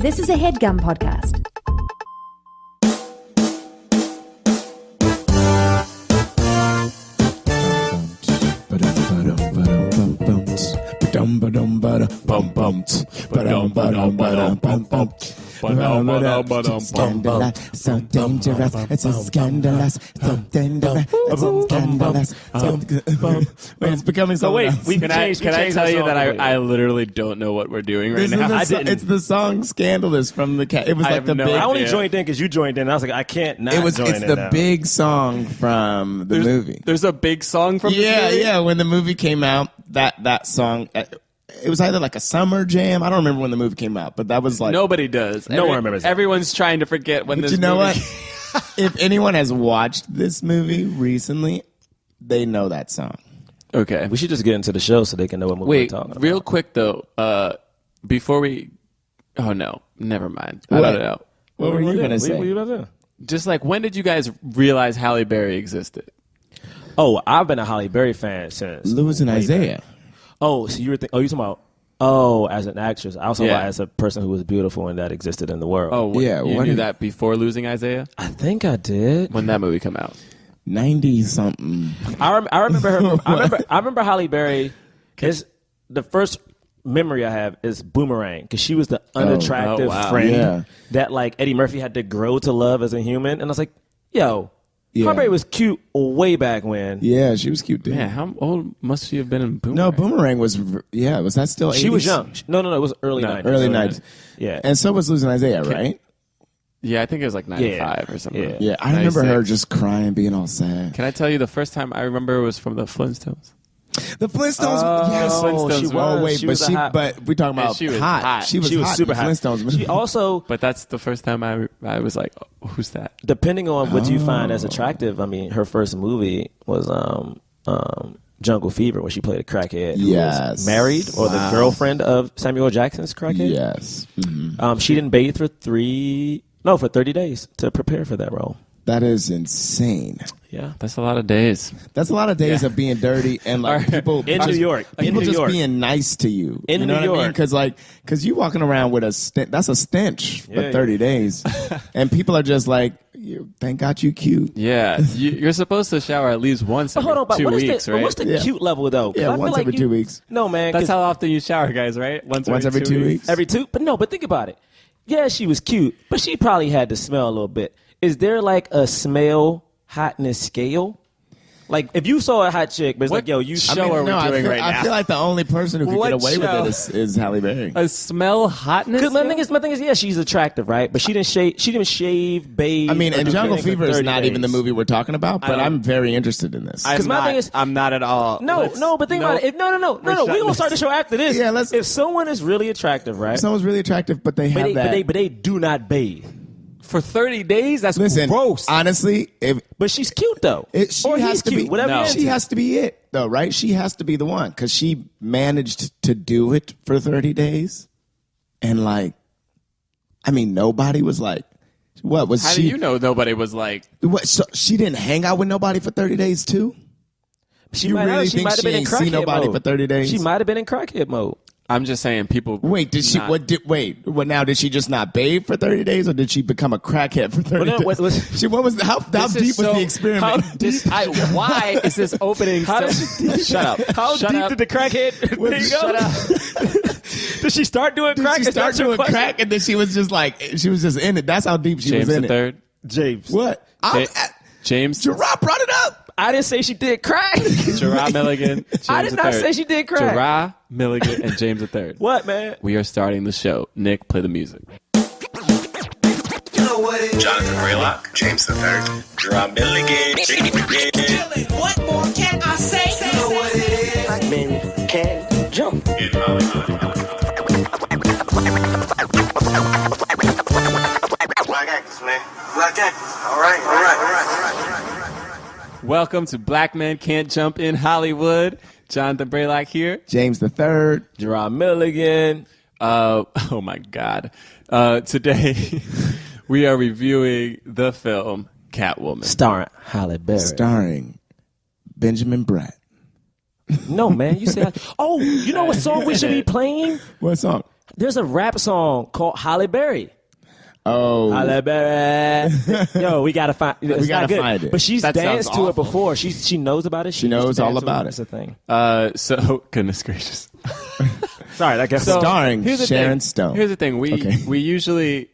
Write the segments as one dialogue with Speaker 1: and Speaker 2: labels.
Speaker 1: This is a HeadGum podcast.
Speaker 2: Scandalous, so dangerous. It's a scandalous, so dangerous. It's a scandalous. It's becoming so.
Speaker 3: Wait,
Speaker 4: Can I tell you that I literally don't know what we're doing right now?
Speaker 2: It's the song "Scandalous" from the Cat. It was like the big.
Speaker 3: I only joined in because you joined in. I was like, I can't not join in.
Speaker 2: It's the big song from the movie.
Speaker 4: There's a big song from this movie?
Speaker 2: Yeah. When the movie came out, that song. It was either like a summer jam. I don't remember when the movie came out, but that was like
Speaker 4: nobody does.
Speaker 3: No one remembers.
Speaker 4: Everyone's trying to forget when
Speaker 2: But
Speaker 4: this.
Speaker 2: you know
Speaker 4: movie...
Speaker 2: what? If anyone has watched this movie recently, they know that song.
Speaker 4: Okay,
Speaker 3: We should just get into the show so they can know what movie we're talking about.
Speaker 4: Real quick though, before we. Oh no, never mind.
Speaker 2: What?
Speaker 4: I don't know.
Speaker 2: What were you gonna say?
Speaker 3: What were you about to say?
Speaker 4: Just like when did you guys realize Halle Berry existed?
Speaker 3: Oh, I've been a Halle Berry fan since
Speaker 2: Lewis and Isaiah.
Speaker 3: Oh, so you talking about? As an actress. I also as a person who was beautiful and that existed in the world.
Speaker 4: Oh,
Speaker 2: Yeah,
Speaker 4: You
Speaker 2: what
Speaker 4: knew
Speaker 2: is-
Speaker 4: that before losing Isaiah?
Speaker 3: I think I did.
Speaker 4: When that movie come out?
Speaker 2: 90-something.
Speaker 3: I remember her. I remember Halle Berry. The first memory I have is Boomerang because she was the unattractive
Speaker 4: wow.
Speaker 3: friend that like Eddie Murphy had to grow to love as a human, and I was like, yo. Halle Berry was cute way back when.
Speaker 2: Yeah, she was cute, dude.
Speaker 4: Man, how old must she have been in Boomerang?
Speaker 2: No, Boomerang was, was that still 80s?
Speaker 3: She was young. No, it was early 90s.
Speaker 2: Early 90s.
Speaker 3: Yeah.
Speaker 2: And so was Losing Isaiah, right?
Speaker 4: Yeah, I think it was like 95 or something.
Speaker 3: Yeah.
Speaker 2: Yeah, I remember her
Speaker 4: 96.
Speaker 2: just crying, being all sad.
Speaker 4: Can I tell you the first time I remember was from the Flintstones?
Speaker 2: The Flintstones, yes.
Speaker 4: Flintstones
Speaker 3: she
Speaker 4: were-
Speaker 3: was.
Speaker 2: Oh, wait,
Speaker 3: She
Speaker 2: but
Speaker 3: was a hot-
Speaker 2: but we're talking about
Speaker 4: she was
Speaker 2: hot.
Speaker 4: hot.
Speaker 2: She was hot
Speaker 3: super
Speaker 2: in
Speaker 3: hot.
Speaker 2: Flintstones.
Speaker 3: She also,
Speaker 4: But that's the first time I was like, oh, who's that?
Speaker 3: depending on what you find as attractive, I mean, her first movie was Jungle Fever, where she played a crackhead who was married or the girlfriend of Samuel L. Jackson's crackhead.
Speaker 2: Yes. Mm-hmm.
Speaker 3: She didn't bathe for 30 days to prepare for that role.
Speaker 2: That is insane.
Speaker 3: Yeah.
Speaker 4: That's a lot of days.
Speaker 2: That's a lot of days of being dirty and like people
Speaker 3: In New York.
Speaker 2: people
Speaker 3: In New
Speaker 2: just
Speaker 3: York.
Speaker 2: being nice to you.
Speaker 3: In
Speaker 2: you know
Speaker 3: New
Speaker 2: what I mean?
Speaker 3: York.
Speaker 2: Because you walking around with a stench. That's a stench for 30 days, and people are just like, thank God you cute.
Speaker 4: Yeah, you're supposed to shower at least once
Speaker 3: But
Speaker 4: every
Speaker 3: hold on, but
Speaker 4: 2
Speaker 3: what is
Speaker 4: weeks,
Speaker 3: the,
Speaker 4: right?
Speaker 3: what's the cute level though? 'Cause
Speaker 2: Yeah,
Speaker 3: I feel
Speaker 2: once
Speaker 3: like
Speaker 2: every 2 weeks.
Speaker 3: No, man.
Speaker 4: That's
Speaker 3: 'cause
Speaker 4: how often you shower, guys, right? Once every
Speaker 2: 2 weeks.
Speaker 3: every two. But think about it. Yeah, she was cute, but she probably had to smell a little bit. Is there like a smell hotness scale? Like if you saw a hot chick, but it's like, yo, you
Speaker 4: show are we doing right
Speaker 2: I
Speaker 4: now?
Speaker 2: feel like the only person who could
Speaker 4: What
Speaker 2: get away
Speaker 4: show?
Speaker 2: with it is Halle Berry.
Speaker 4: A smell hotness?
Speaker 3: Because my thing is, yeah, she's attractive, right? But she didn't shave, bathe.
Speaker 2: I mean,
Speaker 3: or
Speaker 2: and
Speaker 3: do
Speaker 2: Jungle
Speaker 3: anything for
Speaker 2: Fever is
Speaker 3: 30
Speaker 2: not even the
Speaker 3: days.
Speaker 2: movie we're talking about, but I'm very interested in this.
Speaker 3: Because my thing is,
Speaker 4: I'm not at all.
Speaker 3: No, but think about it. No. We're gonna start the show after this.
Speaker 2: Yeah, let's-
Speaker 3: If someone is really attractive, right?
Speaker 2: Someone's really attractive, but they have that.
Speaker 3: But they do not bathe.
Speaker 4: For 30 days? That's
Speaker 2: Listen,
Speaker 4: gross.
Speaker 2: honestly,
Speaker 3: But she's cute though.
Speaker 2: she
Speaker 3: or
Speaker 2: has
Speaker 3: he's
Speaker 2: to
Speaker 3: cute,
Speaker 2: be.
Speaker 3: whatever.
Speaker 4: No.
Speaker 3: you're
Speaker 2: She
Speaker 3: into.
Speaker 2: has to be it, though, right? She has to be the one because she managed to do it for 30 days, and like, I mean, nobody was like, "What was
Speaker 4: How
Speaker 2: she?"
Speaker 4: do you know nobody was like...
Speaker 2: What? So she didn't hang out with nobody for 30 days too.
Speaker 3: She
Speaker 2: You
Speaker 3: might
Speaker 2: really
Speaker 3: have, she
Speaker 2: think
Speaker 3: might have
Speaker 2: she
Speaker 3: been in
Speaker 2: ain't seen
Speaker 3: crackhead
Speaker 2: nobody
Speaker 3: mode
Speaker 2: for 30 days?
Speaker 3: She might have been in crackhead mode.
Speaker 4: I'm just saying people...
Speaker 2: Wait, did she?
Speaker 4: not-
Speaker 2: What now? Did she just not bathe for 30 days, or did she become a crackhead for 30
Speaker 3: Well, no,
Speaker 2: days?
Speaker 3: what-
Speaker 2: How
Speaker 4: This
Speaker 2: deep
Speaker 4: is
Speaker 2: was
Speaker 4: so-
Speaker 2: the experiment?
Speaker 4: Why is this opening... Shut up.
Speaker 3: How
Speaker 4: Shut
Speaker 3: deep
Speaker 4: up.
Speaker 3: did the crackhead? There you go.
Speaker 4: Shut up.
Speaker 3: Did she start doing
Speaker 2: Did
Speaker 3: crack?
Speaker 2: she
Speaker 3: Is
Speaker 2: start
Speaker 3: that your
Speaker 2: doing
Speaker 3: question?
Speaker 2: crack, and then she was just in it? That's how deep she
Speaker 4: James
Speaker 2: was in
Speaker 4: the
Speaker 2: it.
Speaker 4: third.
Speaker 3: James.
Speaker 2: What?
Speaker 4: James.
Speaker 2: Gerard brought it up.
Speaker 3: I didn't say she did crack.
Speaker 4: Jerah Milligan. James
Speaker 3: I did not
Speaker 4: III.
Speaker 3: say she did crack.
Speaker 4: Jerah Milligan and James III.
Speaker 3: What, man?
Speaker 4: We are starting the show. Nick, play the music.
Speaker 5: Jonathan Braylock, James III, Jerah Milligan.
Speaker 6: What more can I say? You know what it is.
Speaker 3: Black men can jump.
Speaker 5: In Hollywood. Black actors, man. Black actors. All right.
Speaker 4: Welcome to Black Men Can't Jump in Hollywood. Jonathan Braylock here.
Speaker 2: James the Third.
Speaker 3: Jerah Milligan.
Speaker 4: Oh my God. Today we are reviewing the film Catwoman.
Speaker 3: Starring Halle Berry.
Speaker 2: Starring Benjamin Bratt.
Speaker 3: No, man. You said, oh, you know what song we should be playing?
Speaker 2: What song?
Speaker 3: There's a rap song called Halle Berry.
Speaker 2: Oh,
Speaker 3: Halle Berry. Yo, we gotta find.
Speaker 2: We gotta find it.
Speaker 3: But she's
Speaker 4: That sounds
Speaker 3: danced to it
Speaker 4: awful.
Speaker 3: before. She knows about it.
Speaker 2: She knows all
Speaker 3: danced to
Speaker 2: about it.
Speaker 3: It's a thing.
Speaker 4: So goodness gracious.
Speaker 3: Sorry, that gets
Speaker 2: starring
Speaker 4: Here's the
Speaker 2: Sharon
Speaker 4: thing.
Speaker 2: Stone.
Speaker 4: Here's the thing.
Speaker 2: Okay.
Speaker 4: We usually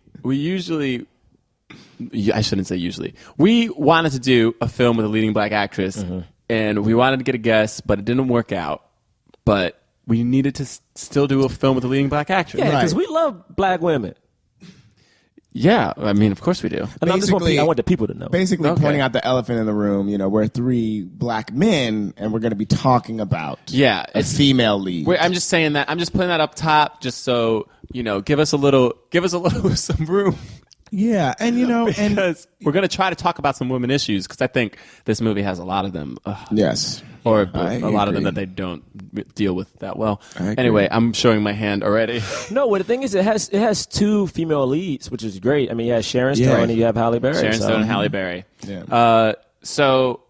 Speaker 4: I shouldn't say usually. We wanted to do a film with a leading black actress, and we wanted to get a guest, but it didn't work out. But we needed to still do a film with a leading black actress.
Speaker 3: Yeah, because
Speaker 2: Right.
Speaker 3: we love black women.
Speaker 4: Yeah, I mean, of course we do.
Speaker 3: And
Speaker 2: Basically-
Speaker 3: I want the people to know.
Speaker 2: Basically,
Speaker 4: Okay.
Speaker 2: pointing out the elephant in the room. We're 3 black men, and we're going to be talking about
Speaker 4: Yeah,
Speaker 2: a female lead.
Speaker 4: I'm just saying that. I'm just putting that up top, just so give us a little some room.
Speaker 2: Yeah, and
Speaker 4: Because we're going to try to talk about some women issues, because I think this movie has a lot of them.
Speaker 2: yes,
Speaker 4: Or
Speaker 2: I
Speaker 4: a lot of them
Speaker 2: agree.
Speaker 4: that they don't deal with that well.
Speaker 2: I agree.
Speaker 4: Anyway, I'm showing my hand already.
Speaker 3: No, well, the thing is, it has 2 female leads, which is great. I mean, you have Sharon Stone
Speaker 2: Yeah.
Speaker 3: and you have Halle Berry.
Speaker 4: Sharon
Speaker 3: so-
Speaker 4: Stone and Halle Berry.
Speaker 2: Yeah.
Speaker 4: So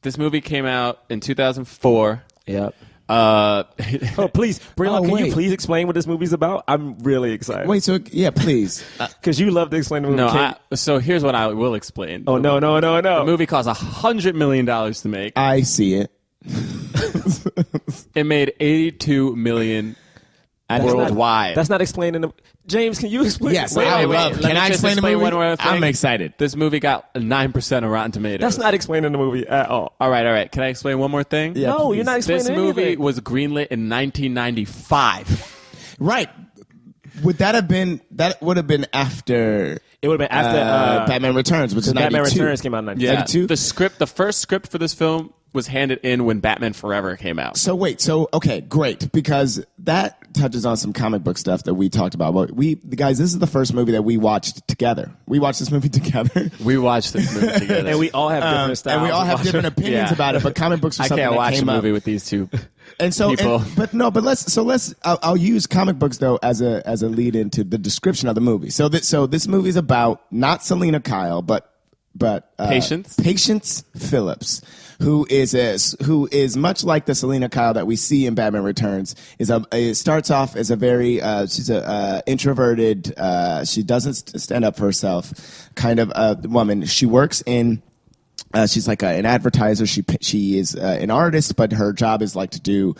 Speaker 4: this movie came out in 2004.
Speaker 3: Yep.
Speaker 4: Uh,
Speaker 3: Oh, please, Braylock, can
Speaker 2: wait.
Speaker 3: you please explain what this movie's about? I'm really excited.
Speaker 2: Wait, so yeah, please.
Speaker 3: Because you love to explain the movie.
Speaker 4: no, so here's what I will explain.
Speaker 3: Oh, no.
Speaker 4: The movie cost $100 million to make.
Speaker 2: I see it.
Speaker 4: It made $82 million worldwide.
Speaker 3: That's not explaining the... James, can you explain?
Speaker 2: Yes,
Speaker 4: Wait,
Speaker 2: I
Speaker 4: wait,
Speaker 2: love.
Speaker 4: let
Speaker 2: Can
Speaker 4: me
Speaker 2: I
Speaker 4: just
Speaker 2: explain the movie?
Speaker 4: one more thing.
Speaker 2: I'm excited.
Speaker 4: This movie got 9% of Rotten Tomatoes.
Speaker 3: That's not explaining the movie at all.
Speaker 4: All right. Can I explain one more thing?
Speaker 2: Yeah,
Speaker 3: No,
Speaker 2: please.
Speaker 3: you're not explaining
Speaker 4: This movie
Speaker 3: anything.
Speaker 4: was greenlit in 1995.
Speaker 2: Right. Would that have been? That would have been after.
Speaker 3: It would have been after...
Speaker 2: Batman Returns, which is
Speaker 3: Batman
Speaker 2: 92.
Speaker 3: Returns came out in 92.
Speaker 4: Yeah.
Speaker 2: 92?
Speaker 4: The first script for this film was handed in when Batman Forever came out.
Speaker 2: So wait, okay, great, because that touches on some comic book stuff that we talked about. But guys, this is the first movie that we watched together. We watched this movie together.
Speaker 4: We watched this movie together.
Speaker 3: And we all have different styles.
Speaker 2: And we all
Speaker 3: of
Speaker 2: have
Speaker 3: watching.
Speaker 2: different opinions
Speaker 4: Yeah.
Speaker 2: about it, but comic books are
Speaker 4: I
Speaker 2: something
Speaker 4: can't
Speaker 2: that
Speaker 4: watch a
Speaker 2: came up.
Speaker 4: movie with these two
Speaker 2: And so,
Speaker 4: people.
Speaker 2: I'll use comic books though as a lead into the description of the movie. So this movie is about not Selena Kyle, but Patience Phillips, who is much like the Selena Kyle that we see in Batman Returns. It starts off as a very she's a introverted. She doesn't stand up for herself, kind of a woman. She works in. She's like an advertiser. She is an artist, but her job is like to do,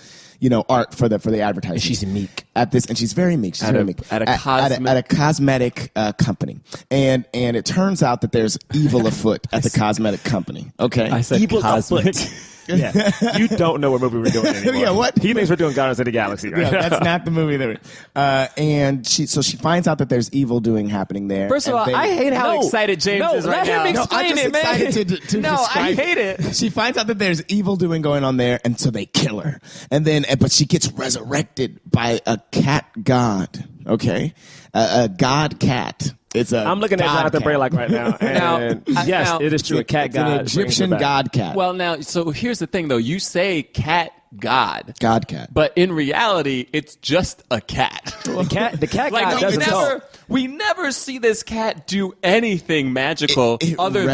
Speaker 2: art for the advertising.
Speaker 3: She's meek.
Speaker 2: And she's very meek. She's very meek
Speaker 4: at
Speaker 2: a cosmetic company, and it turns out that there's evil afoot at the cosmetic company. Okay,
Speaker 4: I said
Speaker 3: Evil
Speaker 4: cosmic.
Speaker 3: afoot. Yeah, you don't know what movie we're doing anymore.
Speaker 2: Yeah, what?
Speaker 3: He thinks we're doing Guardians of the Galaxy right
Speaker 2: Yeah,
Speaker 3: now.
Speaker 2: that's not the movie that. And she finds out that there's evil doing happening there.
Speaker 4: First of
Speaker 2: and
Speaker 4: all,
Speaker 2: they-
Speaker 4: I hate how
Speaker 3: No,
Speaker 4: excited James
Speaker 3: no,
Speaker 4: is right
Speaker 3: let him
Speaker 4: now.
Speaker 3: explain
Speaker 2: I'm just
Speaker 3: it, man.
Speaker 2: excited to
Speaker 4: No, I
Speaker 2: describe
Speaker 4: hate it.
Speaker 2: She finds out that there's evil doing going on there, and so they kill her. But she gets resurrected by a cat god. Okay, a god cat.
Speaker 3: I'm looking at
Speaker 2: god
Speaker 3: Jonathan
Speaker 2: cat.
Speaker 3: Braylock right now, and yes, it is true. A cat
Speaker 2: It's
Speaker 3: god,
Speaker 2: an
Speaker 3: brings her
Speaker 2: Egyptian
Speaker 3: back.
Speaker 2: god cat.
Speaker 4: Well, now, so here's the thing, though. You say cat god,
Speaker 2: God cat.
Speaker 4: but in reality, it's just a cat.
Speaker 3: The cat
Speaker 4: Like
Speaker 3: god doesn't talk.
Speaker 4: we never see this cat do anything magical
Speaker 2: It
Speaker 4: other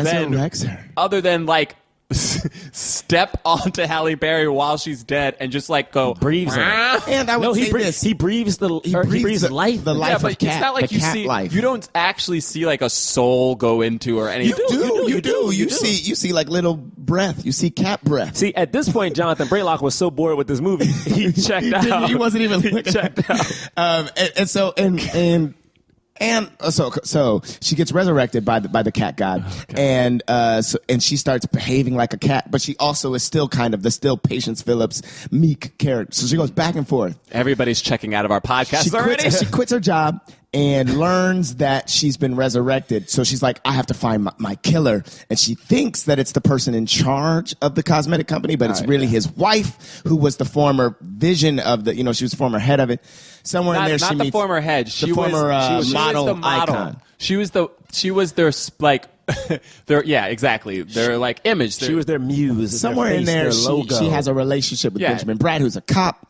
Speaker 4: than like step onto Halle Berry while she's dead and just like go
Speaker 3: Breathes in it.
Speaker 2: And I would
Speaker 3: No,
Speaker 2: say
Speaker 3: he breathes.
Speaker 2: this.
Speaker 3: He breathes the. He breathes
Speaker 2: the
Speaker 3: life.
Speaker 2: the life
Speaker 4: Yeah,
Speaker 2: of
Speaker 4: but
Speaker 2: cat.
Speaker 4: it's not like
Speaker 2: the
Speaker 4: you
Speaker 2: cat
Speaker 4: see.
Speaker 2: life.
Speaker 4: You don't actually see like a soul go into or anything.
Speaker 2: You do. You see like little breath. You see cat breath.
Speaker 3: See, at this point, Jonathan Braylock was so bored with this movie, he checked out.
Speaker 2: He wasn't even
Speaker 3: He
Speaker 2: looking.
Speaker 3: checked out.
Speaker 2: So she gets resurrected by the cat god, and she starts behaving like a cat, but she also is still kind of the Patience Phillips meek character. So she goes back and forth.
Speaker 4: Everybody's checking out of our podcast
Speaker 2: She
Speaker 4: already.
Speaker 2: quits, she quits her job and learns that she's been resurrected. So she's like, I have to find my killer. And she thinks that it's the person in charge of the cosmetic company, but it's really his wife, who was the former vision of she was the former head of it. Somewhere in there,
Speaker 4: not
Speaker 2: she
Speaker 4: the
Speaker 2: meets
Speaker 4: former head. She was
Speaker 2: model
Speaker 4: the model.
Speaker 2: icon.
Speaker 4: She was their like their exactly their like image.
Speaker 3: She was their muse.
Speaker 2: Somewhere
Speaker 3: their
Speaker 2: in
Speaker 3: face,
Speaker 2: there,
Speaker 3: their logo.
Speaker 2: she has a relationship with
Speaker 4: Yeah.
Speaker 2: Benjamin Bratt, who's a cop.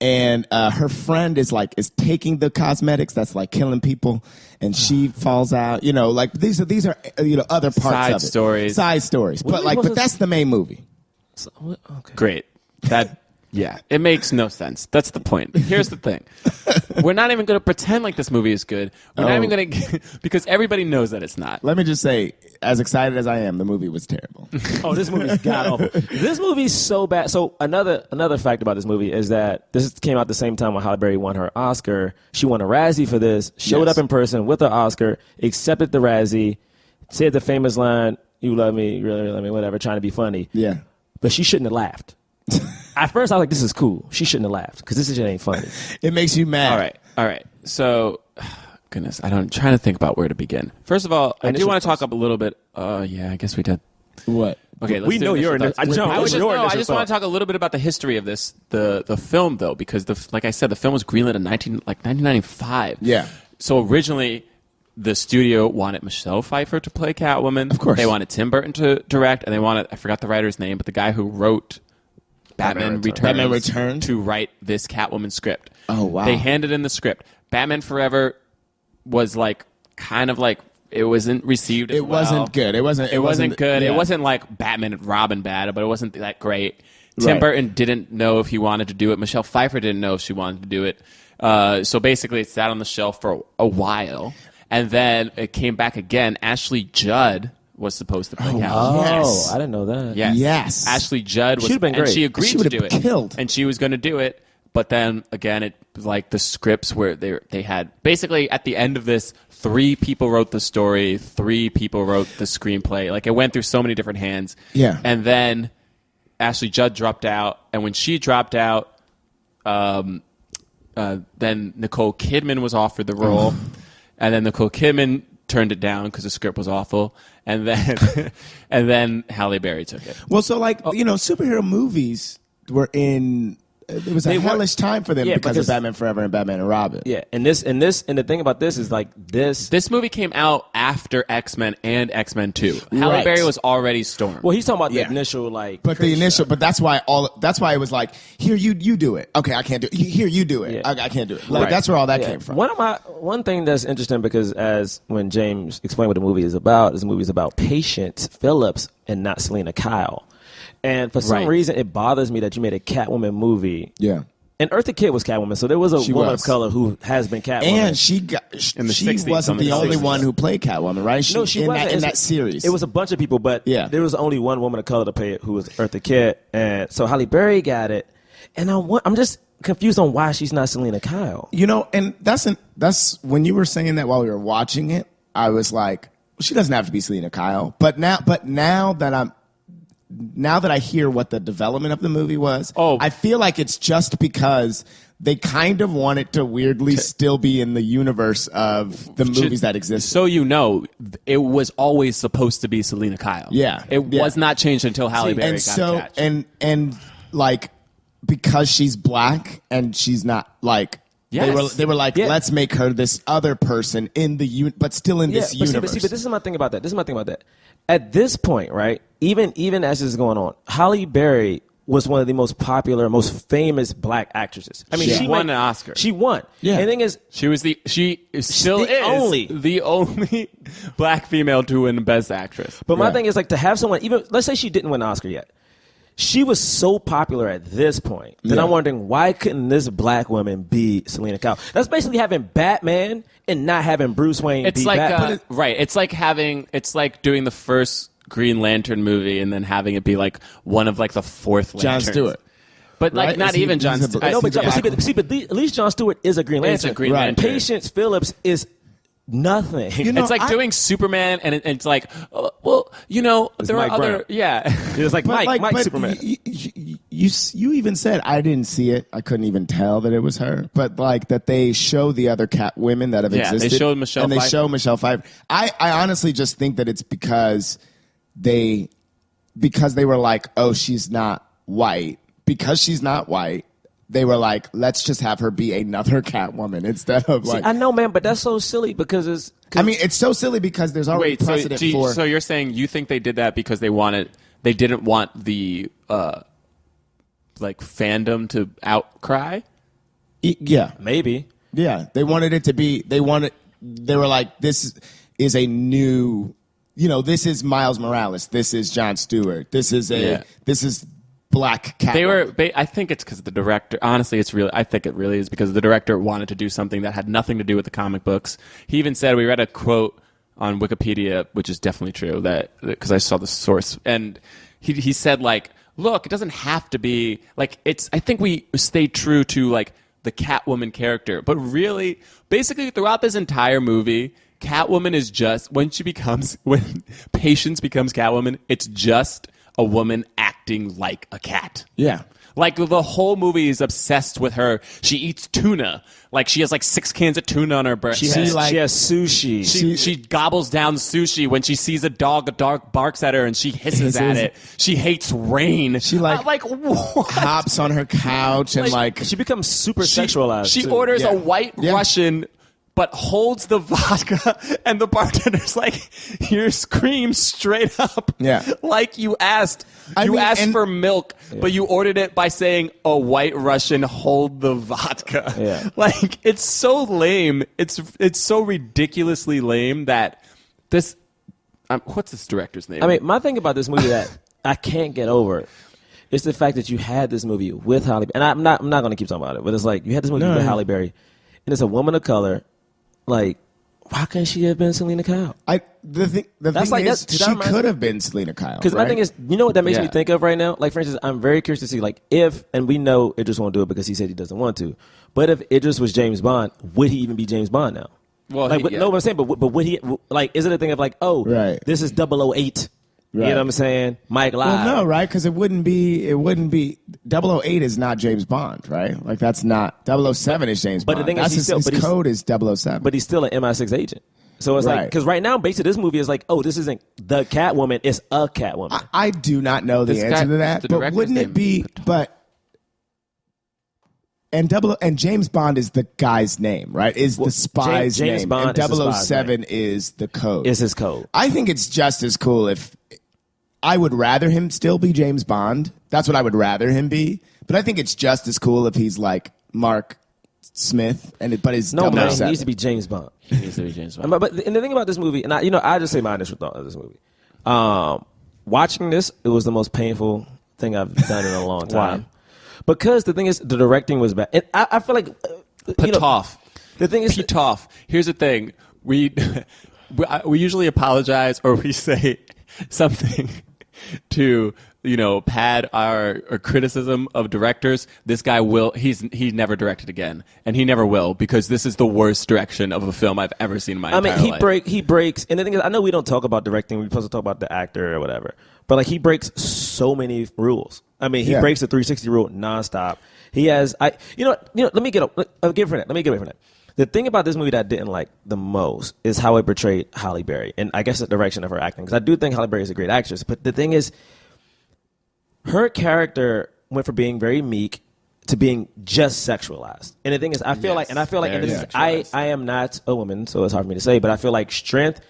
Speaker 2: And her friend is taking the cosmetics that's like killing people, and she falls out. Like these are other parts
Speaker 4: Side
Speaker 2: of it.
Speaker 4: stories.
Speaker 2: Side stories.
Speaker 3: What
Speaker 2: But
Speaker 3: are we supposed to-
Speaker 2: that's the main movie.
Speaker 3: Okay.
Speaker 4: great. That Yeah, it makes no sense. That's the point. Here's the thing. We're not even going to pretend like this movie is good. We're not even going to... Because everybody knows that it's not.
Speaker 2: Let me just say, as excited as I am, the movie was terrible.
Speaker 3: Oh, this movie's god-awful. This movie's so bad. So another fact about this movie is that this came out the same time when Halle Berry won her Oscar. She won a Razzie for this, showed up in person with her Oscar, accepted the Razzie, said the famous line, "You love me, you really love me," whatever, trying to be funny.
Speaker 2: Yeah.
Speaker 3: But she shouldn't have laughed. At first, I was like, this is cool. She shouldn't have laughed because this shit ain't funny.
Speaker 2: It makes you mad.
Speaker 4: All right. So, goodness, I'm trying to think about where to begin. First of all, I do want to talk up a little bit. Yeah, I guess we did.
Speaker 2: What?
Speaker 4: Okay,
Speaker 3: we know your initial thoughts.
Speaker 4: I just want to talk a little bit about the history of this, the film, though, because like I said, the film was greenlit in 1995.
Speaker 2: Yeah.
Speaker 4: So originally, the studio wanted Michelle Pfeiffer to play Catwoman.
Speaker 2: Of course.
Speaker 4: They wanted Tim Burton to direct, and they wanted, I forgot the writer's name, but the guy who wrote Batman Returns to write this Catwoman script.
Speaker 2: Oh, wow.
Speaker 4: They handed in the script. Batman Forever was like, kind of like, it wasn't received as well.
Speaker 2: Wasn't good. It wasn't
Speaker 4: good.
Speaker 2: Yeah.
Speaker 4: It wasn't like Batman and Robin bad, but it wasn't that great. Tim Burton didn't know if he wanted to do it. Michelle Pfeiffer didn't know if she wanted to do it. So basically, it sat on the shelf for a while. And then it came back again. Ashley Judd was supposed to play Catwoman.
Speaker 3: Oh,
Speaker 2: Yes.
Speaker 3: I didn't know that.
Speaker 2: Yes.
Speaker 4: Ashley Judd was,
Speaker 3: She'd been
Speaker 4: and
Speaker 3: great.
Speaker 4: she agreed
Speaker 2: She
Speaker 4: to
Speaker 2: would
Speaker 4: do
Speaker 2: have
Speaker 4: it.
Speaker 2: killed.
Speaker 4: And she was going to do it. But then again, it like the scripts where they had basically at the end of this, 3 people wrote the story, 3 people wrote the screenplay. Like it went through so many different hands.
Speaker 2: Yeah.
Speaker 4: And then Ashley Judd dropped out, and when she dropped out, then Nicole Kidman was offered the role, and then Nicole Kidman turned it down because the script was awful, and then and then Halle Berry took it.
Speaker 2: Well, so like superhero movies were in. It was a hellish time for them because of Batman Forever and Batman and Robin.
Speaker 3: Yeah, and the thing about this is like this.
Speaker 4: This movie came out after X-Men and X-Men 2. Halle
Speaker 2: Right.
Speaker 4: Berry was already Storm.
Speaker 3: Well, he's talking about the
Speaker 2: Yeah.
Speaker 3: initial like.
Speaker 2: But the initial, but that's why it was like, here you do it. Okay, I can't do it. Here you do it.
Speaker 3: Yeah.
Speaker 2: I can't do it. Like
Speaker 4: Right.
Speaker 2: that's where all that
Speaker 3: Yeah.
Speaker 2: came from.
Speaker 3: One thing that's interesting because as when James explained what the movie is about, this movie is about Patience Phillips and not Selena Kyle. And for some reason, it bothers me that you made a Catwoman movie.
Speaker 2: Yeah.
Speaker 3: And Eartha Kitt was Catwoman, so there was a woman of color who has been Catwoman.
Speaker 2: And she
Speaker 4: In the
Speaker 2: she
Speaker 4: 60s,
Speaker 2: wasn't the only
Speaker 4: 60s.
Speaker 2: one who played Catwoman, right?
Speaker 3: No, she wasn't.
Speaker 2: in that series.
Speaker 3: It was a bunch of people, but there was only one woman of color to play it, who was Eartha Kitt, and so Halle Berry got it. And I'm just confused on why she's not Selena Kyle.
Speaker 2: And that's when you were saying that while we were watching it, I was like, well, she doesn't have to be Selena Kyle. But now that I hear what the development of the movie was, I feel like it's just because they kind of want it to weirdly still be in the universe of the movies that exist.
Speaker 4: So it was always supposed to be Selena Kyle.
Speaker 2: Yeah.
Speaker 4: It was not changed until Halle Berry got attached.
Speaker 2: And like because she's black and she's not like.
Speaker 4: Yes.
Speaker 2: They were like, let's make her this other person in the but still in this universe.
Speaker 3: But this is my thing about that. At this point, right? Even as this is going on, Halle Berry was one of the most popular, most famous black actresses. I mean,
Speaker 4: she won an Oscar.
Speaker 3: She won.
Speaker 2: Yeah.
Speaker 3: And the thing is,
Speaker 4: she still is the only black female to win Best Actress.
Speaker 3: But my thing is like to have someone, even let's say she didn't win an Oscar yet. She was so popular at this point that I'm wondering why couldn't this black woman be Selena Kyle? That's basically having Batman and not having Bruce Wayne be Batman.
Speaker 4: It's like doing the first Green Lantern movie and then having it be like one of like the fourth
Speaker 2: John
Speaker 4: Lanterns.
Speaker 2: Stewart.
Speaker 4: But like
Speaker 2: Right?
Speaker 4: not
Speaker 2: Is
Speaker 4: even
Speaker 2: he-
Speaker 4: John
Speaker 2: he's a-
Speaker 4: Stewart.
Speaker 3: No, but at least John Stewart is a Green Lantern.
Speaker 4: It's a Green Lantern.
Speaker 3: Patience Phillips is nothing.
Speaker 4: It's like doing Superman, and it's like, there
Speaker 3: Mike
Speaker 4: are other,
Speaker 3: Brown.
Speaker 4: It's
Speaker 3: like Mike Superman.
Speaker 2: You even said I didn't see it. I couldn't even tell that it was her. But like that they show the other cat women that have existed.
Speaker 4: They showed Michelle Pfeiffer.
Speaker 2: They show Michelle Pfeiffer. I honestly just think that it's because they were like, oh, she's not white. Because she's not white, they were like, let's just have her be another Catwoman instead of like.
Speaker 3: I know, man, but that's so silly because it's.
Speaker 2: I mean, it's so silly because there's already precedent for.
Speaker 4: So you're saying you think they did that because they didn't want the like fandom to outcry?
Speaker 2: Yeah,
Speaker 3: Maybe.
Speaker 2: yeah. They wanted it to be. They were like, this is a new. This is Miles Morales. This is Jon Stewart. This is black Catwoman.
Speaker 4: They were. I think it's because the director. Honestly, I think it really is because the director wanted to do something that had nothing to do with the comic books. He even said, we read a quote on Wikipedia, which is definitely true, that because I saw the source, and he said like, look, it doesn't have to be like it's. I think we stay true to like the Catwoman character, but really, basically throughout this entire movie, Catwoman is just when Patience becomes Catwoman, it's just a woman acting like a cat.
Speaker 2: Yeah.
Speaker 4: Like the whole movie is obsessed with her. She eats tuna. Like she has like 6 cans of tuna on her breast.
Speaker 3: She has sushi.
Speaker 4: She gobbles down sushi when she sees a dog barks at her and she hisses at it. She hates rain.
Speaker 2: She like
Speaker 4: what?
Speaker 2: hops on her couch and like
Speaker 3: She becomes super sexualized.
Speaker 4: She
Speaker 3: too.
Speaker 4: orders
Speaker 2: Yeah.
Speaker 4: a white
Speaker 2: Yeah.
Speaker 4: Russian, but holds the vodka, and the bartender's like, "Here, scream straight up."
Speaker 2: Yeah.
Speaker 4: Like you asked.
Speaker 2: I mean,
Speaker 4: asked
Speaker 2: and-
Speaker 4: for milk, but you ordered it by saying a white Russian hold the vodka.
Speaker 3: Yeah.
Speaker 4: Like it's so lame. It's so ridiculously lame that this. What's this director's name?
Speaker 3: I mean, my thing about this movie that I can't get over is the fact that you had this movie with Halle, and I'm not going to keep talking about it, but it's like you had this movie with Halle Berry, and it's a woman of color. Like, why couldn't she have been Selena Kyle?
Speaker 2: The thing
Speaker 3: like-
Speaker 2: is,
Speaker 3: that
Speaker 2: she
Speaker 3: reminds
Speaker 2: could
Speaker 3: me-
Speaker 2: have been Selena Kyle.
Speaker 3: Because my
Speaker 2: right?
Speaker 3: thing is, you know what that makes me
Speaker 4: Yeah.
Speaker 3: think of right now? Like, for instance, I'm very curious to see, like, if, and we know Idris won't do it because he said he doesn't want to, but if Idris was James Bond, would he even be James Bond now?
Speaker 4: Well,
Speaker 3: like,
Speaker 4: yeah.
Speaker 3: no, what I'm saying, but would he, like, is it a thing of like, oh,
Speaker 2: Right.
Speaker 3: this is 008, you know what I'm saying? Mike Live.
Speaker 2: Well, no, right? Because it wouldn't be 008 is not James Bond, right? Like that's not 007 is James
Speaker 3: But
Speaker 2: Bond.
Speaker 3: the thing is,
Speaker 2: That's
Speaker 3: he's still-
Speaker 2: his
Speaker 3: but he's-
Speaker 2: code is 007.
Speaker 3: But he's still an MI6 agent. So it's like,
Speaker 2: Right.
Speaker 3: because right now, basically, this movie is like, oh, this isn't the Catwoman, it's a Catwoman.
Speaker 2: I do not know the
Speaker 4: This
Speaker 2: answer
Speaker 4: guy-
Speaker 2: to that,
Speaker 4: the
Speaker 2: but
Speaker 4: director's
Speaker 2: wouldn't it
Speaker 4: name-
Speaker 2: be? But and James Bond is the guy's name, right? Is the spy's
Speaker 3: James
Speaker 2: name,
Speaker 3: Bond
Speaker 2: and
Speaker 3: is the spy's
Speaker 2: 007 is the code.
Speaker 3: Is his code.
Speaker 2: I think it's just as cool if I would rather him still be James Bond. That's what I would rather him be. But I think it's just as cool if he's like Mark Smith, but he's
Speaker 3: No, man, he
Speaker 2: 007.
Speaker 3: needs to be James Bond.
Speaker 4: He needs to be James Bond.
Speaker 3: But and the thing about this movie, and I just say my initial thought of this movie. Watching this, it was the most painful thing I've done in a long time.
Speaker 4: Why?
Speaker 3: Because the thing is, the directing was bad. And I feel like
Speaker 4: Patoff.
Speaker 3: the thing is,
Speaker 4: Patoff. Here's the thing. We usually apologize or we say something to pad our criticism of directors. This guy he's never directed again, and he never will, because this is the worst direction of a film I've ever seen in my entire life.
Speaker 3: he breaks, and the thing is, I know we don't talk about directing. We're supposed to talk about the actor or whatever, but like he breaks so many rules. I mean, he
Speaker 2: Yeah.
Speaker 3: breaks the 360 rule nonstop. He has, let me get away from that. The thing about this movie that I didn't like the most is how it portrayed Halle Berry, and I guess the direction of her acting, because I do think Halle Berry is a great actress. But the thing is, her character went from being very meek to being just sexualized. And the thing is, I feel like, and
Speaker 4: very
Speaker 3: this is,
Speaker 4: sexualized.
Speaker 3: I am not a woman, so it's hard for me to say, but I feel like strength,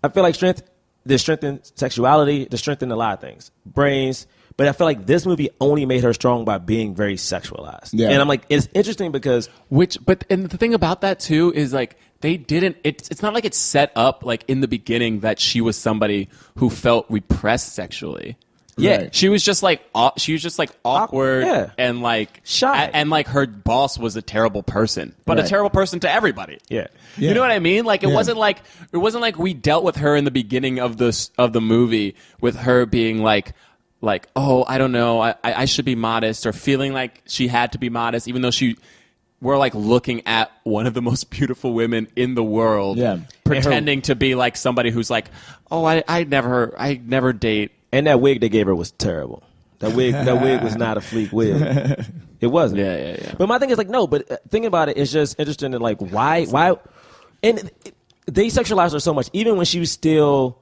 Speaker 3: there's strength in sexuality, there's strength in a lot of things, brains. But I feel like this movie only made her strong by being very sexualized.
Speaker 2: Yeah.
Speaker 3: And I'm like, it's interesting because
Speaker 4: And the thing about that too is like they didn't. It's not like it's set up like in the beginning that she was somebody who felt repressed sexually.
Speaker 3: yeah,
Speaker 2: Right.
Speaker 4: She was just like awkward
Speaker 3: yeah.
Speaker 4: and like
Speaker 3: Shy.
Speaker 4: and like her boss was a terrible person, but a
Speaker 2: Right.
Speaker 4: terrible person to everybody.
Speaker 3: yeah.
Speaker 4: You know what I mean? Like it
Speaker 2: Yeah.
Speaker 4: wasn't like we dealt with her in the beginning of the movie with her being like, oh, I don't know, I should be modest, or feeling like she had to be modest, even though we're like looking at one of the most beautiful women in the world,
Speaker 2: Yeah.
Speaker 4: pretending to be like somebody who's like, oh, I never date.
Speaker 3: And that wig they gave her was terrible. That wig was not a fleek wig. It wasn't.
Speaker 4: Yeah.
Speaker 3: But my thing is like, no, but thinking about it, it's just interesting in like why, and they sexualized her so much, even when she was still,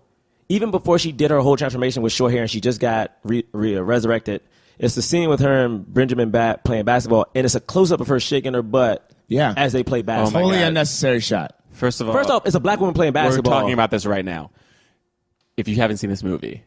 Speaker 3: even before she did her whole transformation with short hair and she just got resurrected. It's the scene with her and Benjamin Bat playing basketball, and it's a close up of her shaking her butt
Speaker 2: Yeah.
Speaker 3: as they play basketball.
Speaker 2: Totally
Speaker 4: God.
Speaker 2: unnecessary shot.
Speaker 4: First
Speaker 3: First off, it's a black woman playing basketball.
Speaker 4: we're talking about this right now. If you haven't seen this movie,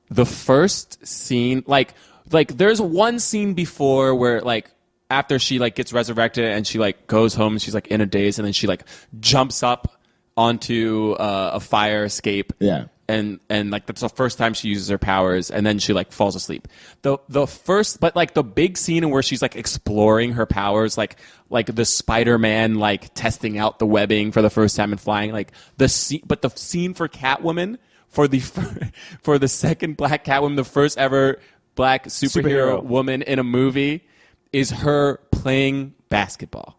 Speaker 4: the first scene, like there's one scene before where like after she like gets resurrected and she like goes home and she's like in a daze, and then she like jumps up onto a fire escape.
Speaker 2: Yeah.
Speaker 4: and like that's the first time she uses her powers, and then she like falls asleep. The first, but like the big scene where she's like exploring her powers, like the Spider-Man like testing out the webbing for the first time and flying, like the scene for Catwoman, for the second black Catwoman, the first ever black superhero woman in a movie, is her playing basketball.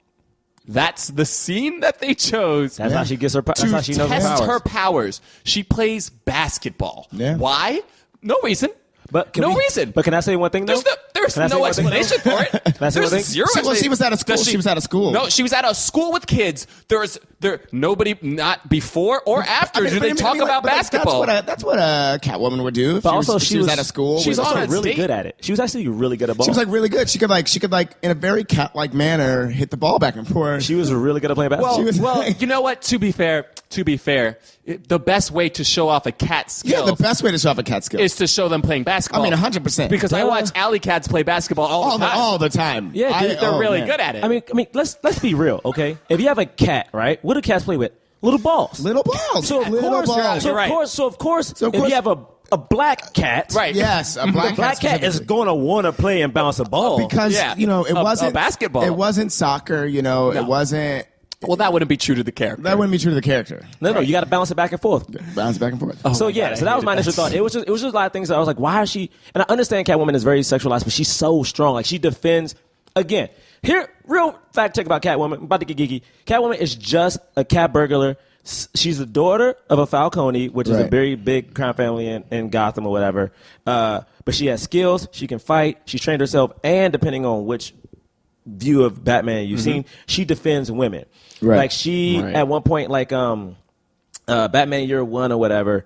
Speaker 4: That's the scene that they chose.
Speaker 3: That's how she gets her. That's how she knows
Speaker 4: test
Speaker 3: her powers.
Speaker 4: her powers. She plays basketball.
Speaker 2: Yeah.
Speaker 4: Why? No reason.
Speaker 3: But
Speaker 4: reason.
Speaker 3: But can I say one thing though?
Speaker 4: There's no explanation for it.
Speaker 3: Can I say one thing?
Speaker 4: There's zero.
Speaker 2: Well, she was at a school.
Speaker 4: Does
Speaker 2: She was at a school.
Speaker 4: No, she was at a school with kids. There nobody, not before or after. Do they talk about basketball?
Speaker 2: That's what a Catwoman would do. If
Speaker 3: But also,
Speaker 2: she was at a school.
Speaker 4: she's
Speaker 2: with-
Speaker 4: on
Speaker 3: also
Speaker 4: a
Speaker 3: really
Speaker 4: date.
Speaker 3: good at it. She was actually really good at ball.
Speaker 2: She was like really good. She could in a very cat-like manner hit the ball back and forth.
Speaker 3: She was really good at playing basketball.
Speaker 4: Well, you know what? To be fair, the best way to show off a cat skill
Speaker 2: the best way to show off a cat skill
Speaker 4: is to show them playing basketball.
Speaker 2: I mean, 100%.
Speaker 4: Because I watch alley cats play basketball all the time.
Speaker 2: all the time.
Speaker 3: Yeah, dude,
Speaker 4: They're really good at it.
Speaker 3: I mean, let's be real, okay? If you have a cat, right? What do cats play with? Little balls.
Speaker 2: Little balls.
Speaker 3: So of
Speaker 2: Little
Speaker 3: course,
Speaker 2: balls.
Speaker 3: so
Speaker 4: You're right.
Speaker 3: of course, if you have a black cat,
Speaker 4: Right.
Speaker 2: Yes, a
Speaker 3: the
Speaker 2: black
Speaker 3: black cat is
Speaker 2: specifically.
Speaker 3: going to want to play and bounce a ball.
Speaker 2: Because
Speaker 4: Yeah.
Speaker 2: it
Speaker 4: A
Speaker 2: wasn't
Speaker 4: basketball.
Speaker 2: It wasn't soccer. It wasn't.
Speaker 4: well, that wouldn't be true to the character.
Speaker 2: That wouldn't be true to the character.
Speaker 3: no, you got to bounce it back and forth.
Speaker 2: Bounce back and forth.
Speaker 3: So
Speaker 4: God,
Speaker 3: so that
Speaker 4: I
Speaker 3: was my
Speaker 4: hated
Speaker 3: initial thought. It was just a lot of things that I was like, why is she? And I understand Catwoman is very sexualized, but she's so strong. Like she defends. Again, here, real fact check about Catwoman. I'm about to get geeky. Catwoman is just a cat burglar. She's the daughter of a Falcone, which is a
Speaker 2: Right.
Speaker 3: very big crime family in Gotham or whatever. But she has skills. She can fight. She's trained herself, and depending on which view of Batman you've seen, she defends women.
Speaker 2: Right.
Speaker 3: Like she
Speaker 4: Right.
Speaker 3: at one point, like Batman Year One or whatever.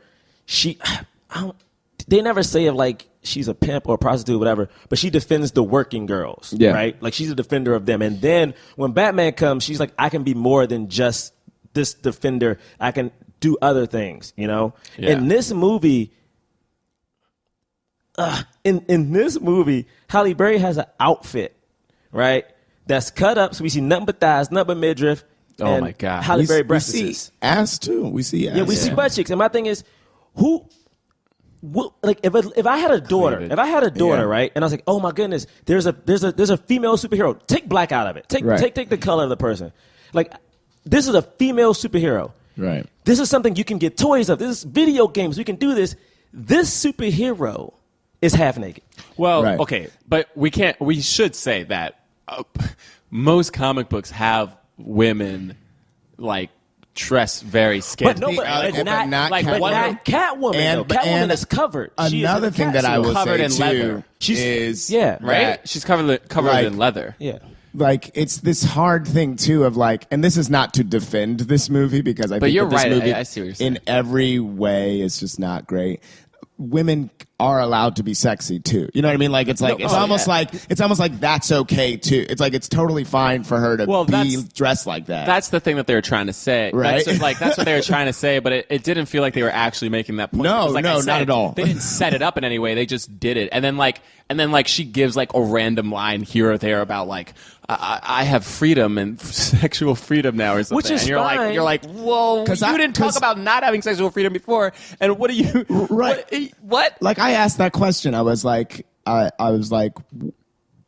Speaker 3: They never say if like she's a pimp or a prostitute or whatever, but she defends the working girls.
Speaker 2: Yeah.
Speaker 3: Right. Like she's a defender of them. And then when Batman comes, she's like, I can be more than just this defender. I can do other things.
Speaker 4: Yeah.
Speaker 3: In this movie. In this movie, Halle Berry has an outfit, right? That's cut up, so we see nothing but thighs, nothing but midriff.
Speaker 4: Oh,
Speaker 3: and
Speaker 4: my God.
Speaker 3: Halle Berry
Speaker 2: we
Speaker 3: breasts.
Speaker 2: see ass too. We see ass.
Speaker 3: Yeah, we see butt cheeks. And my thing is, like if I had a daughter,
Speaker 4: Cleavage.
Speaker 2: Yeah.
Speaker 3: right, and I was like, oh my goodness, there's a female superhero. Take black out of it. Take the color of the person. Like this is a female superhero.
Speaker 2: Right.
Speaker 3: This is something you can get toys of. This is video games. We can do this. This superhero is half naked.
Speaker 4: Well,
Speaker 2: Right.
Speaker 4: okay, but we should say that most comic books have women like dress very scantily.
Speaker 3: But no, but
Speaker 2: but
Speaker 3: not
Speaker 4: like
Speaker 3: but
Speaker 4: one-
Speaker 3: not Catwoman.
Speaker 2: And-
Speaker 3: though. Catwoman
Speaker 2: and
Speaker 3: is covered. She is
Speaker 2: Another
Speaker 3: in the
Speaker 2: thing that I
Speaker 3: catsuit.
Speaker 2: will
Speaker 4: covered
Speaker 2: say
Speaker 4: in
Speaker 2: too
Speaker 4: leather.
Speaker 2: is
Speaker 3: yeah.
Speaker 4: right?
Speaker 2: that,
Speaker 4: She's covered
Speaker 2: like-
Speaker 4: in leather.
Speaker 3: Yeah.
Speaker 2: like it's this hard thing too of like, and this is not to defend this movie because I think
Speaker 4: you're
Speaker 2: that this
Speaker 4: right.
Speaker 2: movie
Speaker 4: I see what you're saying.
Speaker 2: in every way is just not great. Women are allowed to be sexy too. You know what I mean? Like it's like almost like that's okay too. It's like it's totally fine for her to
Speaker 4: Well,
Speaker 2: be
Speaker 4: that's-
Speaker 2: dressed like that.
Speaker 4: That's the thing that they were trying to say,
Speaker 2: Right.
Speaker 4: That's what they were trying to say, but it didn't feel like they were actually making that point.
Speaker 2: No,
Speaker 4: Because, like I
Speaker 2: no,
Speaker 4: said,
Speaker 2: not at all.
Speaker 4: They didn't set it up in any way. They just did it, and then she gives like a random line here or there about like I have freedom and sexual freedom now or something.
Speaker 3: Which is
Speaker 4: and you're
Speaker 3: fine.
Speaker 4: like you're like, whoa, you didn't talk about not having sexual freedom before, and what do you
Speaker 2: Right.
Speaker 4: What?
Speaker 2: Like I asked that question. I was like,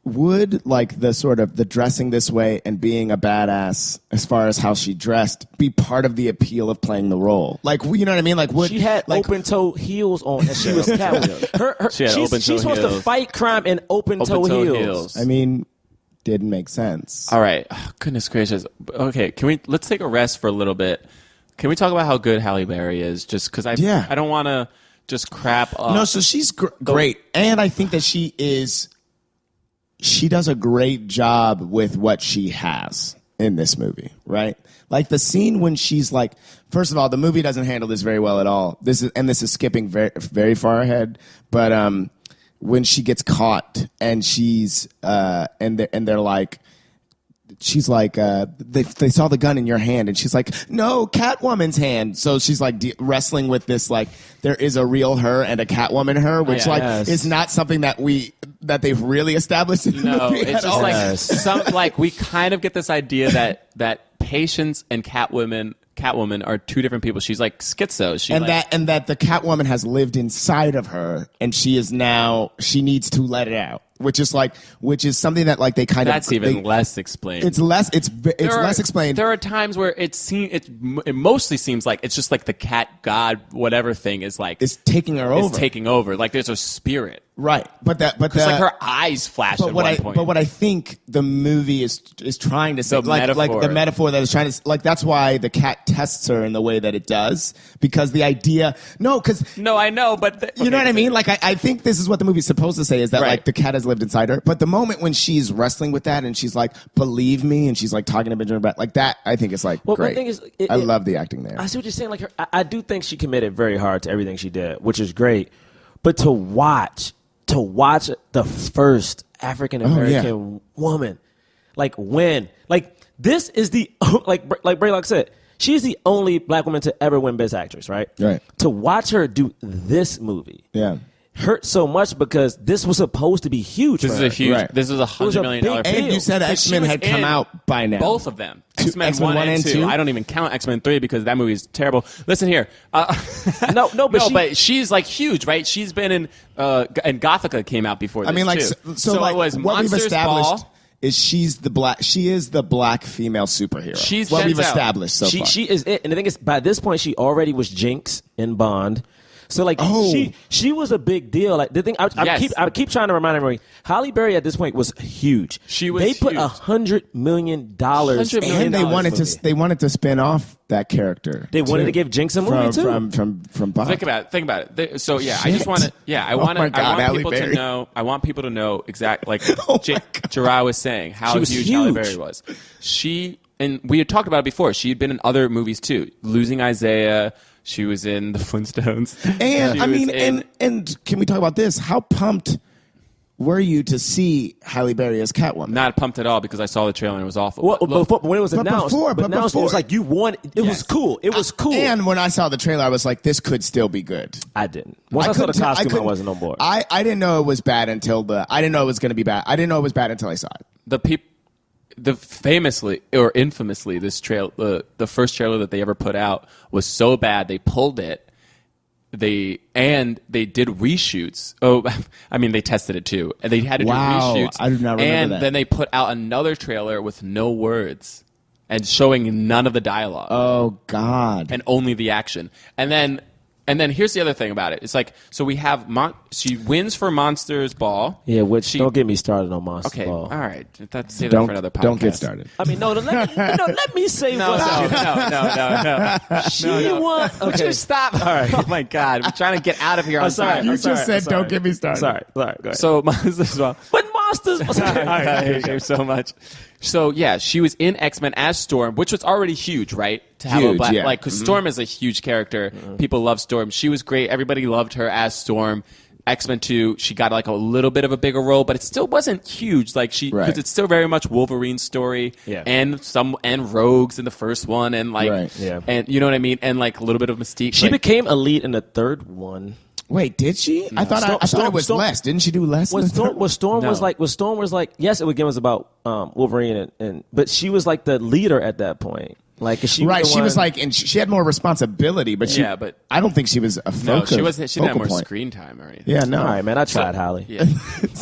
Speaker 2: would like the sort of the dressing this way and being a badass as far as how she dressed be part of the appeal of playing the role? Like, you know what I mean? Like, would
Speaker 3: She had
Speaker 2: like,
Speaker 3: open-toe heels on, and she was Catwoman.
Speaker 4: She had open-toe
Speaker 3: she's supposed to
Speaker 4: heels.
Speaker 3: fight crime in open-toe heels.
Speaker 2: I mean, didn't make sense.
Speaker 4: All right. Oh, goodness gracious. Okay, let's take a rest for a little bit. Can we talk about how good Halle Berry is? Just because I don't want to just crap up.
Speaker 2: No, so she's great, and I think that she does a great job with what she has in this movie, right? Like the scene when she's like, first of all, the movie doesn't handle this very well at all. This is skipping very, very far ahead, but when she gets caught and she's and they're like, she's like, they saw the gun in your hand, and she's like, no, Catwoman's hand. So she's like wrestling with this, like there is a real her and a Catwoman her, which is not something that they've really established in the movie
Speaker 4: it's
Speaker 2: at
Speaker 4: just
Speaker 2: all.
Speaker 4: like we kind of get this idea that Patience and Catwoman Catwoman are two different people. She's like schizo.
Speaker 2: And that the Catwoman has lived inside of her, and she needs to let it out. Which is something that like they kind of
Speaker 4: that's even less explained.
Speaker 2: It's less explained.
Speaker 4: There are times where it mostly seems like it's just like the cat god whatever thing is like
Speaker 2: it's taking her over.
Speaker 4: It's taking over. Like there's a spirit.
Speaker 2: Right, but like
Speaker 4: her eyes flash at one point.
Speaker 2: But what I think the movie is trying to say, like the metaphor that is trying to, like that's why the cat tests her in the way that it does, because the idea,
Speaker 4: I know, but
Speaker 2: you know what I mean? Like I think this is what the movie's supposed to say is that like the cat has lived inside her, but the moment when she's wrestling with that and she's like, believe me, and she's like talking to Benjamin Bat, like that, I think it's like great.
Speaker 3: The thing is,
Speaker 2: I love the acting there.
Speaker 3: I see what you're saying. Like I do think she committed very hard to everything she did, which is great. But to watch the first African American woman, like this is the like Braylock said, she's the only black woman to ever win Best Actress, right?
Speaker 2: Right.
Speaker 3: To watch her do this movie, hurt so much because this was supposed to be huge.
Speaker 4: This is a huge. Right. This is $100 million.
Speaker 2: And you said X-Men had come out by now.
Speaker 4: Both of them. X-Men 1 and 2. I don't even count X-Men 3 because that movie is terrible. Listen here. But she's like huge, right? She's been in and Gothica came out before this.
Speaker 2: I mean, like
Speaker 4: too.
Speaker 2: so like
Speaker 4: it was
Speaker 2: what we've
Speaker 4: Monsters
Speaker 2: established
Speaker 4: Ball.
Speaker 2: Is she is the black female superhero.
Speaker 4: She's
Speaker 2: what we've
Speaker 4: Denzel.
Speaker 2: established so far.
Speaker 3: She is it, and the thing is, by this point, she already was Jinx in Bond. So like she was a big deal. Like the thing I keep trying to remind everybody, Halle Berry at this point was huge.
Speaker 4: They
Speaker 3: put $100 million
Speaker 2: and they wanted to spin off that character.
Speaker 3: They wanted to give Jinx a movie too.
Speaker 2: From Bond.
Speaker 4: Think about it. So yeah, I just want to. Yeah, I want people to know. I want people to know exactly like Jerah was saying how huge Halle Berry was. And we had talked about it before. She had been in other movies too. Losing Isaiah. She was in the Flintstones.
Speaker 2: And and can we talk about this? How pumped were you to see Halle Berry as Catwoman?
Speaker 4: Not pumped at all because I saw the trailer and it was awful.
Speaker 3: Well, but when it was announced, it was like you won. It was cool. It was cool.
Speaker 2: And when I saw the trailer, I was like, this could still be good.
Speaker 3: I didn't. Once I saw the costume, I wasn't on board.
Speaker 2: I didn't know it was bad until I didn't know it was going to be bad. I didn't know it was bad until I saw it.
Speaker 4: The famously or infamously, this trailer, the first trailer that they ever put out was so bad they pulled it. They did reshoots. Oh, I mean, they tested it too, and they had to do reshoots.
Speaker 2: I do not remember
Speaker 4: and
Speaker 2: that.
Speaker 4: Then they put out another trailer with no words and showing none of the dialogue.
Speaker 2: Oh God!
Speaker 4: And only the action. And then here's the other thing about it. It's like, so we have she wins for Monsters Ball.
Speaker 3: Yeah, don't get me started on Monsters Ball.
Speaker 4: All right. Save that for another podcast.
Speaker 2: Don't get started.
Speaker 3: I mean, let me say
Speaker 4: no.
Speaker 3: She won. Okay.
Speaker 4: Would you stop? All right. Oh, my God. We're trying to get out of here on time.
Speaker 2: You just said don't get me started.
Speaker 3: Sorry. Go ahead.
Speaker 4: So Monsters Ball.
Speaker 3: But Monsters Ball.
Speaker 4: I hate you so much. So, yeah, she was in X-Men as Storm, which was already huge, right? To have a black, like, because Storm is a huge character. People love Storm. She was great. Everybody loved her as Storm. X-Men 2, she got like a little bit of a bigger role, but it still wasn't huge. Like because it's still very much Wolverine's story, and Rogues in the first one, and like, and you know what I mean, and like a little bit of Mystique.
Speaker 3: She became a lead in the third one.
Speaker 2: Wait, did she? No. I thought it was less. Didn't she do less?
Speaker 3: Storm was like, yes, it was about Wolverine, but she was like the leader at that point. Like she
Speaker 2: was like, and she had more responsibility, but I don't think she was a focus.
Speaker 4: No, she didn't have more screen time or anything.
Speaker 2: Yeah, no.
Speaker 3: All right, man, I tried, Halle.
Speaker 4: Yeah.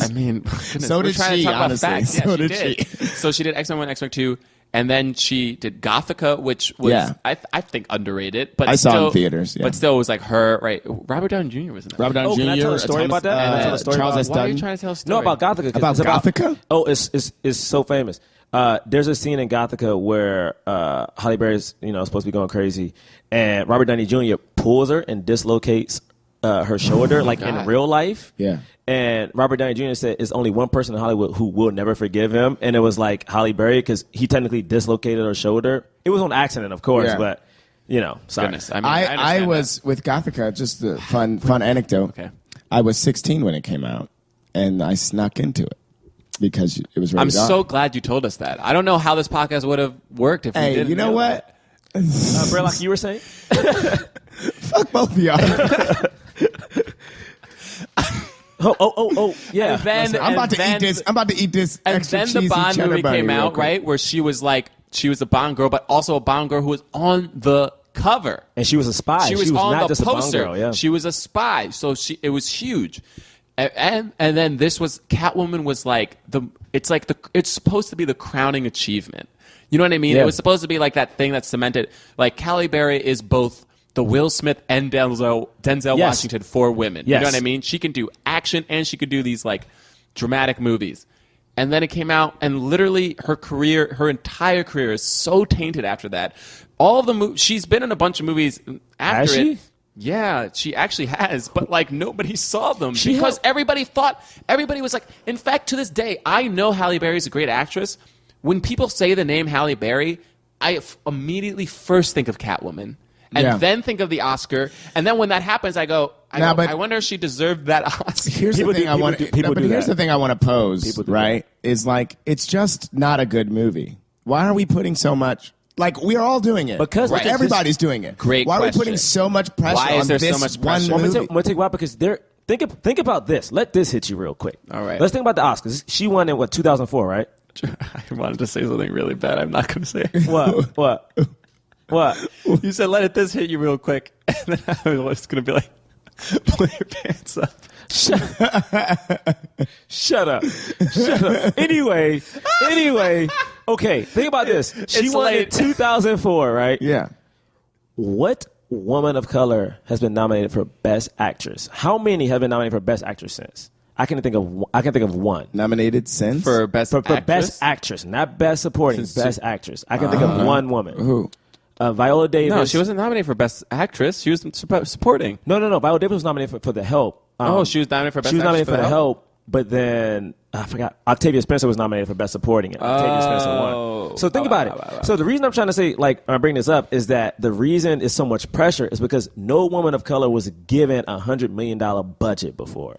Speaker 4: I mean,
Speaker 2: so did she. Honestly,
Speaker 4: so did she. So she did X-Men 1, X-Men 2, and then she did Gothica, which was I think underrated. But
Speaker 2: I saw in theaters. Yeah.
Speaker 4: But still, it was like her. Right, Robert Downey Jr. was in that.
Speaker 2: Robert Downey Jr.
Speaker 3: Can I tell a story about that?
Speaker 2: Charles S.
Speaker 4: Why are you trying to tell a story?
Speaker 3: No, about Gothica.
Speaker 2: About Gothica?
Speaker 3: It's so famous. There's a scene in Gothica where Halle Berry's supposed to be going crazy, and Robert Downey Jr. pulls her and dislocates her shoulder, in real life.
Speaker 2: Yeah.
Speaker 3: And Robert Downey Jr. said it's only one person in Hollywood who will never forgive him, and it was like Halle Berry because he technically dislocated her shoulder. It was on accident, of course, but sorry.
Speaker 4: Goodness. I mean,
Speaker 2: I was with Gothica. Just a fun anecdote.
Speaker 4: Okay.
Speaker 2: I was 16 when it came out, and I snuck into it. Because it was rated
Speaker 4: I'm
Speaker 2: R.
Speaker 4: so glad you told us that. I don't know how this podcast would have worked if we didn't.
Speaker 2: You know what?
Speaker 3: Braylock, you were saying?
Speaker 2: Fuck both of y'all.
Speaker 3: Yeah.
Speaker 2: I'm about to eat this.
Speaker 4: And
Speaker 2: extra
Speaker 4: then the
Speaker 2: cheesy
Speaker 4: Bond
Speaker 2: cheddar
Speaker 4: movie
Speaker 2: bunny
Speaker 4: came
Speaker 2: real
Speaker 4: out,
Speaker 2: quick.
Speaker 4: right, where she was like She was a Bond girl, but also a Bond girl who was on the cover.
Speaker 3: And she was a spy.
Speaker 4: She was on
Speaker 3: not
Speaker 4: the
Speaker 3: just
Speaker 4: poster.
Speaker 3: a Bond girl. Yeah.
Speaker 4: She was a spy, so it was huge. And then this was Catwoman was like it's supposed to be the crowning achievement. You know what I mean?
Speaker 3: Yeah.
Speaker 4: It was supposed to be like that thing that's cemented. Like Halle Berry is both the Will Smith and Denzel
Speaker 3: Yes.
Speaker 4: Washington for women.
Speaker 3: Yes.
Speaker 4: You know what I mean? She can do action and she could do these like dramatic movies. And then it came out, and literally her entire career is so tainted after that. All of the movies, she's been in a bunch of movies after
Speaker 3: Has she?
Speaker 4: it. Yeah, she actually has, but like nobody saw them
Speaker 3: She
Speaker 4: because
Speaker 3: had-
Speaker 4: everybody was like, in fact, to this day, I know Halle Berry's a great actress. When people say the name Halle Berry, I immediately first think of Catwoman and then think of the Oscar. And then when that happens, I go, I wonder if she deserved that Oscar.
Speaker 2: Here's the thing I want to. But here's the thing I want to pose. Right? Is like it's just not a good movie. Why are we putting so much? Like we're all doing it
Speaker 3: Because
Speaker 2: right? Everybody's doing it.
Speaker 4: Great
Speaker 2: Why are we
Speaker 4: question.
Speaker 2: putting so much pressure
Speaker 4: Why is
Speaker 2: on
Speaker 4: there
Speaker 2: this
Speaker 4: so much
Speaker 2: one
Speaker 4: pressure?
Speaker 3: I'm
Speaker 2: movie?
Speaker 3: going to take a while because think about this. Let this hit you real quick.
Speaker 4: All right.
Speaker 3: Let's think about the Oscars. She won in 2004, right?
Speaker 4: I wanted to say something really bad. I'm not going to say it.
Speaker 3: What?
Speaker 4: You said, let this hit you real quick. And then I was going to be like, pull your pants up.
Speaker 3: Shut up. Anyway. Okay, think about this. She
Speaker 4: It's
Speaker 3: won
Speaker 4: late.
Speaker 3: in 2004, right?
Speaker 2: Yeah.
Speaker 3: What woman of color has been nominated for Best Actress? How many have been nominated for Best Actress since? I can think of one.
Speaker 2: Nominated since
Speaker 4: For Best
Speaker 3: For
Speaker 4: Actress?
Speaker 3: Best Actress, not Best Supporting,
Speaker 4: Since
Speaker 3: Best Actress. I can think of one woman.
Speaker 2: Who?
Speaker 3: Viola Davis.
Speaker 4: No, she wasn't nominated for Best Actress. She was supporting.
Speaker 3: No. Viola Davis was nominated for The Help.
Speaker 4: She was nominated for Best
Speaker 3: She was nominated
Speaker 4: Actress
Speaker 3: for The Help, but then I forgot. Octavia Spencer was nominated for Best Supporting. And Octavia Spencer won. So think about it. So the reason I'm trying to say, I bring this up, is that the reason is so much pressure is because no woman of color was given $100 million budget before.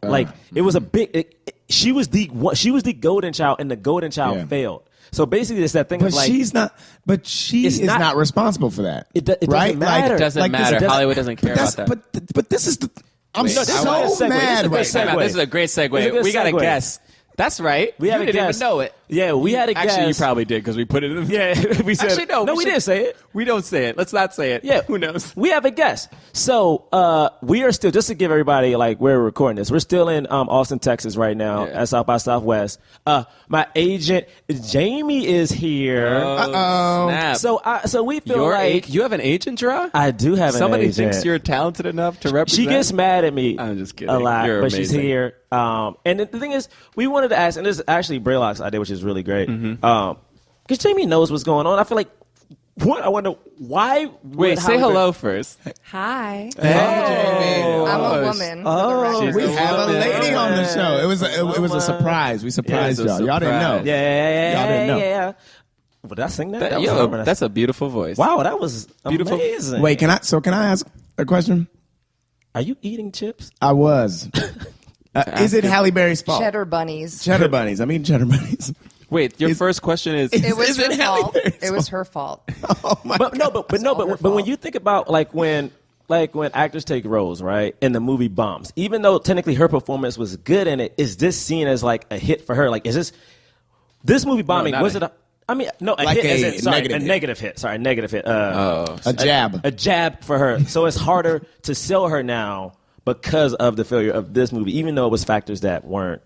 Speaker 3: It was a big. She was the golden child, and the golden child failed. So basically, it's that thing.
Speaker 2: But she's not. But she is not responsible for that.
Speaker 3: It doesn't
Speaker 2: right?
Speaker 3: matter.
Speaker 4: It doesn't matter. Hollywood doesn't care about that.
Speaker 2: But this is the. I'm
Speaker 4: Wait,
Speaker 2: so mad right now.
Speaker 4: This is a great segue.
Speaker 3: It's a good
Speaker 4: We got to
Speaker 3: segue.
Speaker 4: guess. That's right.
Speaker 3: We had
Speaker 4: you
Speaker 3: a
Speaker 4: didn't
Speaker 3: guess.
Speaker 4: even know it.
Speaker 3: Yeah, we had a guess.
Speaker 4: Actually, you probably did because we put it in.
Speaker 3: Yeah, we said.
Speaker 4: Actually, no.
Speaker 3: We didn't say it.
Speaker 4: We don't say it. Let's not say it.
Speaker 3: Yeah,
Speaker 4: Who knows?
Speaker 3: We have a guest. So we are still, just to give everybody where we're recording this, we're still in Austin, Texas right now at South by Southwest. My agent Jayme is here.
Speaker 4: Snap.
Speaker 3: So we feel
Speaker 4: you have an agent, Jerah?
Speaker 3: I do have an
Speaker 4: Somebody
Speaker 3: agent.
Speaker 4: thinks you're talented enough to represent.
Speaker 3: She gets mad at me.
Speaker 4: I'm just kidding.
Speaker 3: A lot,
Speaker 4: You're
Speaker 3: but she's
Speaker 4: amazing.
Speaker 3: here. And the thing is, we wanted to ask, and this is actually Braylock's idea, which is really great. Because Jayme knows what's going on. I feel like, I wonder why.
Speaker 4: Wait, say hello first.
Speaker 1: Hi.
Speaker 2: Hey,
Speaker 1: I'm a woman.
Speaker 3: Oh,
Speaker 2: we have a lady on the show. It was a surprise. We surprised y'all. Y'all didn't know.
Speaker 3: Yeah.
Speaker 2: Y'all didn't know.
Speaker 3: Yeah. Did I sing that? That was
Speaker 4: That's a beautiful voice.
Speaker 3: wow, that was
Speaker 4: Beautiful.
Speaker 3: amazing.
Speaker 2: Wait, can I ask a question?
Speaker 3: Are you eating chips?
Speaker 2: I was. Is it Halle Berry's fault?
Speaker 1: Cheddar bunnies.
Speaker 2: Cheddar bunnies. I mean cheddar bunnies.
Speaker 4: Wait, your first question is
Speaker 1: It was
Speaker 2: Is it
Speaker 1: her
Speaker 2: Halle
Speaker 1: fault.
Speaker 2: Berry's
Speaker 1: It was her fault.
Speaker 2: Oh my
Speaker 3: But
Speaker 2: God.
Speaker 3: but when you think about when actors take roles, right, and the movie bombs, even though technically her performance was good in it, is this seen as like a hit for her? Like, is this movie bombing?
Speaker 4: not
Speaker 3: Was
Speaker 4: a
Speaker 3: it? A
Speaker 2: Like
Speaker 3: hit, as
Speaker 2: a
Speaker 3: in, sorry,
Speaker 2: negative
Speaker 3: a
Speaker 2: hit.
Speaker 3: negative hit. Sorry, a negative hit.
Speaker 2: a jab.
Speaker 3: A jab for her. So it's harder to sell her now because of the failure of this movie, even though it was factors that weren't,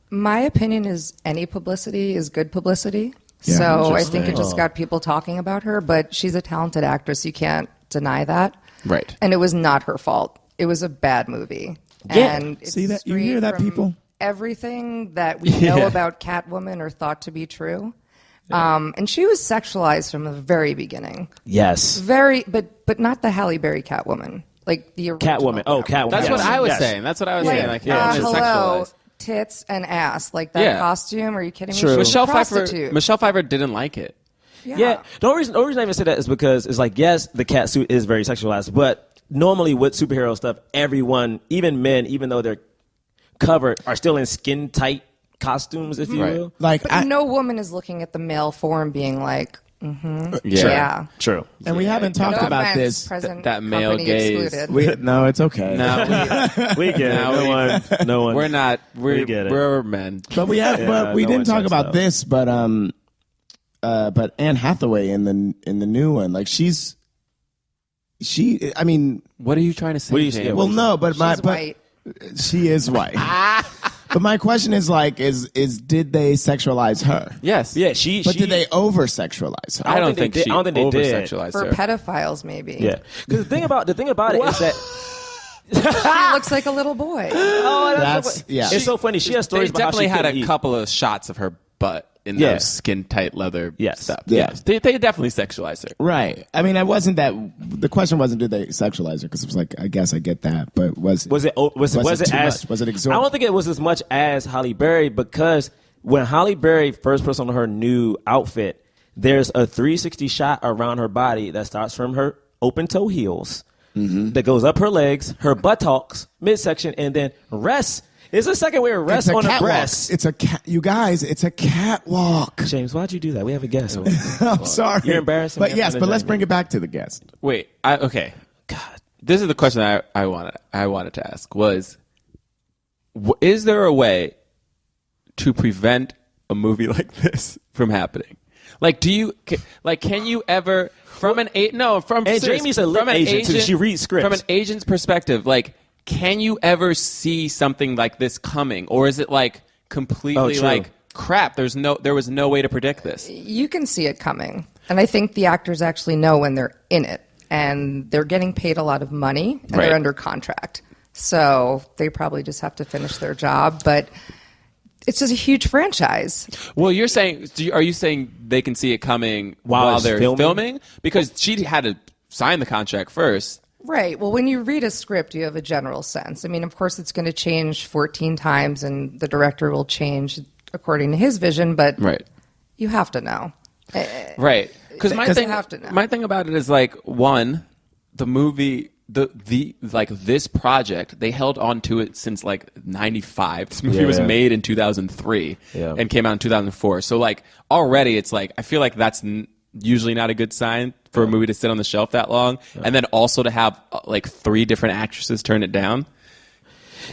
Speaker 1: My opinion is any publicity is good publicity.
Speaker 2: Yeah,
Speaker 1: So I think it just got people talking about her, but she's a talented actress. You can't deny that.
Speaker 4: Right.
Speaker 1: And it was not her fault. It was a bad movie.
Speaker 3: Yeah.
Speaker 1: And it's
Speaker 2: See that? You hear
Speaker 1: straight
Speaker 2: that,
Speaker 1: from
Speaker 2: people?
Speaker 1: Everything that we know about Catwoman are thought to be true. And she was sexualized from the very beginning.
Speaker 3: Yes.
Speaker 1: But not the Halle Berry Catwoman. Like the original
Speaker 3: Catwoman. Oh, Catwoman.
Speaker 4: That's what
Speaker 3: Yes.
Speaker 4: I was
Speaker 3: Yes.
Speaker 4: saying. That's what I was
Speaker 1: Like,
Speaker 4: saying. Like, yeah, she's
Speaker 1: hello,
Speaker 4: sexualized.
Speaker 1: tits and ass. Like that
Speaker 4: Yeah.
Speaker 1: costume. Are you kidding me?
Speaker 3: True.
Speaker 1: She was a
Speaker 4: Michelle
Speaker 1: prostitute.
Speaker 4: Pfeiffer didn't like it.
Speaker 3: Yeah. The only reason I even say that is because it's like, yes, the cat suit is very sexualized, but normally with superhero stuff, everyone, even men, even though they're covered, are still in skin tight costumes, if you
Speaker 4: Right.
Speaker 3: will.
Speaker 2: Like
Speaker 1: But no woman is looking at the male form being like,
Speaker 4: Yeah.
Speaker 3: True.
Speaker 2: and we haven't talked
Speaker 1: no
Speaker 2: about
Speaker 1: offense,
Speaker 2: this.
Speaker 1: present
Speaker 4: that male
Speaker 1: company
Speaker 4: gaze.
Speaker 1: excluded.
Speaker 2: No, it's okay.
Speaker 4: No,
Speaker 3: We get it. No one.
Speaker 4: we're not.
Speaker 3: We get it.
Speaker 4: We're men.
Speaker 2: But we have.
Speaker 3: Yeah,
Speaker 2: but we
Speaker 3: no
Speaker 2: didn't
Speaker 3: one
Speaker 2: talk
Speaker 3: checks
Speaker 2: about
Speaker 3: out.
Speaker 2: this. But but Anne Hathaway in the new one, like I mean,
Speaker 4: What are you trying to say?
Speaker 3: What are you
Speaker 4: James?
Speaker 3: saying?
Speaker 2: well, no, but
Speaker 1: She's white.
Speaker 2: she is white. But my question is like, is did they sexualize her?
Speaker 4: Yes.
Speaker 3: Yeah, she.
Speaker 2: But did they over sexualize her?
Speaker 4: I don't think
Speaker 3: they did.
Speaker 4: she
Speaker 3: I don't think they did.
Speaker 4: over-sexualized
Speaker 1: For
Speaker 4: her.
Speaker 1: pedophiles, maybe.
Speaker 3: Yeah, because the thing about it is that.
Speaker 1: She looks like a little boy.
Speaker 2: That's yeah.
Speaker 3: It's so funny. She has stories
Speaker 4: They
Speaker 3: about how
Speaker 4: definitely
Speaker 3: she
Speaker 4: had
Speaker 3: couldn't
Speaker 4: a
Speaker 3: eat.
Speaker 4: couple of shots of her butt in
Speaker 3: Yeah.
Speaker 4: those skin-tight leather
Speaker 3: Yes.
Speaker 4: stuff.
Speaker 2: Yeah.
Speaker 4: Yes. They definitely sexualized her.
Speaker 2: Right. I mean, the question wasn't did they sexualize her, because it was like, I guess I get that, but was
Speaker 3: Was it
Speaker 2: too
Speaker 3: as
Speaker 2: much? Was it
Speaker 3: I
Speaker 2: exorbitant?
Speaker 3: don't think it was as much as Halle Berry, because when Halle Berry first puts on her new outfit, there's a 360 shot around her body that starts from her open toe heels, that goes up her legs, her buttocks, midsection, and then rests. It's a second way to rest
Speaker 2: It's a
Speaker 3: on her
Speaker 2: catwalk.
Speaker 3: breasts.
Speaker 2: It's a you guys. It's a catwalk.
Speaker 3: James, why'd you do that? We have a guest.
Speaker 2: I'm sorry.
Speaker 3: You're embarrassing
Speaker 2: But
Speaker 3: me.
Speaker 2: yes, but let's bring it back to the guest.
Speaker 4: Wait. Okay. God. This is the question I wanted to ask was, is there a way to prevent a movie like this from happening? Like, can you ever from an from
Speaker 3: And
Speaker 4: seriously,
Speaker 3: Jamie's a lit
Speaker 4: from an
Speaker 3: agent, too. She reads scripts.
Speaker 4: From an agent's perspective, like, can you ever see something like this coming, or is it like completely
Speaker 3: true.
Speaker 4: like crap? There was no way to predict this.
Speaker 1: You can see it coming. And I think the actors actually know when they're in it. And they're getting paid a lot of money, and
Speaker 4: Right.
Speaker 1: they're under contract. So they probably just have to finish their job. But it's just a huge franchise.
Speaker 4: Well, are you saying they can see it coming while
Speaker 3: it's
Speaker 4: they're
Speaker 3: filming?
Speaker 4: filming? Because she had to sign the contract first.
Speaker 1: Right. Well, when you read a script, you have a general sense. I mean, of course, it's going to change 14 times, and the director will change according to his vision, but
Speaker 4: Right.
Speaker 1: you have to know.
Speaker 4: Right. Because my
Speaker 1: you have to know.
Speaker 4: thing about it is like, one, the movie, the like this project, they held on to it since like 95. This movie was
Speaker 3: Yeah.
Speaker 4: made in 2003
Speaker 3: Yeah.
Speaker 4: and came out in 2004. So like already it's like, I feel like that's usually not a good sign for a movie to sit on the shelf that long. And then also to have like 3 different actresses turn it down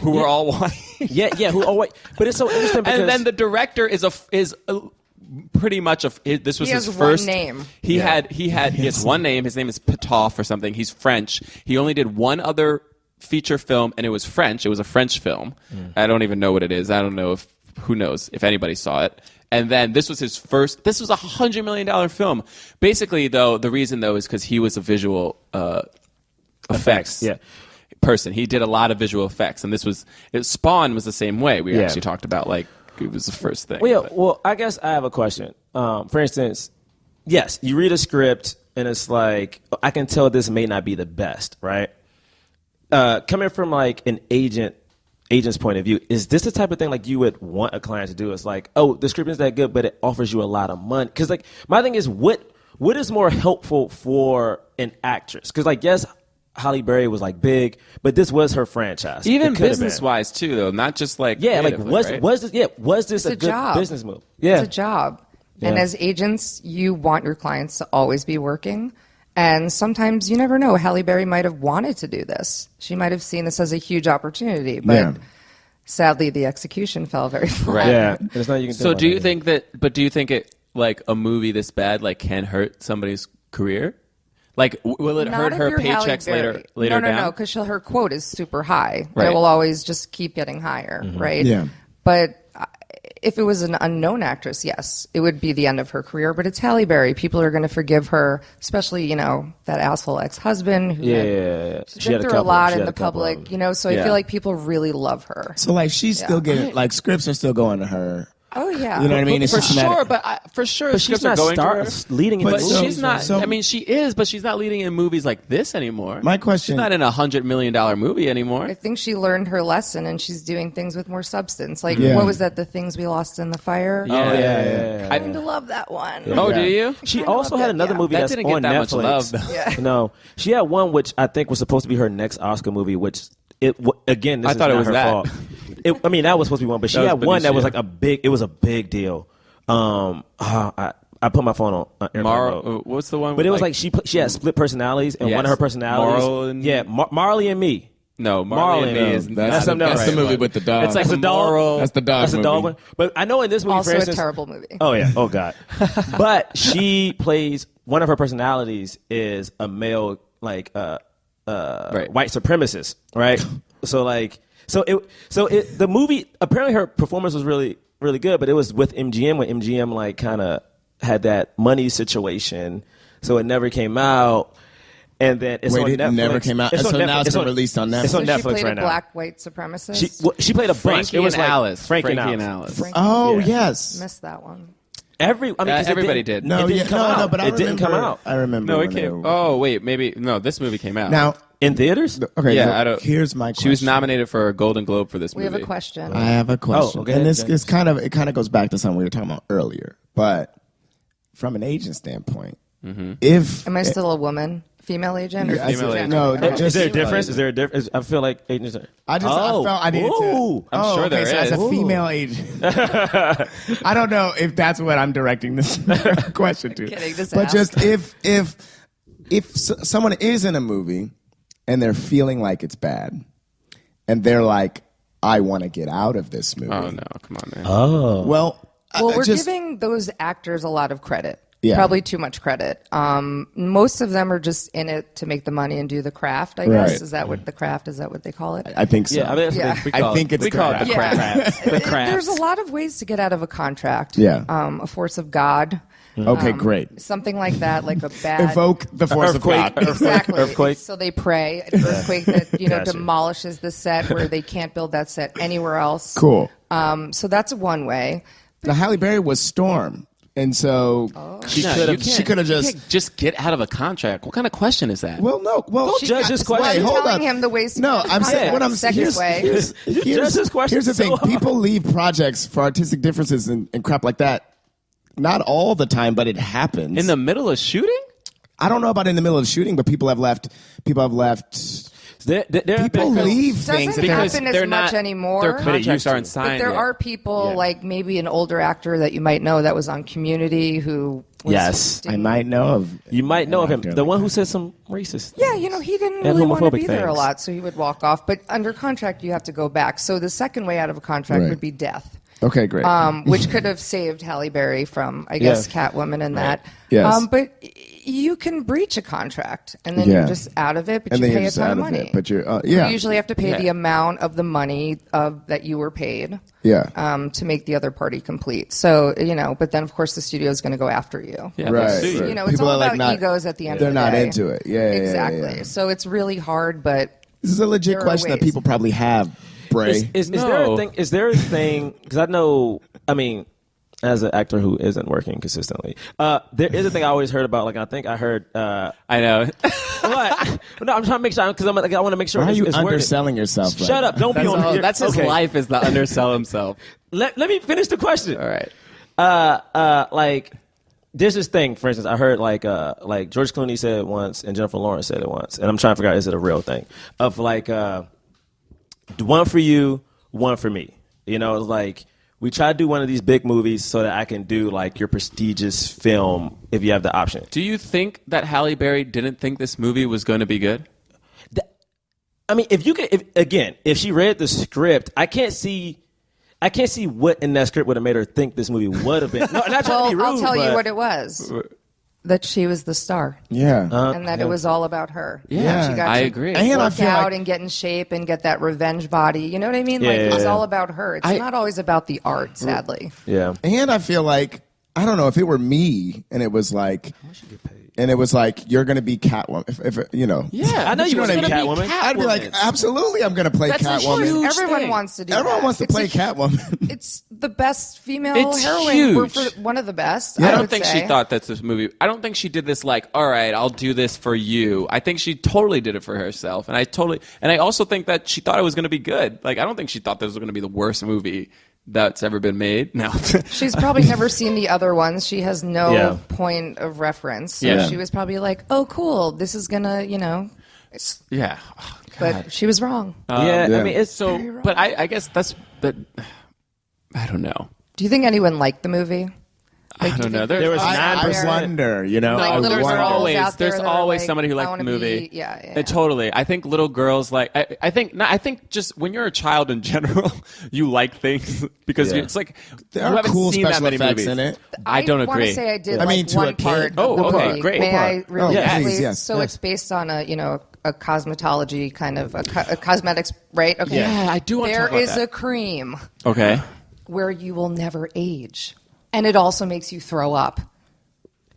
Speaker 4: who were all white.
Speaker 3: Yeah. Who always? But it's so interesting because
Speaker 4: And then the director is pretty much this was
Speaker 1: He
Speaker 4: his
Speaker 1: has one
Speaker 4: first
Speaker 1: name.
Speaker 4: He has one name. His name is Patoff or something. He's French. He only did one other feature film, and it was French. It was a French film. I don't even know what it is. I don't know who knows if anybody saw it. And then this was his first. This was $100 million film. Basically, though, the reason though is because he was a visual effects person. He did a lot of visual effects, and Spawn was the same way. We actually talked about like it was the first thing.
Speaker 3: Well, I guess I have a question. For instance, yes, you read a script and it's like, I can tell this may not be the best, right? Coming from like an agent's point of view, is this the type of thing like you would want a client to do? It's like, oh, the script is that good, but it offers you a lot of money. Because like my thing is, what is more helpful for an actress? Because like, yes, Halle Berry was like big, but this was her franchise.
Speaker 4: Even
Speaker 3: It could've
Speaker 4: business wise too, though, not just like
Speaker 3: like
Speaker 4: creatively, right?
Speaker 3: was this a
Speaker 1: It's a
Speaker 3: good
Speaker 1: job.
Speaker 3: business move? Yeah,
Speaker 1: It's a job. And
Speaker 3: Yeah.
Speaker 1: as agents, you want your clients to always be working. And sometimes you never know. Halle Berry might have wanted to do this. She might have seen this as a huge opportunity. But sadly, the execution fell very flat.
Speaker 4: Right.
Speaker 3: Yeah, there's nothing you can do.
Speaker 4: So
Speaker 3: about
Speaker 4: do you
Speaker 3: that.
Speaker 4: think that? But do you think it like a movie this bad like can hurt somebody's career? Like, will it
Speaker 1: Not
Speaker 4: hurt
Speaker 1: if
Speaker 4: her
Speaker 1: you're Halle
Speaker 4: paychecks
Speaker 1: Berry.
Speaker 4: later
Speaker 1: No,
Speaker 4: down?
Speaker 1: because her quote is super high.
Speaker 4: Right.
Speaker 1: It will always just keep getting higher, right?
Speaker 2: Yeah.
Speaker 1: But if it was an unknown actress, yes, it would be the end of her career. But it's Halle Berry. People are going to forgive her, especially, that asshole ex-husband. Who
Speaker 3: Yeah.
Speaker 1: She's
Speaker 3: She had
Speaker 1: been
Speaker 3: a
Speaker 1: through a
Speaker 3: couple-
Speaker 1: lot
Speaker 3: she
Speaker 1: in
Speaker 3: had
Speaker 1: the
Speaker 3: a couple of
Speaker 1: public,
Speaker 3: them.
Speaker 1: so I
Speaker 4: Yeah.
Speaker 1: feel like people really love her.
Speaker 2: So like she's still getting like scripts are still going to her.
Speaker 1: Oh, yeah.
Speaker 2: You know what I mean? It's
Speaker 4: For
Speaker 2: just a matter-
Speaker 4: sure, but
Speaker 3: But she's
Speaker 4: scripts are
Speaker 3: not
Speaker 4: going to her.
Speaker 3: leading in
Speaker 2: But
Speaker 4: But
Speaker 3: movies.
Speaker 4: she's not.
Speaker 2: so-
Speaker 4: I mean, she is, but she's not leading in movies like this anymore.
Speaker 2: My question-
Speaker 4: She's not in $100 million movie anymore.
Speaker 1: I think she learned her lesson and she's doing things with more substance. Like,
Speaker 2: Yeah.
Speaker 1: what was that? The Things We Lost in the Fire?
Speaker 3: yeah.
Speaker 1: I to love that one.
Speaker 4: Oh, do you?
Speaker 3: She
Speaker 1: I
Speaker 3: also
Speaker 1: love
Speaker 3: had
Speaker 1: it,
Speaker 3: another
Speaker 1: yeah.
Speaker 3: movie
Speaker 4: That
Speaker 3: that's
Speaker 4: didn't get
Speaker 3: on
Speaker 4: that much
Speaker 3: Netflix.
Speaker 4: love, though.
Speaker 1: Yeah.
Speaker 3: No, she had one which I think was supposed to be her next Oscar movie. Which again, this
Speaker 4: I
Speaker 3: is
Speaker 4: thought it
Speaker 3: not
Speaker 4: was
Speaker 3: her
Speaker 4: that.
Speaker 3: fault. That was supposed to be one, but she
Speaker 4: That
Speaker 3: had
Speaker 4: was
Speaker 3: one that was like
Speaker 4: Benicia.
Speaker 3: it was a big deal. I put my phone on airplane mode.
Speaker 4: What's the one?
Speaker 3: But it was like she had split personalities, and one of her personalities,
Speaker 4: Marl and-
Speaker 3: Marley and Me.
Speaker 4: No, Marley and Me is
Speaker 3: That's something else.
Speaker 2: That's the movie with the dog.
Speaker 4: It's like
Speaker 3: That's
Speaker 4: a
Speaker 3: a dog.
Speaker 4: moral.
Speaker 2: That's the dog
Speaker 3: That's
Speaker 2: movie.
Speaker 3: a dog one. But I know in this movie,
Speaker 1: Also
Speaker 3: for
Speaker 1: a
Speaker 3: instance,
Speaker 1: terrible movie.
Speaker 3: Oh yeah. Oh god. But she plays one of her personalities is a male white supremacist, right? The movie apparently her performance was really really good, but it was with MGM when MGM like kind of had that money situation, so it never came out. And then it's on
Speaker 2: it
Speaker 3: Netflix.
Speaker 2: never came out.
Speaker 3: It's on
Speaker 2: So now it's
Speaker 3: Netflix.
Speaker 2: been released on Netflix.
Speaker 3: It's on
Speaker 1: So
Speaker 3: Netflix
Speaker 1: she played
Speaker 3: right
Speaker 1: a
Speaker 3: now.
Speaker 1: black white supremacist.
Speaker 3: She played a bunch.
Speaker 4: Frankie
Speaker 3: It was
Speaker 4: and
Speaker 3: like
Speaker 4: Alice.
Speaker 3: Frankie and
Speaker 4: Frankie
Speaker 3: Alice.
Speaker 2: Oh
Speaker 3: Yeah.
Speaker 2: yes.
Speaker 1: Missed that one.
Speaker 4: Everybody did.
Speaker 2: No,
Speaker 3: It didn't come out.
Speaker 2: but I
Speaker 3: It didn't come
Speaker 2: remember-
Speaker 3: out.
Speaker 2: I remember.
Speaker 4: No,
Speaker 2: when
Speaker 4: it
Speaker 2: they
Speaker 4: came.
Speaker 2: were-
Speaker 4: Oh wait, maybe no. This movie came out.
Speaker 2: Now,
Speaker 3: In theaters?
Speaker 2: okay.
Speaker 4: Yeah,
Speaker 2: look,
Speaker 4: I don't.
Speaker 2: here's my question.
Speaker 4: She was nominated for a Golden Globe for this
Speaker 1: We
Speaker 4: movie.
Speaker 1: have a question.
Speaker 2: I have a question,
Speaker 3: okay,
Speaker 2: and this
Speaker 3: James.
Speaker 2: is kind of goes back to something we were talking about earlier. But from an agent standpoint, if
Speaker 1: Am I still a woman? Female agent? Or
Speaker 2: Yeah, I
Speaker 4: Female
Speaker 1: cisgender?
Speaker 4: agent.
Speaker 2: No,
Speaker 1: Okay.
Speaker 2: just-
Speaker 3: Is there a difference? Is there a difference? I feel like agents are.
Speaker 2: I felt I needed
Speaker 3: Ooh.
Speaker 2: to.
Speaker 4: I'm sure
Speaker 2: okay,
Speaker 4: there
Speaker 2: so
Speaker 4: is.
Speaker 2: as a female agent, I don't know if that's what I'm directing this question to.
Speaker 1: Kidding, just
Speaker 2: but
Speaker 1: ask.
Speaker 2: just if someone is in a movie and they're feeling like it's bad, and they're like, I want to get out of this movie.
Speaker 4: Oh no, come on, man.
Speaker 3: Oh.
Speaker 2: Well,
Speaker 1: Well, we're
Speaker 2: just,
Speaker 1: giving those actors a lot of credit.
Speaker 2: Yeah.
Speaker 1: Probably too much credit. Most of them are just in it to make the money and do the craft, I guess.
Speaker 2: Right.
Speaker 1: Is that what the craft, is that what they call it?
Speaker 2: I think so.
Speaker 3: Yeah, I mean, that's
Speaker 1: Yeah.
Speaker 3: what we
Speaker 2: I
Speaker 3: call
Speaker 2: think it's
Speaker 4: we call it the
Speaker 2: crap.
Speaker 4: craft.
Speaker 3: the craft.
Speaker 1: There's a lot of ways to get out of a contract.
Speaker 2: Yeah.
Speaker 1: A force of God.
Speaker 2: Okay, great.
Speaker 1: Something like that, like a bad...
Speaker 2: Evoke the force
Speaker 3: Earthquake.
Speaker 2: of God.
Speaker 1: Exactly.
Speaker 3: Earthquake.
Speaker 1: So they pray. An earthquake that
Speaker 3: Gotcha.
Speaker 1: demolishes the set where they can't build that set anywhere else.
Speaker 2: Cool.
Speaker 1: So that's one way.
Speaker 2: Now, Halle Berry was Storm, and so she
Speaker 4: No,
Speaker 2: could
Speaker 4: you
Speaker 2: have. She
Speaker 4: can't-
Speaker 2: could have
Speaker 4: you
Speaker 2: just.
Speaker 4: can't just get out of a contract. What kind of question is that?
Speaker 2: Well, no. Well,
Speaker 3: Don't judge this question.
Speaker 2: Wait,
Speaker 1: I'm
Speaker 2: hold
Speaker 1: telling
Speaker 2: on.
Speaker 1: him the ways to
Speaker 2: No,
Speaker 1: get
Speaker 2: I'm saying
Speaker 1: out.
Speaker 2: what I'm
Speaker 1: Second
Speaker 2: here's,
Speaker 1: way.
Speaker 2: Here's,
Speaker 3: You
Speaker 2: here's,
Speaker 3: judge this question
Speaker 2: here's the
Speaker 3: so
Speaker 2: thing.
Speaker 3: hard.
Speaker 2: People leave projects for artistic differences and crap like that. Not all the time, but it happens.
Speaker 4: In the middle of shooting?
Speaker 2: I don't know about in the middle of shooting, but people have left. People have left. People leave things.
Speaker 1: Doesn't
Speaker 2: that
Speaker 1: happen as much anymore.
Speaker 4: Their
Speaker 1: But
Speaker 4: contracts
Speaker 3: to.
Speaker 4: aren't signed
Speaker 1: But there
Speaker 4: yet.
Speaker 1: are people, like maybe an older actor that you might know that was on Community who was
Speaker 3: Yes.
Speaker 2: I might know of.
Speaker 3: You might know of him.
Speaker 2: actor
Speaker 3: The
Speaker 2: like
Speaker 3: one
Speaker 2: that.
Speaker 3: who said some racist.
Speaker 1: Yeah, he didn't
Speaker 3: And
Speaker 1: really want to
Speaker 3: homophobic
Speaker 1: be there a
Speaker 3: things.
Speaker 1: lot, so he would walk off. But under contract, you have to go back. So the second way out of a contract
Speaker 2: Right.
Speaker 1: would be death.
Speaker 2: Okay, great.
Speaker 1: Which could have saved Halle Berry from, I guess,
Speaker 3: Yeah.
Speaker 1: Catwoman and that.
Speaker 2: Yes.
Speaker 1: But you can breach a contract, and then
Speaker 2: Yeah.
Speaker 1: you're just out of it, but
Speaker 2: And
Speaker 1: you
Speaker 2: then
Speaker 1: pay
Speaker 2: you're
Speaker 1: a
Speaker 2: just
Speaker 1: ton
Speaker 2: out
Speaker 1: of
Speaker 2: of
Speaker 1: money.
Speaker 2: it, but you're yeah.
Speaker 1: You usually have to pay the amount of the money that you were paid
Speaker 2: Yeah.
Speaker 1: to make the other party complete. So, but then, of course, the studio is going to go after you.
Speaker 4: Yeah,
Speaker 2: Right,
Speaker 4: they'll sue you.
Speaker 2: right.
Speaker 1: It's
Speaker 2: People
Speaker 1: all
Speaker 2: are, like,
Speaker 1: about
Speaker 2: not-
Speaker 1: egos at the end
Speaker 2: they're
Speaker 1: of the
Speaker 2: not
Speaker 1: day.
Speaker 2: into it. Yeah, yeah,
Speaker 1: exactly.
Speaker 2: yeah.
Speaker 1: So it's really hard, but
Speaker 2: This is a legit
Speaker 1: There are
Speaker 2: question that
Speaker 1: ways.
Speaker 2: people probably have, Bray.
Speaker 3: Is there a
Speaker 4: No.
Speaker 3: thing? Is there a thing? Because I know. I mean, as an actor who isn't working consistently, there is a thing I always heard about. Like I think I heard.
Speaker 4: I know.
Speaker 3: What? No, I'm trying to make sure because I want to make sure.
Speaker 2: Why are you
Speaker 3: it's worded.
Speaker 2: underselling yourself? right
Speaker 3: Shut
Speaker 2: now?
Speaker 3: up! Don't be on. here.
Speaker 4: That's his
Speaker 3: Okay.
Speaker 4: life is to undersell himself.
Speaker 3: Let me finish the question.
Speaker 4: All right.
Speaker 3: Like there's this thing. For instance, I heard like George Clooney said it once, and Jennifer Lawrence said it once, and I'm trying to figure out is it a real thing of like one for you, one for me. You know, it's like we try to do one of these big movies so that I can do like your prestigious film if you have the option.
Speaker 4: Do you think that Halle Berry didn't think this movie was going to be good?
Speaker 3: I mean, if she read the script, I can't see what in that script would have made her think this movie would have been. No, not trying to be rude.
Speaker 1: I'll tell you
Speaker 3: but-
Speaker 1: what it was. That she was the star.
Speaker 2: Yeah.
Speaker 1: And that it was all about her.
Speaker 2: Yeah.
Speaker 1: She got
Speaker 4: I
Speaker 1: to
Speaker 4: agree.
Speaker 2: And I
Speaker 1: work
Speaker 2: feel
Speaker 1: out
Speaker 2: like-
Speaker 1: and get in shape and get that revenge body. You know what I mean?
Speaker 3: Yeah,
Speaker 1: Like,
Speaker 3: yeah,
Speaker 1: it's
Speaker 3: yeah.
Speaker 1: all about her. It's not always about the art, sadly.
Speaker 3: Yeah.
Speaker 2: And I feel like I don't know if it were me and it was like, you're going to be Catwoman. If
Speaker 3: I know you
Speaker 2: know
Speaker 3: want to
Speaker 2: what
Speaker 3: be
Speaker 2: I mean?
Speaker 3: Catwoman.
Speaker 2: I'd be like, absolutely, I'm going to play
Speaker 1: That's a
Speaker 2: Catwoman.
Speaker 1: huge Everyone
Speaker 4: thing.
Speaker 1: wants to do
Speaker 2: Everyone
Speaker 1: that.
Speaker 2: wants to
Speaker 1: It's
Speaker 2: play
Speaker 1: a-
Speaker 2: Catwoman.
Speaker 1: It's the best female
Speaker 4: It's
Speaker 1: heroine.
Speaker 4: huge.
Speaker 1: One of the best.
Speaker 4: I
Speaker 1: I
Speaker 4: don't
Speaker 1: would
Speaker 4: think
Speaker 1: say.
Speaker 4: she thought that's this movie. I don't think she did this like, all right, I'll do this for you. I think she totally did it for herself. And I also think that she thought it was going to be good. Like, I don't think she thought this was going to be the worst movie that's ever been made. No.
Speaker 1: She's probably never seen the other ones. She has no
Speaker 3: Yeah.
Speaker 1: point of reference. So
Speaker 4: Yeah.
Speaker 1: she was probably like, oh, cool. This is going to,
Speaker 4: Yeah.
Speaker 1: But she was wrong.
Speaker 3: Yeah,
Speaker 2: Yeah.
Speaker 3: I mean, it's
Speaker 4: So, but I guess but I don't know.
Speaker 1: Do you think anyone liked the movie? Like,
Speaker 4: I don't know.
Speaker 3: There was
Speaker 2: I
Speaker 3: 9%.
Speaker 2: wonder, you know.
Speaker 1: Like
Speaker 2: I
Speaker 1: little
Speaker 4: there's
Speaker 1: girls
Speaker 2: wonder.
Speaker 4: always
Speaker 1: out there
Speaker 4: there's
Speaker 1: that are
Speaker 4: always
Speaker 1: like,
Speaker 4: somebody who
Speaker 1: I
Speaker 4: liked
Speaker 1: wanna
Speaker 4: the movie.
Speaker 1: yeah.
Speaker 4: Totally. I think little girls like. I think just when you're a child in general, you like things because
Speaker 3: Yeah.
Speaker 4: it's like
Speaker 2: There
Speaker 4: you
Speaker 2: are
Speaker 4: haven't
Speaker 2: cool
Speaker 4: seen that
Speaker 2: special
Speaker 4: many
Speaker 2: effects
Speaker 4: movies.
Speaker 2: in it.
Speaker 4: I don't
Speaker 1: want
Speaker 4: agree.
Speaker 1: to say I did
Speaker 2: I mean,
Speaker 1: like
Speaker 2: to a
Speaker 1: one
Speaker 2: kid.
Speaker 1: part.
Speaker 4: Oh,
Speaker 1: of the
Speaker 4: okay,
Speaker 1: movie.
Speaker 4: great.
Speaker 1: May I really
Speaker 2: Yeah,
Speaker 1: quickly?
Speaker 2: please, yes,
Speaker 1: So
Speaker 2: yes.
Speaker 1: it's based on a cosmetology kind of a cosmetics, right? Okay.
Speaker 4: Yeah, I do want to
Speaker 1: There
Speaker 4: talk about
Speaker 1: is
Speaker 4: that.
Speaker 1: a cream
Speaker 4: Okay.
Speaker 1: where you will never age, and it also makes you throw up.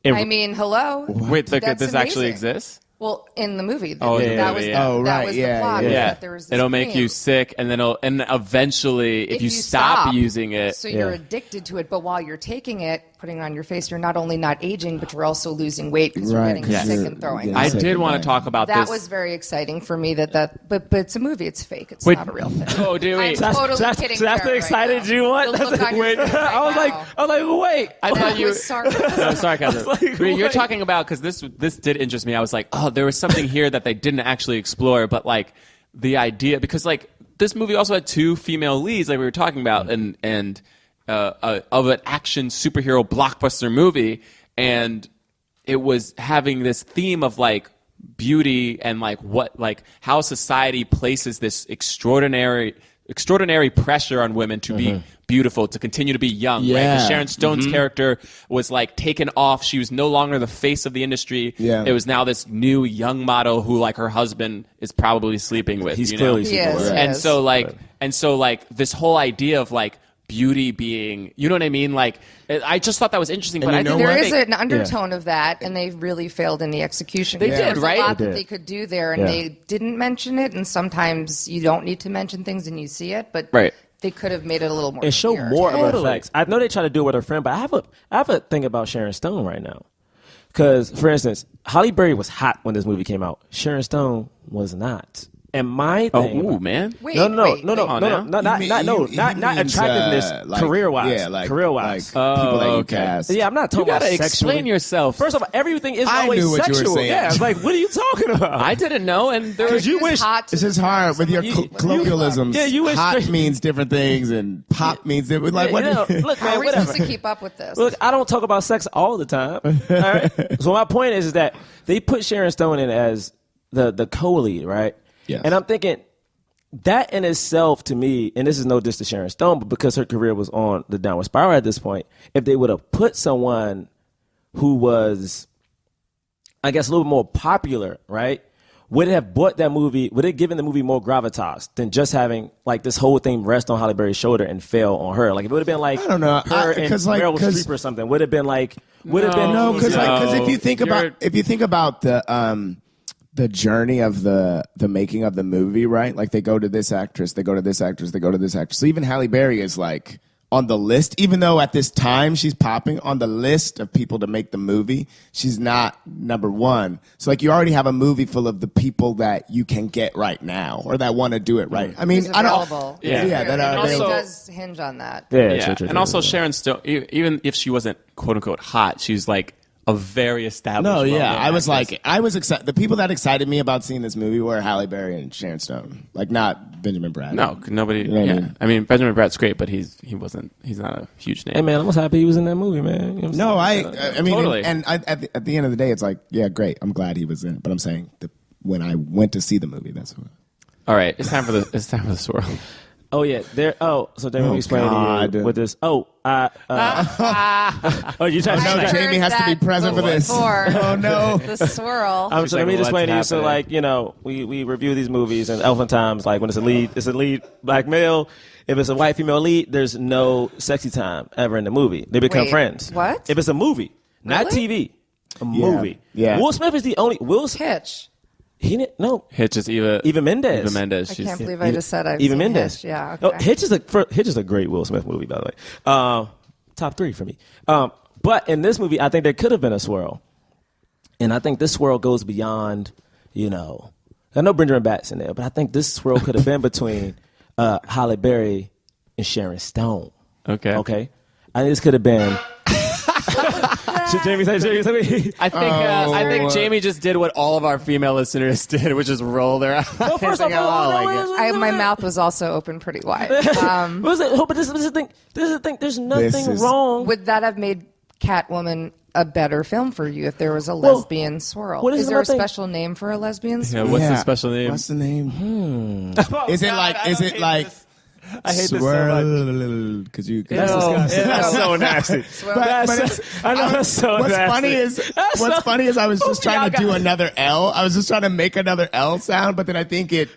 Speaker 1: I mean, hello.
Speaker 4: Wait,
Speaker 1: That's
Speaker 4: this actually
Speaker 1: amazing.
Speaker 4: exists?
Speaker 1: Well, in the movie,
Speaker 4: Oh,
Speaker 1: that
Speaker 4: in the
Speaker 1: was
Speaker 4: movie,
Speaker 1: the,
Speaker 4: yeah.
Speaker 2: Oh,
Speaker 1: that
Speaker 2: right,
Speaker 1: was
Speaker 2: yeah,
Speaker 1: the plot.
Speaker 2: yeah.
Speaker 1: was
Speaker 4: Yeah,
Speaker 1: that there was this
Speaker 4: it'll make
Speaker 1: cream.
Speaker 4: you sick, and then eventually, if you stop using it,
Speaker 1: so you're addicted to it. But while you're taking it, putting it on your face, you're not only not aging, but you're also losing weight because
Speaker 2: Right,
Speaker 1: you're getting
Speaker 2: 'cause
Speaker 1: sick
Speaker 2: you're
Speaker 1: and throwing
Speaker 2: getting
Speaker 1: up.
Speaker 4: I
Speaker 2: sick
Speaker 4: did
Speaker 2: and
Speaker 4: want to
Speaker 2: dying.
Speaker 4: talk about
Speaker 1: That
Speaker 4: this.
Speaker 1: was very exciting for me. But it's a movie. It's fake. It's
Speaker 4: Wait.
Speaker 1: not a real thing.
Speaker 4: Oh, do we?
Speaker 1: I'm totally kidding.
Speaker 3: So that's
Speaker 1: Karen,
Speaker 3: the excited
Speaker 1: right now.
Speaker 3: you want?
Speaker 1: The
Speaker 3: That's
Speaker 1: look
Speaker 3: like,
Speaker 1: on your
Speaker 3: wait.
Speaker 1: face right
Speaker 3: I was
Speaker 1: now.
Speaker 3: like, wait.
Speaker 4: I
Speaker 1: That
Speaker 4: thought you.
Speaker 1: was sarcasm.
Speaker 4: I'm sorry, Catherine.
Speaker 3: like,
Speaker 4: You're
Speaker 3: wait.
Speaker 4: talking about because this did interest me. I was like, oh, there was something here that they didn't actually explore, but like the idea because like this movie also had 2 female leads, like we were talking about, and of an action superhero blockbuster movie, and it was having this theme of like beauty and like how society places this extraordinary pressure on women to be beautiful, to continue to be young. Right?
Speaker 2: Yeah.
Speaker 4: 'Cause Sharon Stone's character was like taken off. She was no longer the face of the industry.
Speaker 2: Yeah.
Speaker 4: It was now this new young model who like her husband is probably sleeping with.
Speaker 3: He's
Speaker 4: you
Speaker 3: clearly
Speaker 4: know?
Speaker 1: He is, he
Speaker 4: And
Speaker 1: is.
Speaker 4: so like this whole idea of like beauty being, you know what I mean? Like I just thought that was interesting. But
Speaker 2: you
Speaker 4: I
Speaker 2: know
Speaker 4: think
Speaker 1: There
Speaker 2: what?
Speaker 1: is an undertone of that, and they really failed in the execution.
Speaker 4: They
Speaker 1: There
Speaker 4: did,
Speaker 1: was
Speaker 4: right?
Speaker 1: a lot
Speaker 3: They
Speaker 1: that
Speaker 3: did.
Speaker 1: they could do there, and
Speaker 3: Yeah.
Speaker 1: they didn't mention it. And sometimes you don't need to mention things, and you see it, but
Speaker 4: Right.
Speaker 1: they could have made it a little more.
Speaker 3: And show
Speaker 1: clear.
Speaker 3: more of her
Speaker 4: Totally.
Speaker 3: effects. I know they try to do it with her friend, but I have a thing about Sharon Stone right now. Because, for instance, Halle Berry was hot when this movie came out. Sharon Stone was not. And my thing,
Speaker 4: ooh, man.
Speaker 1: Wait,
Speaker 3: no,
Speaker 1: wait.
Speaker 3: not attractiveness,
Speaker 2: like,
Speaker 3: career wise,
Speaker 2: yeah, like,
Speaker 3: career wise.
Speaker 2: like people that you
Speaker 4: okay.
Speaker 2: cast.
Speaker 3: Yeah, I'm not
Speaker 4: You
Speaker 3: talking about
Speaker 4: gotta
Speaker 3: sexually.
Speaker 4: explain yourself.
Speaker 3: First of all, everything is
Speaker 2: I
Speaker 3: always
Speaker 2: knew what you were
Speaker 3: sexual.
Speaker 2: saying.
Speaker 3: Yeah, it's like, what are you talking about?
Speaker 4: I didn't know, and there was
Speaker 3: you
Speaker 1: He was
Speaker 3: wish-
Speaker 1: hot to
Speaker 2: It's just hard with your
Speaker 3: You-
Speaker 2: colloquialisms.
Speaker 3: Yeah, you wish-
Speaker 2: hot means different things, and pop means different. Like, what?
Speaker 3: You know, look,
Speaker 1: How
Speaker 3: man,
Speaker 1: are we
Speaker 3: whatever.
Speaker 1: supposed to keep up with this?
Speaker 3: Look, I don't talk about sex all the time. All right? So my point is that they put Sharon Stone in as the co-lead, right?
Speaker 2: Yes.
Speaker 3: And I'm thinking that in itself, to me, and this is no diss to Sharon Stone, but because her career was on the downward spiral at this point, if they would have put someone who was, I guess, a little bit more popular, right? Would it have brought that movie, would it given the movie more gravitas than just having like this whole thing rest on Halle Berry's shoulder and fail on her? Like if it would have been like
Speaker 2: I don't know.
Speaker 3: her and
Speaker 2: 'Cause, like,
Speaker 3: Meryl
Speaker 2: 'cause-
Speaker 3: Streep or something, would have been like would have been
Speaker 2: No, because if you think
Speaker 4: You're-
Speaker 2: about the journey of the making of the movie, right? Like they go to this actress, they go to this actress, they go to this actress. So even Halle Berry is like on the list, even though at this time she's popping on the list of people to make the movie, she's not number one. So like you already have a movie full of the people that you can get right now or that want to do it right. I mean,
Speaker 1: Who's
Speaker 2: I don't.
Speaker 1: available.
Speaker 4: Yeah.
Speaker 2: Yeah, that are
Speaker 1: it really
Speaker 2: available.
Speaker 1: does hinge on that.
Speaker 3: Yeah,
Speaker 4: and also Sharon Stone, even if she wasn't quote unquote hot, she's like a very established.
Speaker 2: No, yeah,
Speaker 4: well-known
Speaker 2: I was
Speaker 4: actress.
Speaker 2: like, I was excited. The people that excited me about seeing this movie were Halle Berry and Sharon Stone, like not Benjamin Bratt.
Speaker 4: no, nobody.
Speaker 2: know what I
Speaker 4: Yeah,
Speaker 2: mean?
Speaker 4: I mean Benjamin Bratt's great, but he's not a huge name.
Speaker 3: Hey man, I was happy he was in that movie, man. You know what I'm
Speaker 2: No,
Speaker 3: saying?
Speaker 2: I mean,
Speaker 4: Totally.
Speaker 2: at the end of the day, it's like, yeah, great. I'm glad he was in it. But I'm saying when I went to see the movie, that's what.
Speaker 4: All right, it's time for the swirl.
Speaker 3: Oh yeah, there. Oh, so Jayme explained to
Speaker 2: God.
Speaker 3: you with this. Oh, oh, you trying
Speaker 2: no,
Speaker 3: to?
Speaker 2: Jamie has to be present for this.
Speaker 1: Oh
Speaker 2: no.
Speaker 1: the swirl.
Speaker 3: So
Speaker 4: She's
Speaker 3: let
Speaker 4: like,
Speaker 3: me just explain to you.
Speaker 4: what's
Speaker 3: So
Speaker 4: happening?
Speaker 3: like, you know, we review these movies, and oftentimes, like when it's a lead black male. If it's a white female lead, there's no sexy time ever in the movie. They become
Speaker 1: Wait,
Speaker 3: friends.
Speaker 1: what?
Speaker 3: If it's a movie, not
Speaker 1: Really?
Speaker 3: TV, a movie.
Speaker 2: Yeah.
Speaker 3: Will Smith is the only.
Speaker 1: Hitch.
Speaker 3: He didn't. No.
Speaker 4: Hitch is Eva
Speaker 3: Mendes.
Speaker 4: Eva Mendes.
Speaker 1: I
Speaker 4: She's-
Speaker 1: can't believe I just said I've
Speaker 3: Eva
Speaker 1: seen
Speaker 3: Mendes.
Speaker 1: Hitch. Yeah.
Speaker 3: Oh,
Speaker 1: Okay.
Speaker 3: Hitch is a great Will Smith movie, by the way. Top 3 for me. But in this movie, I think there could have been a swirl, and I think this swirl goes beyond. You know, I know Benjamin Bratt's in there, but I think this swirl could have been between Halle Berry and Sharon Stone.
Speaker 4: Okay.
Speaker 3: Okay. I think this could have been. Should Jamie say?
Speaker 4: I think Jamie just did what all of our female listeners did, which is roll their eyes.
Speaker 3: Well, first off,
Speaker 1: My mouth was also open pretty wide.
Speaker 3: But this is the thing. There's nothing
Speaker 2: This is-
Speaker 3: wrong.
Speaker 1: Would that have made Catwoman a better film for you if there was a lesbian swirl?
Speaker 3: what is
Speaker 1: Is there a
Speaker 3: another thing?
Speaker 1: special name for a lesbian
Speaker 4: Yeah,
Speaker 1: swirl?
Speaker 4: what's the special name?
Speaker 2: What's the name?
Speaker 4: Oh,
Speaker 2: Is it
Speaker 4: God,
Speaker 2: like?
Speaker 4: I
Speaker 2: Is
Speaker 4: don't
Speaker 2: it
Speaker 4: hate
Speaker 2: like?
Speaker 4: this. I hate this so much.
Speaker 2: Because you.
Speaker 3: That's so nasty. I know that's so
Speaker 2: What's
Speaker 3: nasty.
Speaker 2: funny is I was just
Speaker 3: Okay,
Speaker 2: trying to
Speaker 3: I
Speaker 2: do
Speaker 3: got-
Speaker 2: another L. I was just trying to make another L sound, but then I think it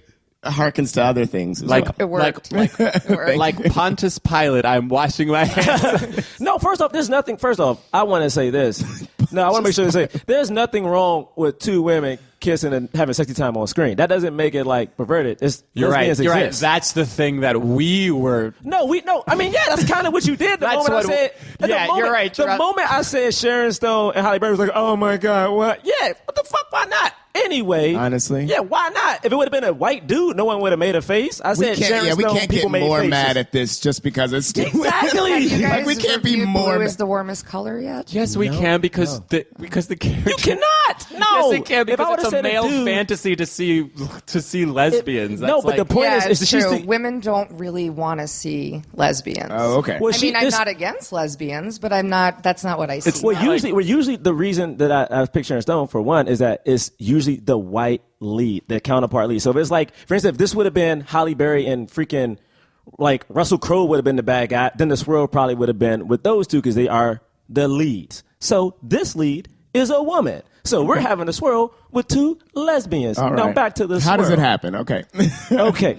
Speaker 2: harkens to other things as
Speaker 4: Like,
Speaker 2: well.
Speaker 1: It worked.
Speaker 4: like,
Speaker 1: It worked.
Speaker 4: like Pontius Pilate. I'm washing my hands.
Speaker 3: No, first off, there's nothing. First off, I want to say this. No, I want to make sure to say there's nothing wrong with two women kissing and having sexy time on screen. That doesn't make it like perverted. It's
Speaker 4: You're right.
Speaker 3: lesbians
Speaker 4: You're right.
Speaker 3: exist.
Speaker 4: That's the thing that we were.
Speaker 3: No. I mean, yeah, that's kind of what you did. The
Speaker 4: That's
Speaker 3: moment
Speaker 4: what-
Speaker 3: I said.
Speaker 4: yeah, you're right.
Speaker 3: The moment I said Sharon Stone and Halle Berry was like, oh my god, what? Yeah, what the fuck? Why not? Anyway,
Speaker 2: Honestly?
Speaker 3: yeah, why not? If it would have been a white dude, no one would have made a face. I
Speaker 2: We
Speaker 3: said
Speaker 2: can't,
Speaker 3: Sharon
Speaker 2: yeah, we
Speaker 3: Stone.
Speaker 2: can't
Speaker 3: People
Speaker 2: get
Speaker 3: made
Speaker 2: more
Speaker 3: faces.
Speaker 2: mad at this just because it's stupid.
Speaker 3: Exactly.
Speaker 1: Have you guys
Speaker 2: Like, we can't be
Speaker 1: reviewed
Speaker 2: more
Speaker 1: Blue
Speaker 2: ma-
Speaker 1: is the warmest color yet?
Speaker 4: Yes, we can because the character.
Speaker 3: You cannot. No.
Speaker 4: Yes, it can
Speaker 3: If I
Speaker 4: because
Speaker 3: would've
Speaker 4: it's a
Speaker 3: said a
Speaker 4: male
Speaker 3: dude-
Speaker 4: fantasy to see lesbians.
Speaker 3: no,
Speaker 4: That's
Speaker 3: but the
Speaker 4: like-
Speaker 3: point
Speaker 1: Yeah,
Speaker 3: is
Speaker 1: it's
Speaker 3: that she's
Speaker 1: true.
Speaker 3: the,
Speaker 1: Women don't really want to see lesbians.
Speaker 2: Oh, okay.
Speaker 3: well,
Speaker 1: I
Speaker 3: she-
Speaker 1: mean, I'm
Speaker 3: this-
Speaker 1: not against lesbians, but I'm not. That's not what I see.
Speaker 3: Well, usually the reason that I pick Sharon Stone for one is that it's usually the white lead, the counterpart lead. So if it's like, for instance, if this would have been Halle Berry and freaking like Russell Crowe would have been the bad guy, then the swirl probably would have been with those two because they are the leads. So this lead is a woman. So we're having a swirl with two lesbians.
Speaker 2: All
Speaker 3: Now
Speaker 2: right.
Speaker 3: back to the
Speaker 2: How does
Speaker 3: swirl.
Speaker 2: it happen? Okay.
Speaker 3: Okay.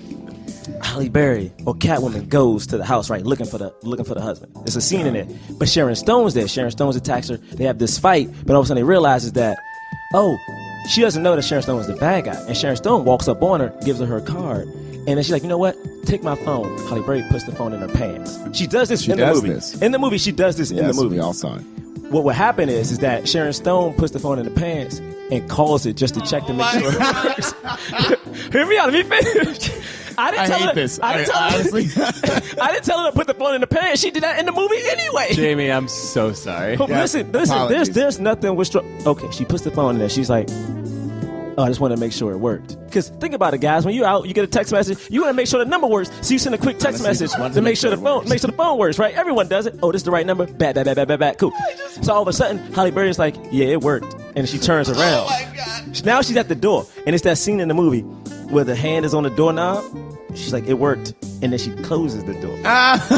Speaker 3: Halle Berry or Catwoman goes to the house, right, looking for the husband. There's a scene in it, but Sharon Stone's there. Sharon Stone's attacks her. They have this fight, but all of a sudden they realize is that, oh, she doesn't know that Sharon Stone is the bad guy, and Sharon Stone walks up on her, gives her card, and then she's like, you know what? Take my phone. Halle Berry puts the phone in her pants. She does this in the
Speaker 2: does
Speaker 3: movie.
Speaker 2: this.
Speaker 3: In the movie, she does this in the
Speaker 2: Yes,
Speaker 3: movie.
Speaker 2: we all saw it.
Speaker 3: What would happen is that Sharon Stone puts the phone in the pants and calls it just to check to make sure it works. Hear me out. Let me finish. I didn't
Speaker 2: I
Speaker 3: tell
Speaker 2: hate
Speaker 3: her.
Speaker 2: this.
Speaker 3: I didn't tell her.
Speaker 2: Honestly.
Speaker 3: I didn't tell her to put the phone in the pants. She did that in the movie anyway.
Speaker 4: Jayme, I'm so sorry.
Speaker 3: But listen.
Speaker 2: apologies.
Speaker 3: There's nothing with. Okay, she puts the phone in there. She's like, oh, I just want to make sure it worked. Because think about it, guys. When you're out, you get a text message. You want to make sure the number works. So you send a quick text
Speaker 2: Honestly,
Speaker 3: message
Speaker 2: just wanted
Speaker 3: to make sure the
Speaker 2: it
Speaker 3: phone,
Speaker 2: works.
Speaker 3: make sure the phone works, right? Everyone does it. Oh, this is the right number. Bad. Cool. So all of a sudden, Halle Berry's like, yeah, it worked, and she turns around.
Speaker 2: Oh my God.
Speaker 3: Now she's at the door, and it's that scene in the movie where the hand is on the doorknob. She's like, it worked, and then she closes the door.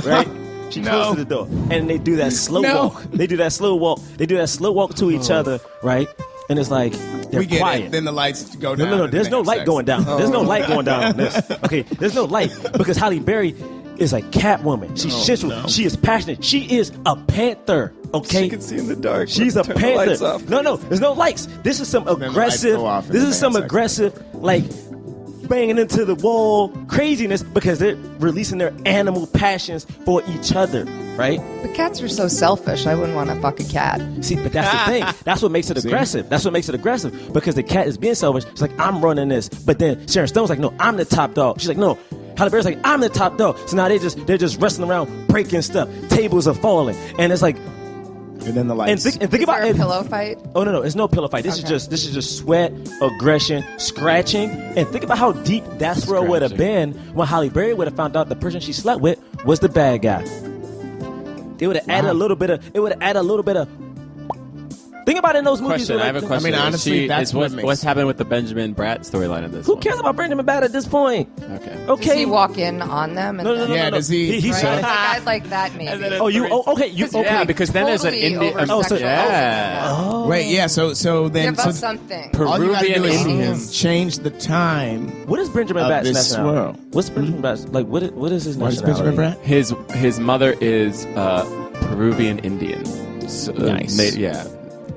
Speaker 3: Right? She
Speaker 2: No.
Speaker 3: closes the door, and they do that slow
Speaker 2: No.
Speaker 3: walk. They do that slow walk. They do that slow walk to each other, right? And it's like they're
Speaker 2: We get
Speaker 3: quiet.
Speaker 2: it. Then the lights go down.
Speaker 3: No.
Speaker 2: and
Speaker 3: There's
Speaker 2: they
Speaker 3: no
Speaker 2: have
Speaker 3: light
Speaker 2: sex.
Speaker 3: going down. There's no light going down on this. Okay, there's no light because Halle Berry is a Catwoman. She's sensual. She is passionate. She is a panther. Okay,
Speaker 4: She can see in the dark.
Speaker 3: she's a
Speaker 4: Turn the lights
Speaker 3: panther.
Speaker 4: off.
Speaker 3: No. There's no lights. This is some
Speaker 2: the lights
Speaker 3: aggressive.
Speaker 2: go off and
Speaker 3: This
Speaker 2: they
Speaker 3: is some
Speaker 2: have sex.
Speaker 3: aggressive, like banging into the wall craziness because they're releasing their animal passions for each other. Right?
Speaker 1: The cats are so selfish. I wouldn't want to fuck a cat.
Speaker 3: See, but that's the thing. That's what makes it aggressive. That's what makes it aggressive because the cat is being selfish. She's like, I'm running this. But then Sharon Stone's like, no, I'm the top dog. She's like, no. Halle Berry's like, I'm the top dog. So now they're just wrestling around, breaking stuff. Tables are falling, and it's like,
Speaker 2: And then the
Speaker 3: and
Speaker 2: lights.
Speaker 3: think
Speaker 1: Is
Speaker 3: about
Speaker 1: there a
Speaker 3: it.
Speaker 1: pillow fight?
Speaker 3: Oh no, it's no pillow fight. This
Speaker 1: Okay.
Speaker 3: is just sweat, aggression, scratching, and think about how deep that swirl would have been when Halle Berry would have found out the person she slept with was the bad guy. It would have added a little bit of. It would have added a little bit of. Think about it in those movies.
Speaker 4: Question.
Speaker 3: where,
Speaker 4: I have a
Speaker 3: like,
Speaker 4: question.
Speaker 2: I mean, honestly, that's what makes-
Speaker 4: what's happened with the Benjamin Bratt storyline in this.
Speaker 3: Who
Speaker 4: one?
Speaker 3: cares about Benjamin Bratt at this point?
Speaker 4: Okay.
Speaker 3: Okay.
Speaker 1: Does he walk in on them? And
Speaker 3: No.
Speaker 1: then,
Speaker 2: Yeah, does he-
Speaker 3: He's
Speaker 1: Right? Like, I'd like that maybe.
Speaker 4: And then
Speaker 3: Oh, you? Oh, okay. You?
Speaker 1: Because
Speaker 3: Okay.
Speaker 4: Yeah, because then there's an
Speaker 1: Totally
Speaker 4: Indian.
Speaker 1: over-sexualized.
Speaker 4: Yeah.
Speaker 2: Wait, yeah. So then
Speaker 1: Give
Speaker 2: so
Speaker 1: us something.
Speaker 2: all you gotta
Speaker 4: Peruvian
Speaker 2: do is
Speaker 4: Indians.
Speaker 2: change the time.
Speaker 3: What is Benjamin
Speaker 2: Of
Speaker 3: Bratt's
Speaker 2: this
Speaker 3: nationality?
Speaker 2: swirl.
Speaker 3: What's Benjamin Bratt's like? What is his
Speaker 2: What is
Speaker 3: nationality?
Speaker 2: Benjamin Bratt?
Speaker 4: His mother is Peruvian Indian. So,
Speaker 2: Nice.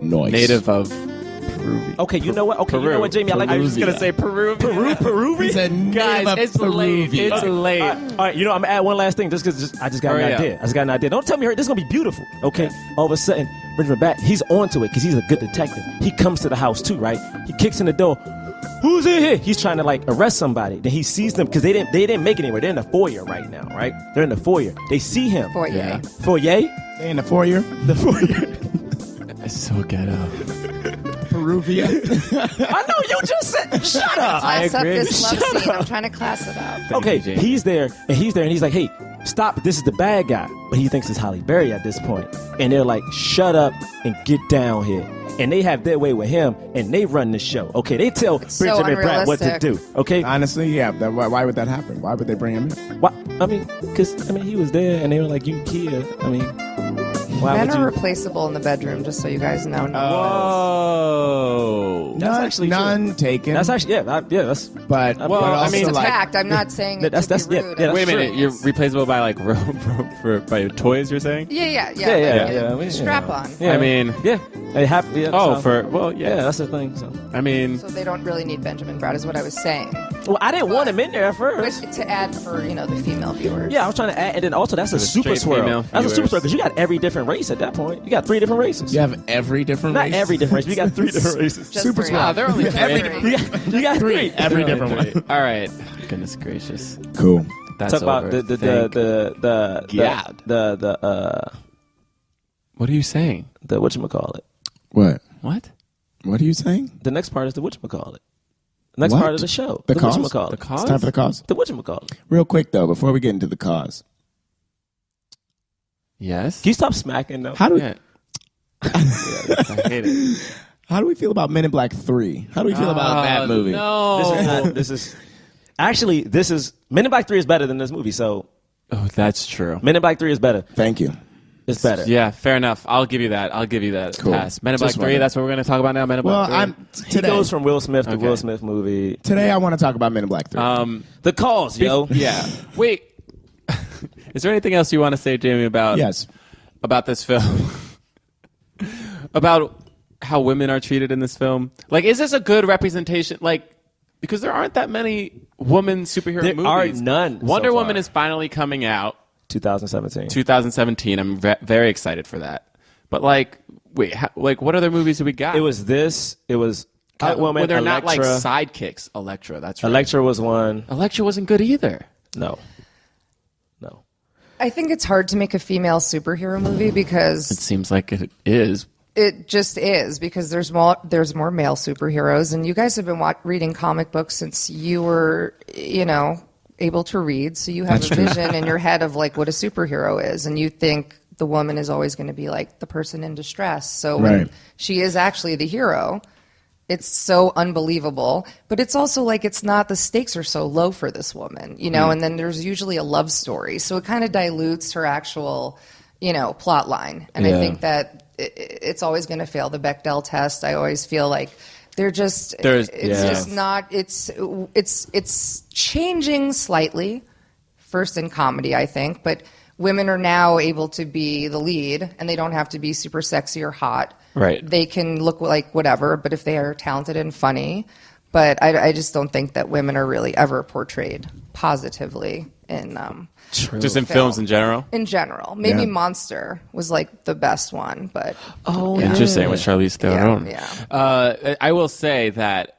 Speaker 2: Noise.
Speaker 4: Native of Peruvian.
Speaker 3: Okay, you know what? Okay, you know what, Jamie? I like.
Speaker 4: I was
Speaker 2: Peruvian.
Speaker 4: gonna say Peruvian.
Speaker 3: Peruvian.
Speaker 2: He's a native
Speaker 4: Guys,
Speaker 2: of
Speaker 4: it's late.
Speaker 2: Peruvian.
Speaker 4: It's late.
Speaker 3: All right, you know, I'm gonna add one last thing just because I just got
Speaker 4: Hurry
Speaker 3: an
Speaker 4: up.
Speaker 3: idea. I just got an idea. Don't tell me this is gonna be beautiful. Okay. All of a sudden, Benjamin Bratt, he's onto it because he's a good detective. He comes to the house too, right? He kicks in the door. Who's in here? He's trying to like arrest somebody. Then he sees them because they didn't make it anywhere. They're in the foyer right now, right? They're in the foyer. They see him.
Speaker 1: Foyer.
Speaker 2: Yeah.
Speaker 3: Foyer.
Speaker 2: They in the foyer.
Speaker 3: The foyer.
Speaker 4: It's so ghetto.
Speaker 2: Peruvian.
Speaker 3: I know you just said. Shut up.
Speaker 1: Class up
Speaker 4: agree.
Speaker 1: this love
Speaker 3: Shut
Speaker 1: scene.
Speaker 3: up.
Speaker 1: I'm trying to class it out.
Speaker 3: Okay,
Speaker 4: Thank you, Jane.
Speaker 3: he's there, and he's like, hey, stop, this is the bad guy. But he thinks it's Halle Berry at this point. And they're like, shut up and get down here. And they have their way with him, and they run the show. Okay, they tell
Speaker 1: so
Speaker 3: Benjamin Bratt what to do. Okay,
Speaker 2: Honestly, yeah. Why would that happen? Why would they bring him in?
Speaker 3: why? I mean, because he was there, and they were like, "You here?" I mean, why
Speaker 1: Men
Speaker 3: would
Speaker 1: are
Speaker 3: you?
Speaker 1: replaceable in the bedroom, just so you guys know.
Speaker 4: Whoa.
Speaker 3: That's actually true.
Speaker 2: none taken.
Speaker 3: That's actually
Speaker 2: But
Speaker 3: well,
Speaker 2: but
Speaker 3: I
Speaker 2: also
Speaker 3: mean,
Speaker 1: It's
Speaker 2: like,
Speaker 1: tact. I'm not saying it
Speaker 3: That's-
Speaker 1: to be
Speaker 3: that's-
Speaker 1: rude.
Speaker 3: yeah, that's
Speaker 4: Wait a minute,
Speaker 3: true.
Speaker 4: you're replaceable by like by toys, you're saying?
Speaker 1: Yeah.
Speaker 3: yeah. I mean,
Speaker 1: Strap on.
Speaker 3: Yeah.
Speaker 4: I mean,
Speaker 3: yeah, they have. Yeah,
Speaker 4: oh,
Speaker 3: so-
Speaker 4: yeah.
Speaker 3: yeah, that's the thing. So.
Speaker 4: I mean,
Speaker 1: So they don't really need Benjamin Bratt, is what I was saying.
Speaker 3: Well, I didn't want him in there at
Speaker 1: But
Speaker 3: first.
Speaker 1: to add for the female viewers.
Speaker 3: Yeah, I was trying to add, and then also that's a
Speaker 4: the
Speaker 3: super
Speaker 4: straight
Speaker 3: swirl.
Speaker 4: female
Speaker 3: That's a super
Speaker 4: viewers.
Speaker 3: swirl because you got every different race at that point. You got 3 different races.
Speaker 2: you have every different
Speaker 3: Not
Speaker 2: race.
Speaker 3: every different race. You got 3 different races.
Speaker 1: Just
Speaker 2: Super
Speaker 1: three.
Speaker 2: small.
Speaker 4: wow, they're only
Speaker 1: Just
Speaker 4: three.
Speaker 1: three.
Speaker 3: You got 3.
Speaker 2: Every different way.
Speaker 4: All right. Goodness gracious.
Speaker 2: Cool.
Speaker 4: That's
Speaker 3: Talk about
Speaker 4: over.
Speaker 3: the
Speaker 4: What are you saying?
Speaker 3: whatchamacallit.
Speaker 2: What?
Speaker 4: What?
Speaker 2: What are you saying?
Speaker 3: The next part is the whatchamacallit. The next
Speaker 2: What?
Speaker 3: part of the show.
Speaker 2: The cause?
Speaker 3: whatchamacallit.
Speaker 4: The cause?
Speaker 2: It's time for the cause.
Speaker 3: The whatchamacallit.
Speaker 2: Real quick though, before we get into the cause,
Speaker 4: Yes.
Speaker 3: Can you stop smacking though?
Speaker 2: how do
Speaker 4: Yeah. I hate it.
Speaker 2: how do we feel about Men in Black 3? How do we feel about that movie?
Speaker 4: No.
Speaker 3: This is actually Men in Black 3 is better than this movie. So
Speaker 4: Oh, that's true.
Speaker 3: Men in Black 3 is better.
Speaker 2: Thank you.
Speaker 3: It's better.
Speaker 4: Yeah, fair enough. I'll give you that.
Speaker 2: Cool.
Speaker 4: Pass. Men in Black
Speaker 2: Just
Speaker 4: 3,
Speaker 2: wondering.
Speaker 4: that's what we're going to talk about now. Men in
Speaker 2: Well,
Speaker 4: Black 3.
Speaker 3: He goes from Will Smith to
Speaker 4: Okay.
Speaker 3: Will Smith movie.
Speaker 2: Today I want to talk about Men in Black 3.
Speaker 3: The Cause, yo.
Speaker 4: Yeah. Wait. Is there anything else you want to say, Jamie, about
Speaker 2: yes.
Speaker 4: about this film? About how women are treated in this film? Like, is this a good representation? Like, because there aren't that many woman superhero
Speaker 3: There
Speaker 4: movies.
Speaker 3: are none
Speaker 4: Wonder
Speaker 3: so
Speaker 4: Woman
Speaker 3: far.
Speaker 4: is finally coming out.
Speaker 3: 2017.
Speaker 4: 2017. I'm very excited for that. But like, wait, what other movies do we got?
Speaker 3: It was Catwoman,
Speaker 4: Well, they're not
Speaker 3: Elektra.
Speaker 4: like sidekicks. Elektra, that's right.
Speaker 3: Elektra was one.
Speaker 4: Elektra wasn't good either.
Speaker 3: No.
Speaker 1: I think it's hard to make a female superhero movie
Speaker 4: It
Speaker 1: because
Speaker 4: seems like it is.
Speaker 1: it just is, because there's more male superheroes, and you guys have been reading comic books since you were able to read, so you have
Speaker 2: That's
Speaker 1: a
Speaker 2: true.
Speaker 1: vision in your head of like what a superhero is, and you think the woman is always going to be like the person in distress. So when
Speaker 2: Right.
Speaker 1: she is actually the hero, it's so unbelievable. But it's also like it's not, the stakes are so low for this woman, and then there's usually a love story, so it kind of dilutes her actual plot line. And I
Speaker 3: Yeah.
Speaker 1: think that it's always going to fail the Bechdel test. I always feel like it's just not, it's changing slightly, first in comedy, I think, but women are now able to be the lead, and they don't have to be super sexy or hot.
Speaker 4: Right.
Speaker 1: They can look like whatever, but if they are talented and funny. But I just don't think that women are really ever portrayed positively in
Speaker 4: Just in films in general.
Speaker 1: in general. Maybe
Speaker 2: Yeah.
Speaker 1: Monster was like the best one, but
Speaker 4: Interesting with Charlize Theron.
Speaker 1: yeah.
Speaker 4: I will say that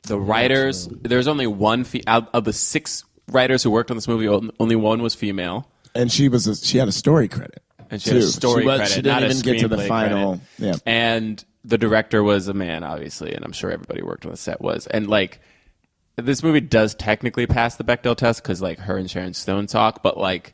Speaker 4: the writers, there's only one out of the 6 writers who worked on this movie, only one was female.
Speaker 2: And she had a story credit.
Speaker 4: And she had a
Speaker 2: too.
Speaker 4: story credit,
Speaker 2: She
Speaker 4: not
Speaker 2: didn't
Speaker 4: a
Speaker 2: even get to the
Speaker 4: screenplay
Speaker 2: final.
Speaker 4: credit.
Speaker 2: Yeah.
Speaker 4: And the director was a man, obviously, and I'm sure everybody who worked on the set was. And like, this movie does technically pass the Bechdel test because like her and Sharon Stone talk, but like,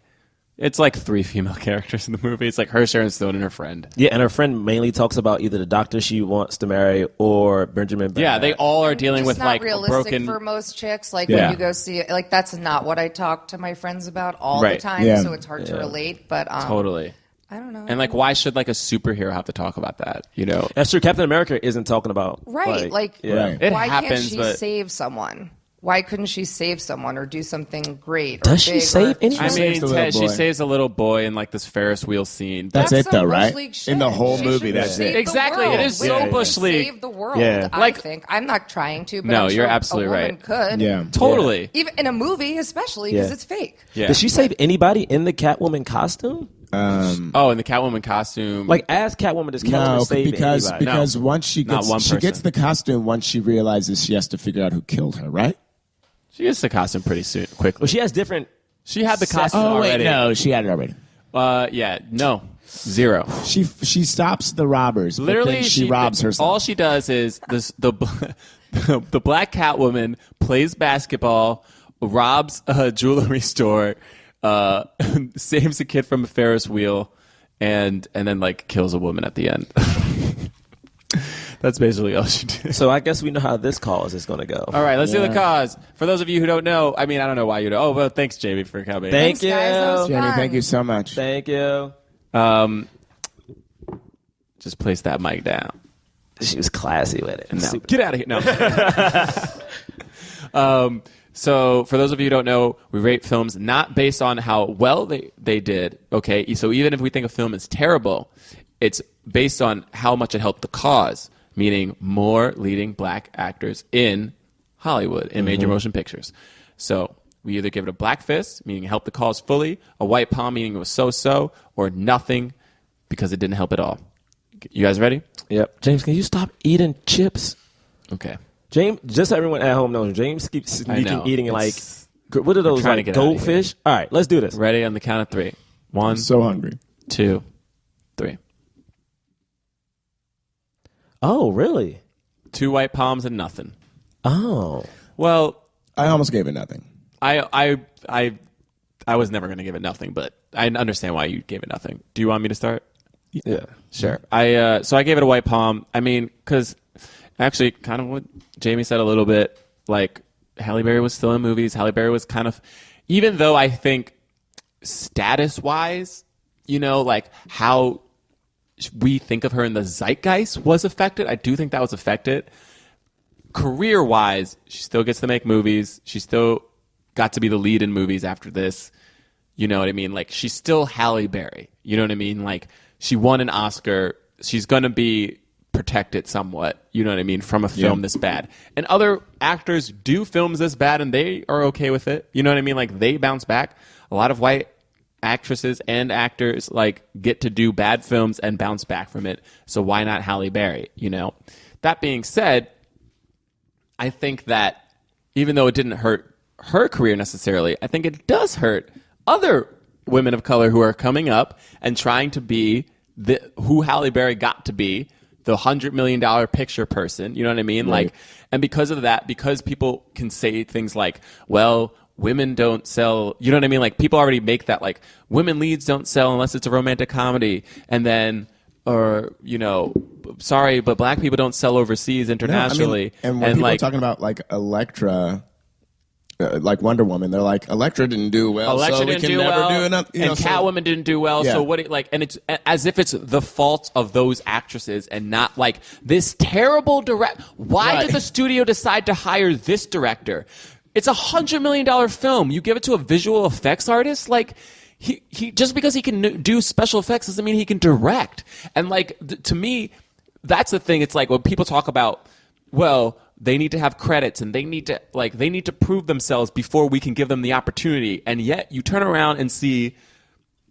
Speaker 4: it's like 3 female characters in the movie. It's like her, Sharon Stone, and her friend.
Speaker 3: Yeah, and her friend mainly talks about either the doctor she wants to marry or Benjamin Bratt.
Speaker 4: Yeah, they all are dealing
Speaker 1: Just
Speaker 4: with
Speaker 1: not
Speaker 4: like a
Speaker 1: realistic
Speaker 4: broken.
Speaker 1: for most chicks. Like
Speaker 4: Yeah.
Speaker 1: when you go see it, like that's not what I talk to my friends about all
Speaker 4: Right.
Speaker 1: the time.
Speaker 2: Yeah.
Speaker 1: So it's hard to relate. But
Speaker 4: Totally.
Speaker 1: I don't know.
Speaker 4: And like, why should like a superhero have to talk about that?
Speaker 3: That's true. Captain America isn't talking about
Speaker 1: right? Like,
Speaker 3: yeah.
Speaker 2: Right.
Speaker 4: It
Speaker 1: why
Speaker 4: happens,
Speaker 1: can't she
Speaker 4: but
Speaker 1: save someone? Why couldn't she save someone or do something great?
Speaker 3: Does
Speaker 1: or
Speaker 3: she
Speaker 1: big
Speaker 3: save
Speaker 1: or-
Speaker 3: anyone?
Speaker 4: I
Speaker 2: She
Speaker 4: mean,
Speaker 2: saves the little
Speaker 4: she
Speaker 2: boy.
Speaker 4: saves a little boy in like this Ferris wheel scene.
Speaker 2: That's it,
Speaker 1: some
Speaker 2: though,
Speaker 1: Bush
Speaker 2: right?
Speaker 1: League
Speaker 2: In the
Speaker 1: shit.
Speaker 2: whole
Speaker 1: She
Speaker 2: movie,
Speaker 1: should
Speaker 2: that's
Speaker 1: save
Speaker 2: it.
Speaker 1: the
Speaker 4: Exactly,
Speaker 1: world.
Speaker 4: it is
Speaker 1: Women
Speaker 4: so
Speaker 1: can
Speaker 4: Bush League.
Speaker 1: Save the world.
Speaker 3: Yeah.
Speaker 1: I
Speaker 4: Like-
Speaker 1: think I'm not trying to, but
Speaker 4: No,
Speaker 1: I'm
Speaker 4: you're
Speaker 1: sure
Speaker 4: absolutely
Speaker 1: a woman
Speaker 4: right.
Speaker 1: Could.
Speaker 2: Yeah.
Speaker 4: Totally.
Speaker 1: Even in a movie, especially because
Speaker 3: Yeah.
Speaker 1: it's fake.
Speaker 4: Yeah.
Speaker 3: Did she save anybody in the Catwoman costume?
Speaker 4: Oh, in the Catwoman costume.
Speaker 3: Like, as Catwoman, does Catwoman
Speaker 2: No,
Speaker 3: save
Speaker 2: because
Speaker 3: anybody?
Speaker 2: because
Speaker 4: No.
Speaker 2: once she
Speaker 4: Not
Speaker 2: gets
Speaker 4: one
Speaker 2: she gets
Speaker 4: person.
Speaker 2: the costume, once she realizes she has to figure out who killed her, right?
Speaker 4: she gets the costume pretty soon, quickly.
Speaker 3: Well, she has different.
Speaker 4: She had the costume
Speaker 2: Oh
Speaker 4: already.
Speaker 2: wait, no, she had it already.
Speaker 4: Yeah, no, 0.
Speaker 2: She stops the robbers. But
Speaker 4: Literally,
Speaker 2: then she robs herself.
Speaker 4: All she does is the Black Catwoman plays basketball, robs a jewelry store, saves a kid from a Ferris wheel, and then like kills a woman at the end. That's basically all she did.
Speaker 3: So I guess we know how this cause is going to go.
Speaker 4: All right, let's do the cause. For those of you who don't know, I mean, I don't know why you know. Oh, well, thanks, Jayme, for coming.
Speaker 3: Thank you.
Speaker 1: guys. That was
Speaker 2: Jamie,
Speaker 1: fun.
Speaker 2: thank you so much.
Speaker 3: Thank you.
Speaker 4: Just place that mic down.
Speaker 3: She was classy with it.
Speaker 4: No. Get out of here. No. So for those of you who don't know, we rate films not based on how well they did. Okay, so even if we think a film is terrible, it's based on how much it helped the cause, meaning more leading black actors in Hollywood, in major motion pictures. So we either give it a black fist, meaning it helped the cause fully, a white palm, meaning it was so-so, or nothing because it didn't help at all. You guys ready?
Speaker 3: Yep. James, can you stop eating chips?
Speaker 4: Okay.
Speaker 3: James, just so everyone at home knows, James keeps sneaking eating
Speaker 4: It's-
Speaker 3: what are those,
Speaker 4: trying to
Speaker 3: like
Speaker 4: get out of
Speaker 3: goldfish? All right, let's do this.
Speaker 4: Ready on the count of 3. 1,
Speaker 2: I'm so hungry.
Speaker 4: 2, 3.
Speaker 3: Oh, really?
Speaker 4: 2 white palms and nothing.
Speaker 3: Oh.
Speaker 4: Well,
Speaker 2: I almost gave it nothing.
Speaker 4: I was never going to give it nothing, but I understand why you gave it nothing. Do you want me to start?
Speaker 3: Yeah.
Speaker 4: Sure. So I gave it a white palm. I mean, because actually, kind of what Jayme said a little bit, like Halle Berry was still in movies. Halle Berry was kind of, even though I think status-wise, you know, like how we think of her in the zeitgeist was affected. I do think that was affected. Career-wise, she still gets to make movies. She still got to be the lead in movies after this. You know what I mean? Like, she's still Halle Berry. You know what I mean? Like, she won an Oscar. She's going to be protected somewhat, you know what I mean, from a film this bad. And other actors do films this bad, and they are okay with it. You know what I mean? Like, they bounce back. A lot of white actresses and actors, like, get to do bad films and bounce back from it. So why not Halle Berry, you know? That being said, I think that even though it didn't hurt her career necessarily, I think it does hurt other women of color who are coming up and trying to be who Halle Berry got to be, the $100 million picture person. You know what I mean?
Speaker 2: Right.
Speaker 4: Like, and because of that, because people can say things like, well, women don't sell, you know what I mean? Like, people already make that, like, women leads don't sell unless it's a romantic comedy. And then, or, you know, sorry, but black people don't sell overseas internationally.
Speaker 2: No, I mean, and when people are talking about, like, Elektra, like Wonder Woman, they're like, Elektra didn't do well,
Speaker 4: Elektra
Speaker 2: so we
Speaker 4: didn't
Speaker 2: can
Speaker 4: do
Speaker 2: never
Speaker 4: well,
Speaker 2: do enough. You know,
Speaker 4: and
Speaker 2: so-
Speaker 4: Catwoman didn't do well.
Speaker 2: Yeah.
Speaker 4: So what? And it's as if it's the fault of those actresses and not like this terrible direct. Why
Speaker 2: Right.
Speaker 4: did the studio decide to hire this director? It's $100 million film. You give it to a visual effects artist, like. He just because he can do special effects doesn't mean he can direct. And like to me, that's the thing. It's like when people talk about, well, they need to have credits and they need to prove themselves before we can give them the opportunity. And yet you turn around and see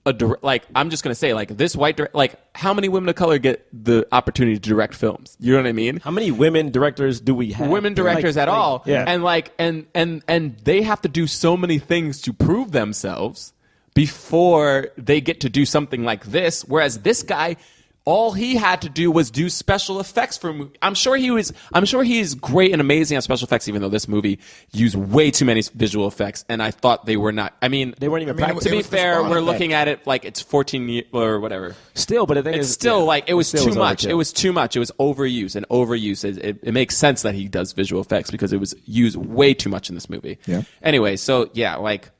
Speaker 4: I'm just gonna say, like, this like, how many women of color get the opportunity to direct films? You know what I mean?
Speaker 3: How many women directors do we have?
Speaker 4: Women directors at all.
Speaker 3: Yeah.
Speaker 4: And they have to do so many things to prove themselves before they get to do something like this. Whereas this guy, all he had to do was do special effects for a movie. I'm sure he's great and amazing at special effects, even though this movie used way too many visual effects. And I thought they were not. I mean,
Speaker 3: They weren't even
Speaker 4: to be fair, we're looking at it like it's 14 years or whatever.
Speaker 3: Still, but the thing
Speaker 4: It's
Speaker 3: is,
Speaker 4: still
Speaker 3: yeah,
Speaker 4: like it was too much.
Speaker 3: overkill.
Speaker 4: It was too much. It was overuse, and overuse it makes sense that he does visual effects because it was used way too much in this movie.
Speaker 2: Yeah.
Speaker 4: Anyway, so yeah, like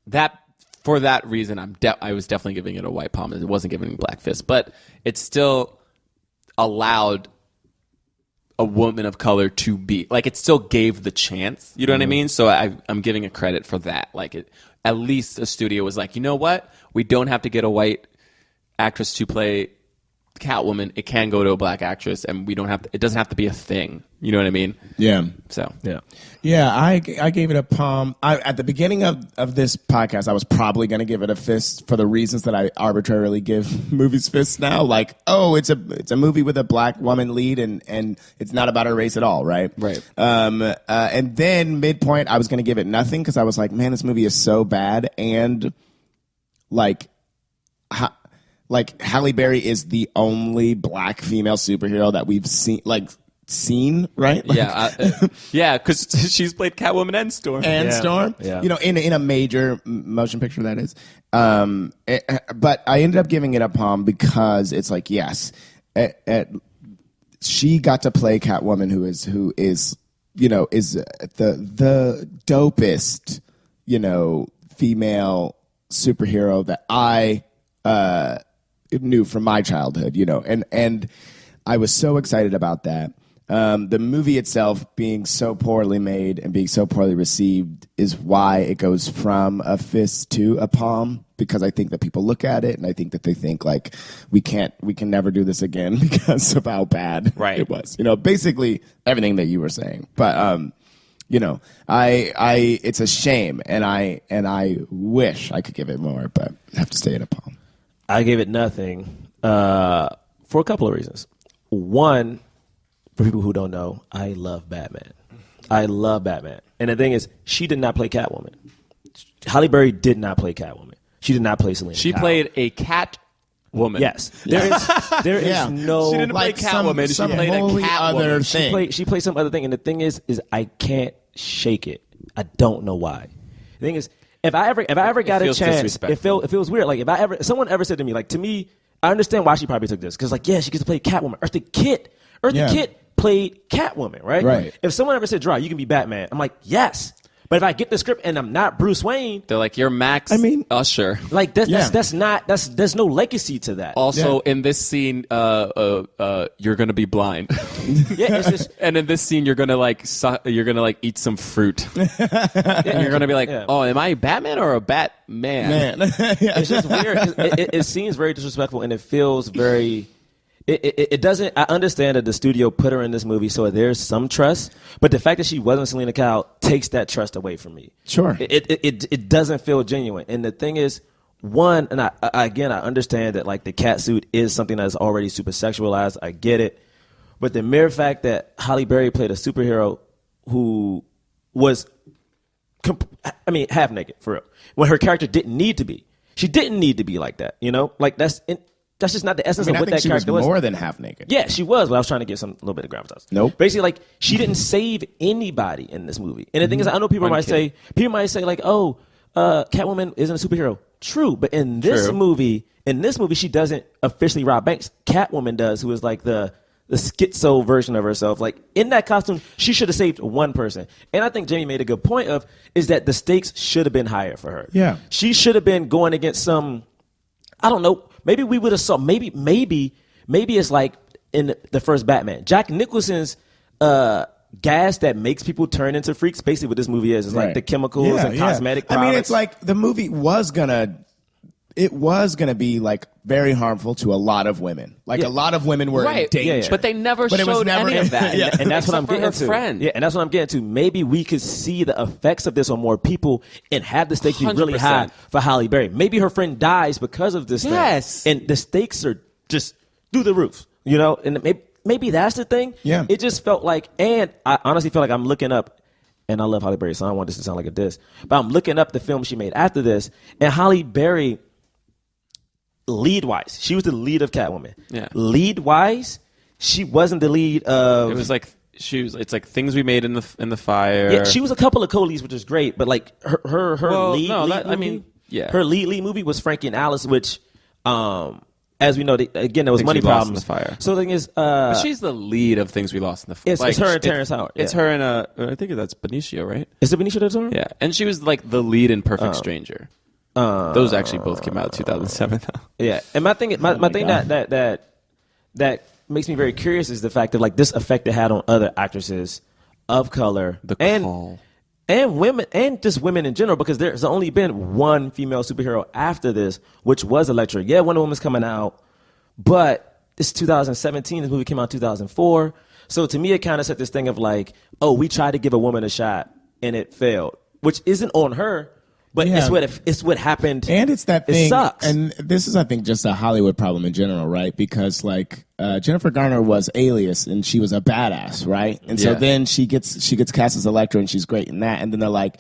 Speaker 4: that. For that reason, I was definitely giving it a white palm. It wasn't giving it a black fist, but it still allowed a woman of color to be like. It still gave the chance. You know what I mean? So I'm giving it credit for that. Like, at least a studio was like, you know what? We don't have to get a white actress to play Catwoman. It can go to a black actress, and we don't have to. It doesn't have to be a thing. You know what I mean?
Speaker 2: Yeah.
Speaker 4: So
Speaker 3: Yeah.
Speaker 2: Yeah, I gave it a palm. At the beginning of this podcast, I was probably going to give it a fist for the reasons that I arbitrarily give movies fists now. Like, oh, it's a movie with a black woman lead, and it's not about her race at all, right?
Speaker 4: Right.
Speaker 2: And then midpoint, I was going to give it nothing because I was like, man, this movie is so bad, and like Halle Berry is the only black female superhero that we've seen, like, scene, right? Like,
Speaker 4: yeah, because she's played Catwoman and Storm.
Speaker 2: and Storm,
Speaker 3: Yeah.
Speaker 2: you know, in a major motion picture, that is. But I ended up giving it a palm because it's like, yes, she got to play Catwoman, who is you know, is the dopest, you know, female superhero that I knew from my childhood, you know, and I was so excited about that. The movie itself being so poorly made and being so poorly received is why it goes from a fist to a palm, because I think that people look at it and I think that they think like we can never do this again because of how bad it was. You know, basically everything that you were saying. But you know, it's a shame, and I wish I could give it more, but I have to stay at a palm.
Speaker 3: I gave it nothing for a couple of reasons. One, for people who don't know, I love Batman. I love Batman. And the thing is, she did not play Catwoman. Halle Berry did not play Catwoman. She did not play Selena
Speaker 4: She
Speaker 3: Kyle.
Speaker 4: played a Catwoman.
Speaker 3: Yes. There is no...
Speaker 4: She didn't play Catwoman.
Speaker 2: Some
Speaker 4: she played a
Speaker 2: wholly
Speaker 4: Catwoman.
Speaker 2: other thing.
Speaker 3: She played some other thing. And the thing is I can't shake it. I don't know why. The thing is, if I ever got a
Speaker 4: feels
Speaker 3: chance, it feels weird. Like if someone ever said to me, like, to me, I understand why she probably took this. Because like, yeah, she gets to play Catwoman. Eartha Kitt played Catwoman, right?
Speaker 2: Right.
Speaker 3: If someone ever said, Jerah, you can be Batman, I'm like, yes. But if I get the script and I'm not Bruce Wayne,
Speaker 4: They're like, you're Max Usher.
Speaker 3: like there's no legacy to that.
Speaker 4: Also, in this scene, you're gonna be blind.
Speaker 3: Yeah, it's just
Speaker 4: And in this scene, you're gonna eat some fruit. And you're gonna be like, oh, am I Batman or a Batman?
Speaker 3: it's just weird. 'Cause it seems very disrespectful, and it feels very. It doesn't. I understand that the studio put her in this movie, so there's some trust. But the fact that she wasn't Selena Kyle takes that trust away from me.
Speaker 2: Sure.
Speaker 3: It doesn't feel genuine. And the thing is, one, and I understand that like the cat suit is something that's already super sexualized. I get it. But the mere fact that Halle Berry played a superhero who was, half naked for real, when her character didn't need to be. She didn't need to be like that. You know, like that's just not the essence of what that character was.
Speaker 2: More than half naked.
Speaker 3: Yeah, she was, but I was trying to get some little bit of gravitas.
Speaker 2: Nope.
Speaker 3: Basically, like she didn't save anybody in this movie. And the thing is, I know people might say like, "Oh, Catwoman isn't a superhero." True, but in this movie, she doesn't officially rob banks. Catwoman does, who is like the schizo version of herself. Like in that costume, she should have saved one person. And I think Jayme made a good point is that the stakes should have been higher for her.
Speaker 2: Yeah,
Speaker 3: she should have been going against some. I don't know. Maybe we would have saw. Maybe it's like in the first Batman. Jack Nicholson's gas that makes people turn into freaks. Basically, what this movie is like the chemicals and cosmetic products.
Speaker 2: I mean, it's like the movie was gonna be like very harmful to a lot of women. Like a lot of women were in danger.
Speaker 4: But they never showed any of that.
Speaker 3: And that's what I'm getting to.
Speaker 4: Friend.
Speaker 3: Yeah, and that's what I'm getting to. Maybe we could see the effects of this on more people and have the stakes be really
Speaker 4: 100%.
Speaker 3: high for Halle Berry. Maybe her friend dies because of this
Speaker 4: Yes.
Speaker 3: thing. And the stakes are just through the roof, you know? And maybe that's the thing.
Speaker 2: Yeah.
Speaker 3: It just felt like, and I honestly feel like I'm looking up, and I love Halle Berry, so I don't want this to sound like a diss, but I'm looking up the film she made after this, and Halle Berry, lead-wise, she was the lead of Catwoman.
Speaker 4: Yeah.
Speaker 3: Lead-wise, she wasn't the lead of...
Speaker 4: It was like it's like Things We Made in the Fire.
Speaker 3: Yeah, she was a couple of co-leads, which is great, but like her lead movie was Frankie and Alice, which as we know, again, there was
Speaker 4: Things
Speaker 3: money
Speaker 4: We Lost
Speaker 3: problems.
Speaker 4: in the Fire.
Speaker 3: So the thing is,
Speaker 4: but she's the lead of Things We Lost in the Fire.
Speaker 3: It's her and Terrence Howard.
Speaker 4: It's her and I think that's Benicio, right?
Speaker 3: Is it Benicio del Toro?
Speaker 4: Yeah, and she was like the lead in Perfect Stranger. Those actually both came out in 2007.
Speaker 3: Yeah, and my thing that makes me very curious is the fact that like this effect it had on other actresses of color and women and just women in general, because there's only been one female superhero after this, which was Elektra. Yeah, Wonder Woman's coming out, but it's 2017. This movie came out in 2004. So to me, it kind of set this thing of like, oh, we tried to give a woman a shot and it failed, which isn't on her. But it's what happened.
Speaker 2: And it's that thing.
Speaker 3: It sucks.
Speaker 2: And this is, I think, just a Hollywood problem in general, right? Because, like, Jennifer Garner was Alias, and she was a badass, right? And so then she gets cast as Elektra, and she's great in that. And then they're like,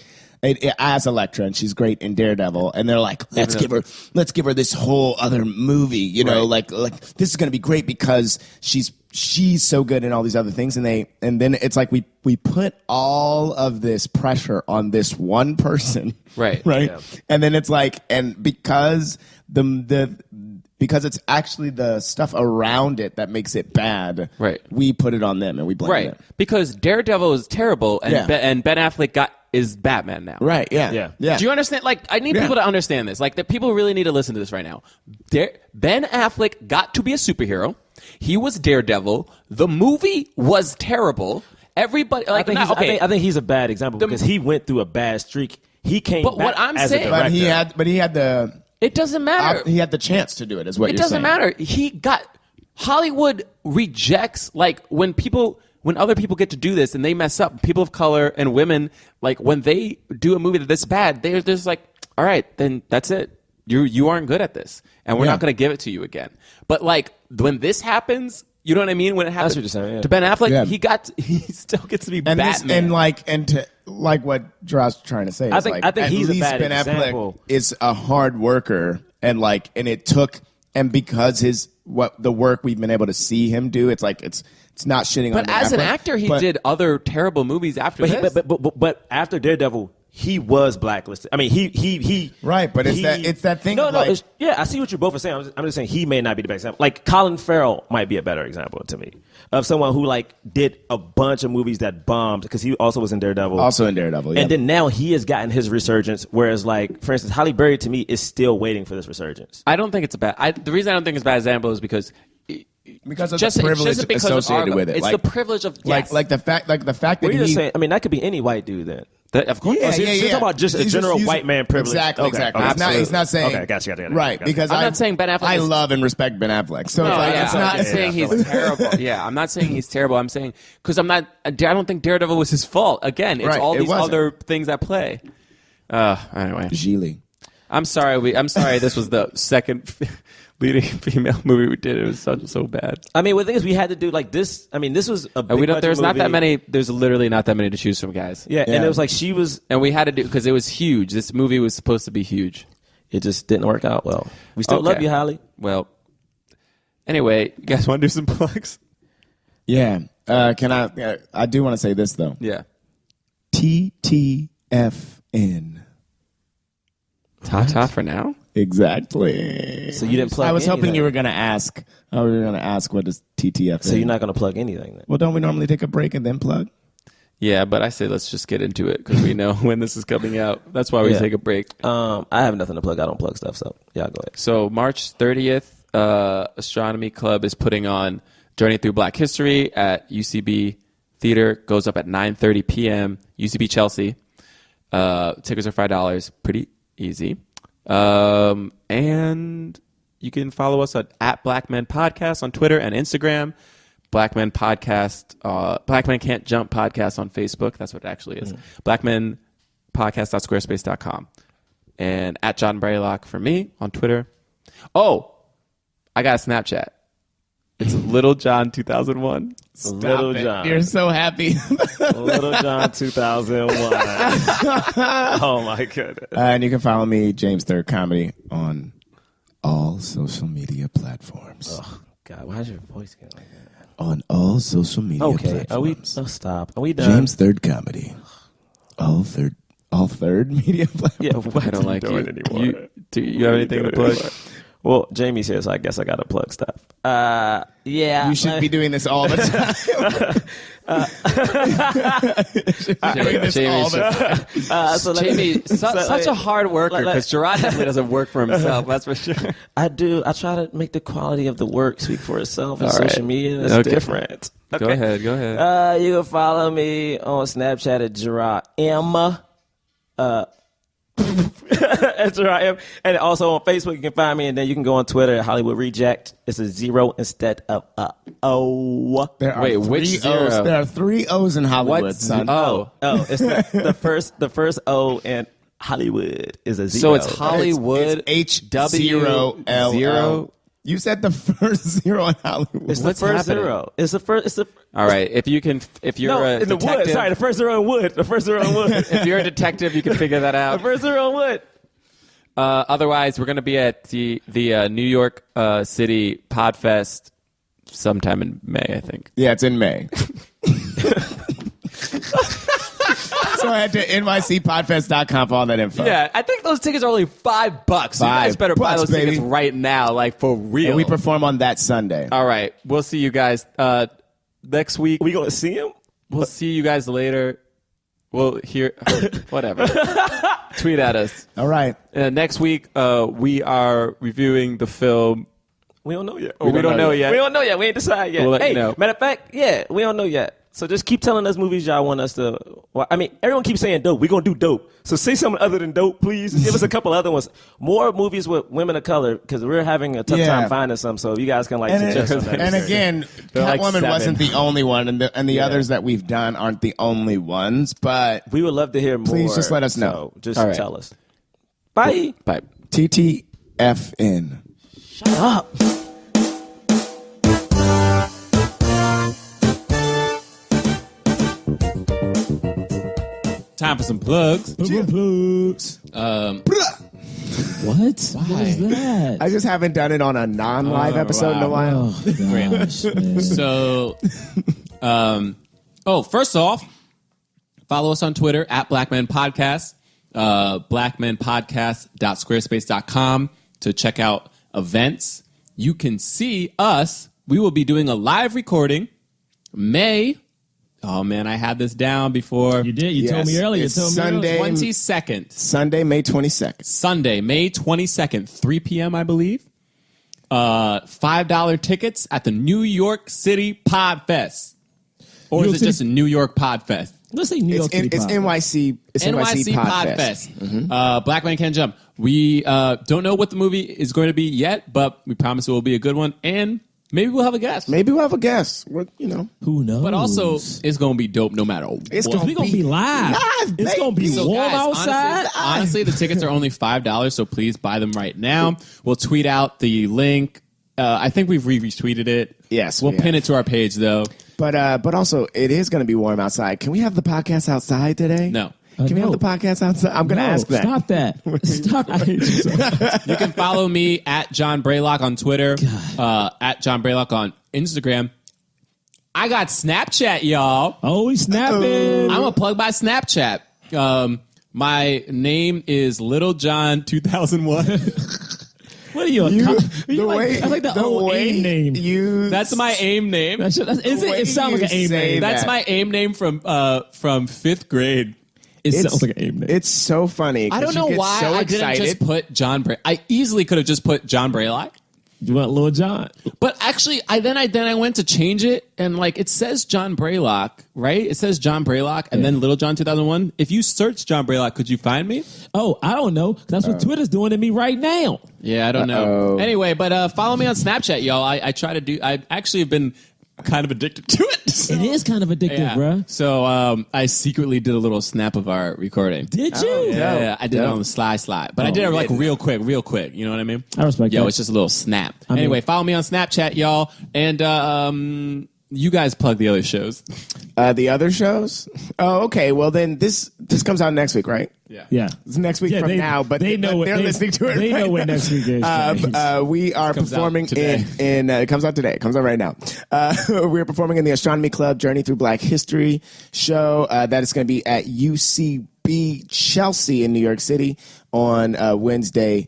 Speaker 2: as Elektra, and she's great in Daredevil. And they're like, let's give her this whole other movie, you know, like this is going to be great because she's she's so good in all these other things, and then it's like we put all of this pressure on this one person,
Speaker 4: Right.
Speaker 2: right,
Speaker 3: Yeah.
Speaker 2: and then it's like, and because because it's actually the stuff around it that makes it bad,
Speaker 4: Right.
Speaker 2: we put it on them and we blame
Speaker 4: Right.
Speaker 2: them.
Speaker 4: Because Daredevil is terrible, and
Speaker 2: Yeah.
Speaker 4: and Ben Affleck is Batman now.
Speaker 2: Right? Yeah.
Speaker 3: Yeah.
Speaker 2: Yeah.
Speaker 4: Do you understand? Like, I need
Speaker 2: Yeah.
Speaker 4: people to understand this. Like, that people really need to listen to this right now. Ben Affleck got to be a superhero. He was Daredevil. The movie was terrible. Everybody, like,
Speaker 3: I think he's a bad example because he went through a bad streak. He came
Speaker 4: But
Speaker 3: back
Speaker 4: what I'm
Speaker 3: as
Speaker 4: saying-
Speaker 3: a director.
Speaker 2: But he had the
Speaker 4: it doesn't matter.
Speaker 2: he had the chance to do it. Is what
Speaker 4: It
Speaker 2: you're
Speaker 4: doesn't
Speaker 2: saying.
Speaker 4: matter. Hollywood rejects, like, when other people get to do this and they mess up, people of color and women, like, when they do a movie that's bad, they're just like, all right, then that's it. You aren't good at this, and we're
Speaker 2: Yeah.
Speaker 4: not going to give it to you again. But, like, when this happens, you know what I mean? When it happens
Speaker 3: what you're saying, yeah.
Speaker 4: to Ben Affleck,
Speaker 2: Yeah.
Speaker 4: he still gets to be
Speaker 2: And
Speaker 4: Batman.
Speaker 2: to like what trying to say is
Speaker 3: I think
Speaker 2: at
Speaker 3: he's a
Speaker 2: least
Speaker 3: bad
Speaker 2: Ben
Speaker 3: example.
Speaker 2: Affleck is a hard worker, and it took, and because the work we've been able to see him do, it's like it's not shitting on
Speaker 4: but
Speaker 2: Ben
Speaker 4: as an
Speaker 2: Affleck,
Speaker 4: actor, he
Speaker 2: but-
Speaker 4: did other terrible movies after this.
Speaker 3: But after Daredevil, he was blacklisted. I mean, he
Speaker 2: Right, but it's that thing
Speaker 3: No,
Speaker 2: of,
Speaker 3: no,
Speaker 2: like-
Speaker 3: yeah, I see what you both are saying. I'm just saying he may not be the best example. Like Colin Farrell might be a better example to me of someone who like did a bunch of movies that bombed because he also was in Daredevil.
Speaker 2: Also in Daredevil, yeah.
Speaker 3: And then now he has gotten his resurgence. Whereas, like for instance, Halle Berry to me is still waiting for this resurgence.
Speaker 4: I don't think it's a bad. The reason I don't think it's a bad example is because
Speaker 2: because of
Speaker 4: just
Speaker 2: the privilege
Speaker 4: just because of
Speaker 2: associated
Speaker 4: our-
Speaker 2: with it.
Speaker 4: It's
Speaker 2: like,
Speaker 4: the privilege of yes.
Speaker 2: like the fact that
Speaker 3: What are you
Speaker 2: he.
Speaker 3: saying? I mean, that could be any white dude then.
Speaker 4: Of course.
Speaker 3: so you're talking about just a
Speaker 2: He's
Speaker 3: general
Speaker 2: using-
Speaker 3: white man privilege.
Speaker 2: Exactly,
Speaker 3: Okay,
Speaker 2: exactly.
Speaker 3: okay.
Speaker 2: He's not saying.
Speaker 3: Okay, gotcha.
Speaker 2: Right, because
Speaker 4: I'm not saying Ben Affleck
Speaker 2: I
Speaker 4: is-
Speaker 2: love and respect Ben Affleck. So
Speaker 4: No,
Speaker 2: it's like
Speaker 4: yeah,
Speaker 2: it's
Speaker 4: I'm
Speaker 2: not.
Speaker 4: not saying he's terrible. Yeah, I'm not saying he's terrible. I'm saying because I don't think Daredevil was his fault. Again, it's
Speaker 2: Right,
Speaker 4: all
Speaker 2: it
Speaker 4: these
Speaker 2: wasn't.
Speaker 4: other things at play. Anyway,
Speaker 2: Gigli.
Speaker 4: I'm sorry. I'm sorry. This was the second leading female movie we did. It was so bad.
Speaker 3: I mean, the thing is, we had to do like this. I mean, this was a big budget
Speaker 4: There's not
Speaker 3: movie.
Speaker 4: that many. There's literally not that many to choose from, guys.
Speaker 3: Yeah,
Speaker 2: Yeah.
Speaker 3: and it was like she was.
Speaker 4: And we had to do because it was huge. This movie was supposed to be huge.
Speaker 3: It just didn't work out well. We still love
Speaker 4: Okay.
Speaker 3: you, Halle.
Speaker 4: Well, anyway, you guys want to do some plugs?
Speaker 2: Yeah. Can I? I do want to say this though.
Speaker 4: Yeah.
Speaker 2: TTFN.
Speaker 4: Ta for now.
Speaker 2: Exactly.
Speaker 3: So you didn't plug.
Speaker 2: I was hoping
Speaker 3: anything.
Speaker 2: you were going to ask. Oh, we were going to ask what is TTFN.
Speaker 3: So you're not going to plug anything then?
Speaker 2: Well, don't we normally take a break and then plug?
Speaker 4: Yeah, but I say let's just get into it because we know when this is coming out. That's why we
Speaker 3: Yeah.
Speaker 4: take a break.
Speaker 3: I have nothing to plug. I don't plug stuff. So yeah, go ahead.
Speaker 4: So March 30th, Astronomy Club is putting on Journey Through Black History at UCB Theater. Goes up at 9:30 p.m. UCB Chelsea. Tickets are $5. Pretty easy. And you can follow us at Black Men Podcast on Twitter and Instagram. Black Men Podcast, Black Men Can't Jump Podcast on Facebook. That's what it actually is. BlackmenPodcast.squarespace.com. And at John Braylock for me on Twitter. Oh, I got a Snapchat. It's Little John 2001.
Speaker 3: Little John.
Speaker 2: You're so happy.
Speaker 3: Little John 2001. Oh my goodness.
Speaker 2: And you can follow me, James Third Comedy, on all social media platforms.
Speaker 3: Oh God, why's your voice getting like that?
Speaker 2: On all social media
Speaker 3: Okay, are we?
Speaker 2: platforms.
Speaker 3: Oh, stop. Are we done?
Speaker 2: James Third Comedy. All third media platforms.
Speaker 3: Yeah, what?
Speaker 4: I don't like
Speaker 3: doing
Speaker 4: you.
Speaker 3: anymore.
Speaker 4: Do you have anything to plug?
Speaker 3: Well, Jamie says, so I guess I got to plug stuff. Yeah.
Speaker 2: You should be doing this all the time.
Speaker 4: Jamie, such a hard worker because Gerard definitely doesn't work for himself. That's for sure.
Speaker 3: I do. I try to make the quality of the work speak for itself on
Speaker 4: All right.
Speaker 3: social media. That's
Speaker 4: Okay.
Speaker 3: different.
Speaker 4: Go ahead.
Speaker 3: You can follow me on Snapchat at Jerah M. At Jerah M. And also on Facebook, you can find me, and then you can go on Twitter at Hollywood Reject. It's a 0 instead of a O.
Speaker 2: There are
Speaker 4: Wait,
Speaker 2: three
Speaker 4: which zero?
Speaker 2: O's. There are 3 O's in Hollywood,
Speaker 4: What?
Speaker 2: son.
Speaker 4: Oh.
Speaker 3: It's the first O in Hollywood is a 0.
Speaker 4: So it's Hollywood.
Speaker 2: It's
Speaker 4: W
Speaker 2: H0L.
Speaker 4: zero.
Speaker 2: You said the first 0 in Hollywood.
Speaker 3: It's the
Speaker 4: What's
Speaker 3: first
Speaker 4: happening?
Speaker 3: 0. It's the first.
Speaker 4: All right. If you're
Speaker 3: No,
Speaker 4: a
Speaker 3: in the wood.
Speaker 4: detective,
Speaker 3: Sorry, the first 0 in wood. The first 0 in wood.
Speaker 4: if you're a detective, you can figure that
Speaker 3: The
Speaker 4: out.
Speaker 3: first 0 in wood.
Speaker 4: Otherwise, we're going to be at the New York City Podfest sometime in May, I think.
Speaker 2: Yeah, it's in May. So head to nycpodfest.com for all that info.
Speaker 4: Yeah, I think those tickets are only $5. So you guys better buy those tickets right now, like for real.
Speaker 2: And we perform on that Sunday.
Speaker 4: All right, we'll see you guys next week.
Speaker 3: We gonna see him?
Speaker 4: We'll see you guys later. We'll hear whatever. Tweet at us.
Speaker 2: All right.
Speaker 4: Next week, we are reviewing the film.
Speaker 3: We don't know yet.
Speaker 4: We don't know yet.
Speaker 3: We don't know yet. We ain't decided yet.
Speaker 4: We'll let you know.
Speaker 3: Matter of fact, yeah, we don't know yet. So just keep telling us movies y'all want us to. Well, I mean, everyone keeps saying dope. We're going to do dope. So say something other than dope, please. Give us a couple other ones. More movies with women of color, because we're having a tough time finding some. So you guys can suggest something.
Speaker 2: And again, Catwoman wasn't the only one, and the others that we've done aren't the only ones. But
Speaker 3: we would love to hear more.
Speaker 2: Please just let us know.
Speaker 3: So just tell us. Bye.
Speaker 4: Bye.
Speaker 2: TTFN.
Speaker 3: Shut up.
Speaker 4: Time for some plugs.
Speaker 3: Plugs.
Speaker 7: What? What is that?
Speaker 2: I just haven't done it on a non-live episode in a while.
Speaker 7: Oh, gosh, man.
Speaker 4: So, first off, follow us on Twitter at Blackman Podcast, blackmanpodcast.squarespace.com to check out events. You can see us. We will be doing a live recording May. Oh, man, I had this down before.
Speaker 7: You did. You told me earlier.
Speaker 2: It's Sunday,
Speaker 4: 22nd.
Speaker 2: Sunday, May 22nd.
Speaker 4: Sunday, May 22nd, 3 p.m., I believe. $5 tickets at the New York City Podfest. Or is it just a New York Podfest?
Speaker 7: Let's say New York City.
Speaker 2: It's NYC. It's NYC
Speaker 4: Podfest.
Speaker 2: Mm-hmm.
Speaker 4: Black Man Can't Jump. We don't know what the movie is going to be yet, but we promise it will be a good one. And maybe we'll have a guest.
Speaker 2: Who knows?
Speaker 7: Who knows?
Speaker 4: But also, it's going to be dope no matter what.
Speaker 2: It's
Speaker 7: we're going to be live. It's going to be
Speaker 4: So
Speaker 7: warm
Speaker 4: guys,
Speaker 7: outside.
Speaker 4: Honestly, the tickets are only $5, so please buy them right now. We'll tweet out the link. I think we've retweeted it.
Speaker 2: Yes,
Speaker 4: We'll
Speaker 2: we
Speaker 4: pin
Speaker 2: have.
Speaker 4: it to our page, though.
Speaker 2: But also, it is going to be warm outside. Can we have the podcast outside today?
Speaker 4: No.
Speaker 2: Can we have
Speaker 7: no.
Speaker 2: the podcast outside? I'm going to ask that.
Speaker 7: Stop that. Stop. I hate you so much.
Speaker 4: You can follow me at John Braylock on Twitter, at John Braylock on Instagram. I got Snapchat, y'all.
Speaker 7: Oh, he's snapping.
Speaker 4: I'm going to plug my Snapchat. My name is Little John 2001.
Speaker 7: What are you? I like the old AIM name.
Speaker 4: That's my AIM name.
Speaker 7: It sounds like an AIM name.
Speaker 4: That's my AIM name from 5th grade.
Speaker 7: It sounds like an AIM name.
Speaker 2: It's so funny.
Speaker 4: I don't know why I didn't just put John Bray. I easily could have just put John Braylock.
Speaker 7: You want Lil John?
Speaker 4: But actually, I went to change it, and it says John Braylock, right? It says John Braylock, and then Little John 2001. If you search John Braylock, could you find me?
Speaker 7: Oh, I don't know. That's what Twitter's doing to me right now.
Speaker 4: Yeah, I don't know. Anyway, but follow me on Snapchat, y'all. I try to do. I actually have been kind of addicted to it.
Speaker 7: It is kind of addictive, bruh.
Speaker 4: So I secretly did a little snap of our recording.
Speaker 7: Did you?
Speaker 4: Yeah, I did it on the slide. But I did it real quick. You know what I mean?
Speaker 7: I respect
Speaker 4: that.
Speaker 7: that.
Speaker 4: It's just a little snap. Anyway, follow me on Snapchat, y'all. And you guys plug the other shows.
Speaker 2: The other shows? Oh, okay. Well, then this comes out next week, right?
Speaker 7: Yeah.
Speaker 2: It's next week from now, but
Speaker 7: they're
Speaker 2: listening to it.
Speaker 7: They
Speaker 2: right
Speaker 7: know when
Speaker 2: now.
Speaker 7: next week is.
Speaker 2: We are performing in it comes out today. It comes out right now. We're performing in the Astronomy Club Journey Through Black History show. That is going to be at UCB Chelsea in New York City on Wednesday,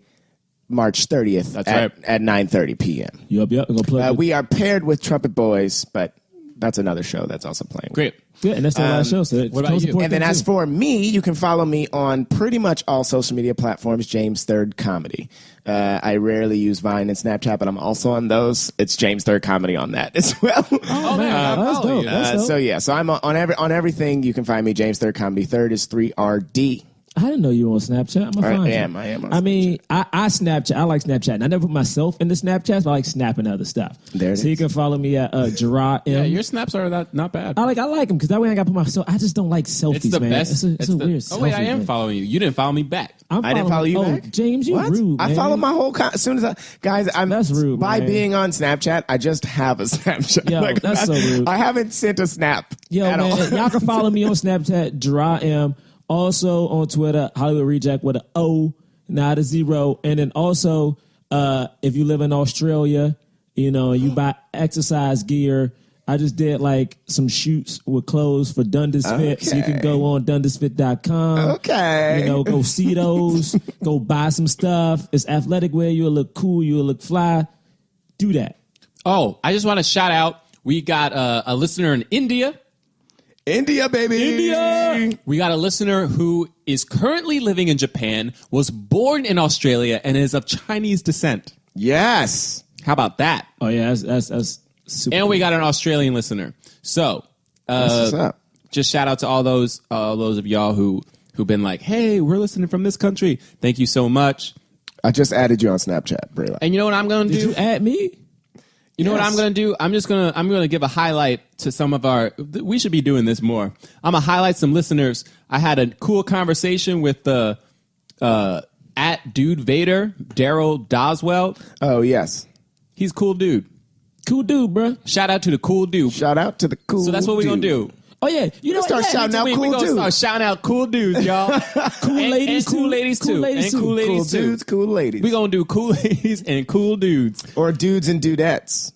Speaker 2: March 30th.
Speaker 4: That's right.
Speaker 2: At 9:30 p.m.
Speaker 7: Yup. Go plug
Speaker 2: We are paired with Trumpet Boys, but that's another show that's also playing.
Speaker 4: Great.
Speaker 7: Yeah, and that's the last show. So
Speaker 4: what about you?
Speaker 2: And then as for me, you can follow me on pretty much all social media platforms, James Third Comedy. I rarely use Vine and Snapchat, but I'm also on those. It's James Third Comedy on that as well.
Speaker 7: Oh, man. That's dope. That's dope.
Speaker 2: So I'm on everything. You can find me, James Third Comedy. Third is 3RD.
Speaker 7: I didn't know you were on Snapchat. I'm gonna find you.
Speaker 2: I am on
Speaker 7: I mean, I Snapchat. I like Snapchat. And I never put myself in the Snapchats, but I like snapping other stuff.
Speaker 2: There it
Speaker 7: so you
Speaker 2: is.
Speaker 7: can follow me at Jerah M.
Speaker 4: Yeah, your snaps are not bad.
Speaker 7: I like them because that way I got to put myself. I just don't like selfies,
Speaker 4: It's the
Speaker 7: man.
Speaker 4: best.
Speaker 7: It's a weird.
Speaker 4: Oh wait, I
Speaker 7: selfie,
Speaker 4: am
Speaker 7: man.
Speaker 4: following you. You didn't follow me back.
Speaker 2: I didn't follow you back?
Speaker 7: James, you
Speaker 2: What?
Speaker 7: rude, man.
Speaker 2: I follow my whole as soon as guys.
Speaker 7: That's rude,
Speaker 2: By
Speaker 7: man.
Speaker 2: being on Snapchat, I just have a Snapchat.
Speaker 7: Yo, that's so rude.
Speaker 2: I haven't sent a snap.
Speaker 7: Yo,
Speaker 2: at
Speaker 7: man,
Speaker 2: all.
Speaker 7: y'all can follow me on Snapchat, Jerah M. Also on Twitter, Hollywood Reject with an O, not a 0. And then also, if you live in Australia, You buy exercise gear. I just did like some shoots with clothes for Dundas Fit, so you can go on dundasfit.com.
Speaker 2: Okay.
Speaker 7: Go see those. Go buy some stuff. It's athletic wear. You'll look cool. You'll look fly. Do that.
Speaker 4: Oh, I just want to shout out. We got a listener in India.
Speaker 2: India, baby.
Speaker 7: India.
Speaker 4: We got a listener who is currently living in Japan, was born in Australia, and is of Chinese descent.
Speaker 2: Yes.
Speaker 4: How about that?
Speaker 7: Oh yeah, that's super.
Speaker 4: And we got an Australian listener. So,
Speaker 2: What's up?
Speaker 4: just shout out to all those of y'all who've been like, "Hey, we're listening from this country." Thank you so much.
Speaker 2: I just added you on Snapchat, Braylock.
Speaker 4: And you know what I'm going to do?
Speaker 7: Did you add me?
Speaker 4: You know what I'm going to do? I'm going to give a highlight to some of our. We should be doing this more. I'm going to highlight some listeners. I had a cool conversation with the at Dude Vader, Daryl Doswell.
Speaker 2: Oh, yes.
Speaker 4: He's a cool dude.
Speaker 7: Cool dude, bro.
Speaker 4: Shout out to the cool dude.
Speaker 2: Shout out to the cool
Speaker 4: So that's what we're going to
Speaker 2: dude.
Speaker 4: do.
Speaker 7: Oh yeah, you know
Speaker 2: Start
Speaker 7: what?
Speaker 2: shouting out
Speaker 4: We
Speaker 2: cool
Speaker 4: going to
Speaker 2: dudes.
Speaker 4: start shouting out cool dudes, y'all.
Speaker 7: Cool ladies
Speaker 4: and cool
Speaker 7: too.
Speaker 4: ladies
Speaker 7: Cool
Speaker 4: too.
Speaker 7: ladies
Speaker 4: And cool
Speaker 7: too.
Speaker 4: ladies
Speaker 2: Cool
Speaker 4: too.
Speaker 2: dudes, cool ladies.
Speaker 4: We're going to do cool ladies and cool dudes.
Speaker 2: Or dudes and dudettes.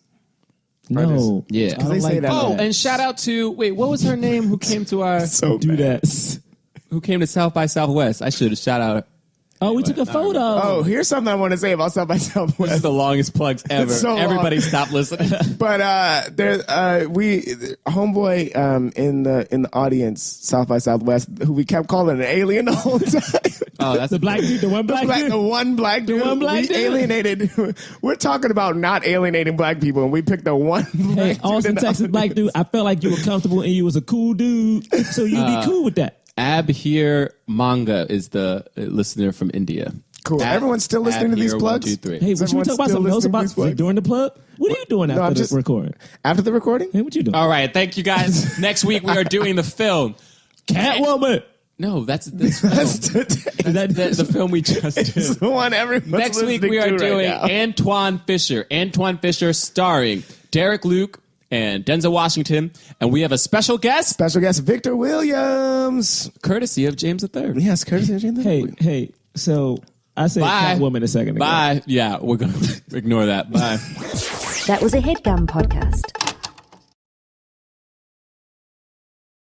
Speaker 7: No,
Speaker 4: Yeah.
Speaker 7: I don't
Speaker 2: They say
Speaker 7: like
Speaker 2: that
Speaker 4: Oh,
Speaker 2: on-
Speaker 4: and shout out to what was her name who came to our
Speaker 2: So
Speaker 7: do
Speaker 2: bad.
Speaker 7: that.
Speaker 4: who came to South by Southwest? I should have shout out.
Speaker 7: Oh, we took a photo.
Speaker 2: Oh, here's something I want to say about South by
Speaker 4: This is
Speaker 2: Southwest.
Speaker 4: the longest plugs ever.
Speaker 2: so long.
Speaker 4: Everybody stop listening.
Speaker 2: But homeboy in the audience, South by Southwest, who we kept calling an alien the whole time.
Speaker 4: Oh, that's
Speaker 7: the black dude, the one black dude.
Speaker 2: The one black dude.
Speaker 7: one black
Speaker 2: we
Speaker 7: dude.
Speaker 2: alienated. We're talking about not alienating black people, and we picked the one black
Speaker 7: Hey,
Speaker 2: dude.
Speaker 7: Austin,
Speaker 2: in the
Speaker 7: Texas black dude. I felt like you were comfortable and you was a cool dude, so you'd be cool with that.
Speaker 4: Abhir Manga is the listener from India.
Speaker 2: Cool. Everyone's still listening to these
Speaker 4: Abhir
Speaker 2: plugs?
Speaker 4: 1, 2, 3.
Speaker 7: Hey,
Speaker 2: Is
Speaker 7: should we
Speaker 2: everyone
Speaker 7: talk about
Speaker 2: still
Speaker 7: something else
Speaker 2: listening to
Speaker 7: about
Speaker 2: these plugs?
Speaker 7: during the plug? What are you doing after
Speaker 2: I'm
Speaker 7: the
Speaker 2: just-
Speaker 7: recording?
Speaker 2: After the recording?
Speaker 7: Hey, what you doing?
Speaker 4: All right, thank you guys. Next week we are doing the film.
Speaker 7: Catwoman.
Speaker 4: No, that's
Speaker 2: That's today.
Speaker 4: the film we just
Speaker 2: It's
Speaker 4: did.
Speaker 2: the one everyone's
Speaker 4: Next week
Speaker 2: listening
Speaker 4: we are
Speaker 2: to
Speaker 4: doing
Speaker 2: right now.
Speaker 4: Antoine Fisher. Antoine Fisher starring Derek Luke and Denzel Washington, and we have a special guest,
Speaker 2: Special guest Victor Williams.
Speaker 4: courtesy of James III.
Speaker 2: Yes, courtesy of James.
Speaker 7: Hey. So I said
Speaker 4: Bye.
Speaker 7: Catwoman a second ago.
Speaker 4: Bye. Yeah, we're gonna ignore that. Bye.
Speaker 8: That was a HeadGum podcast.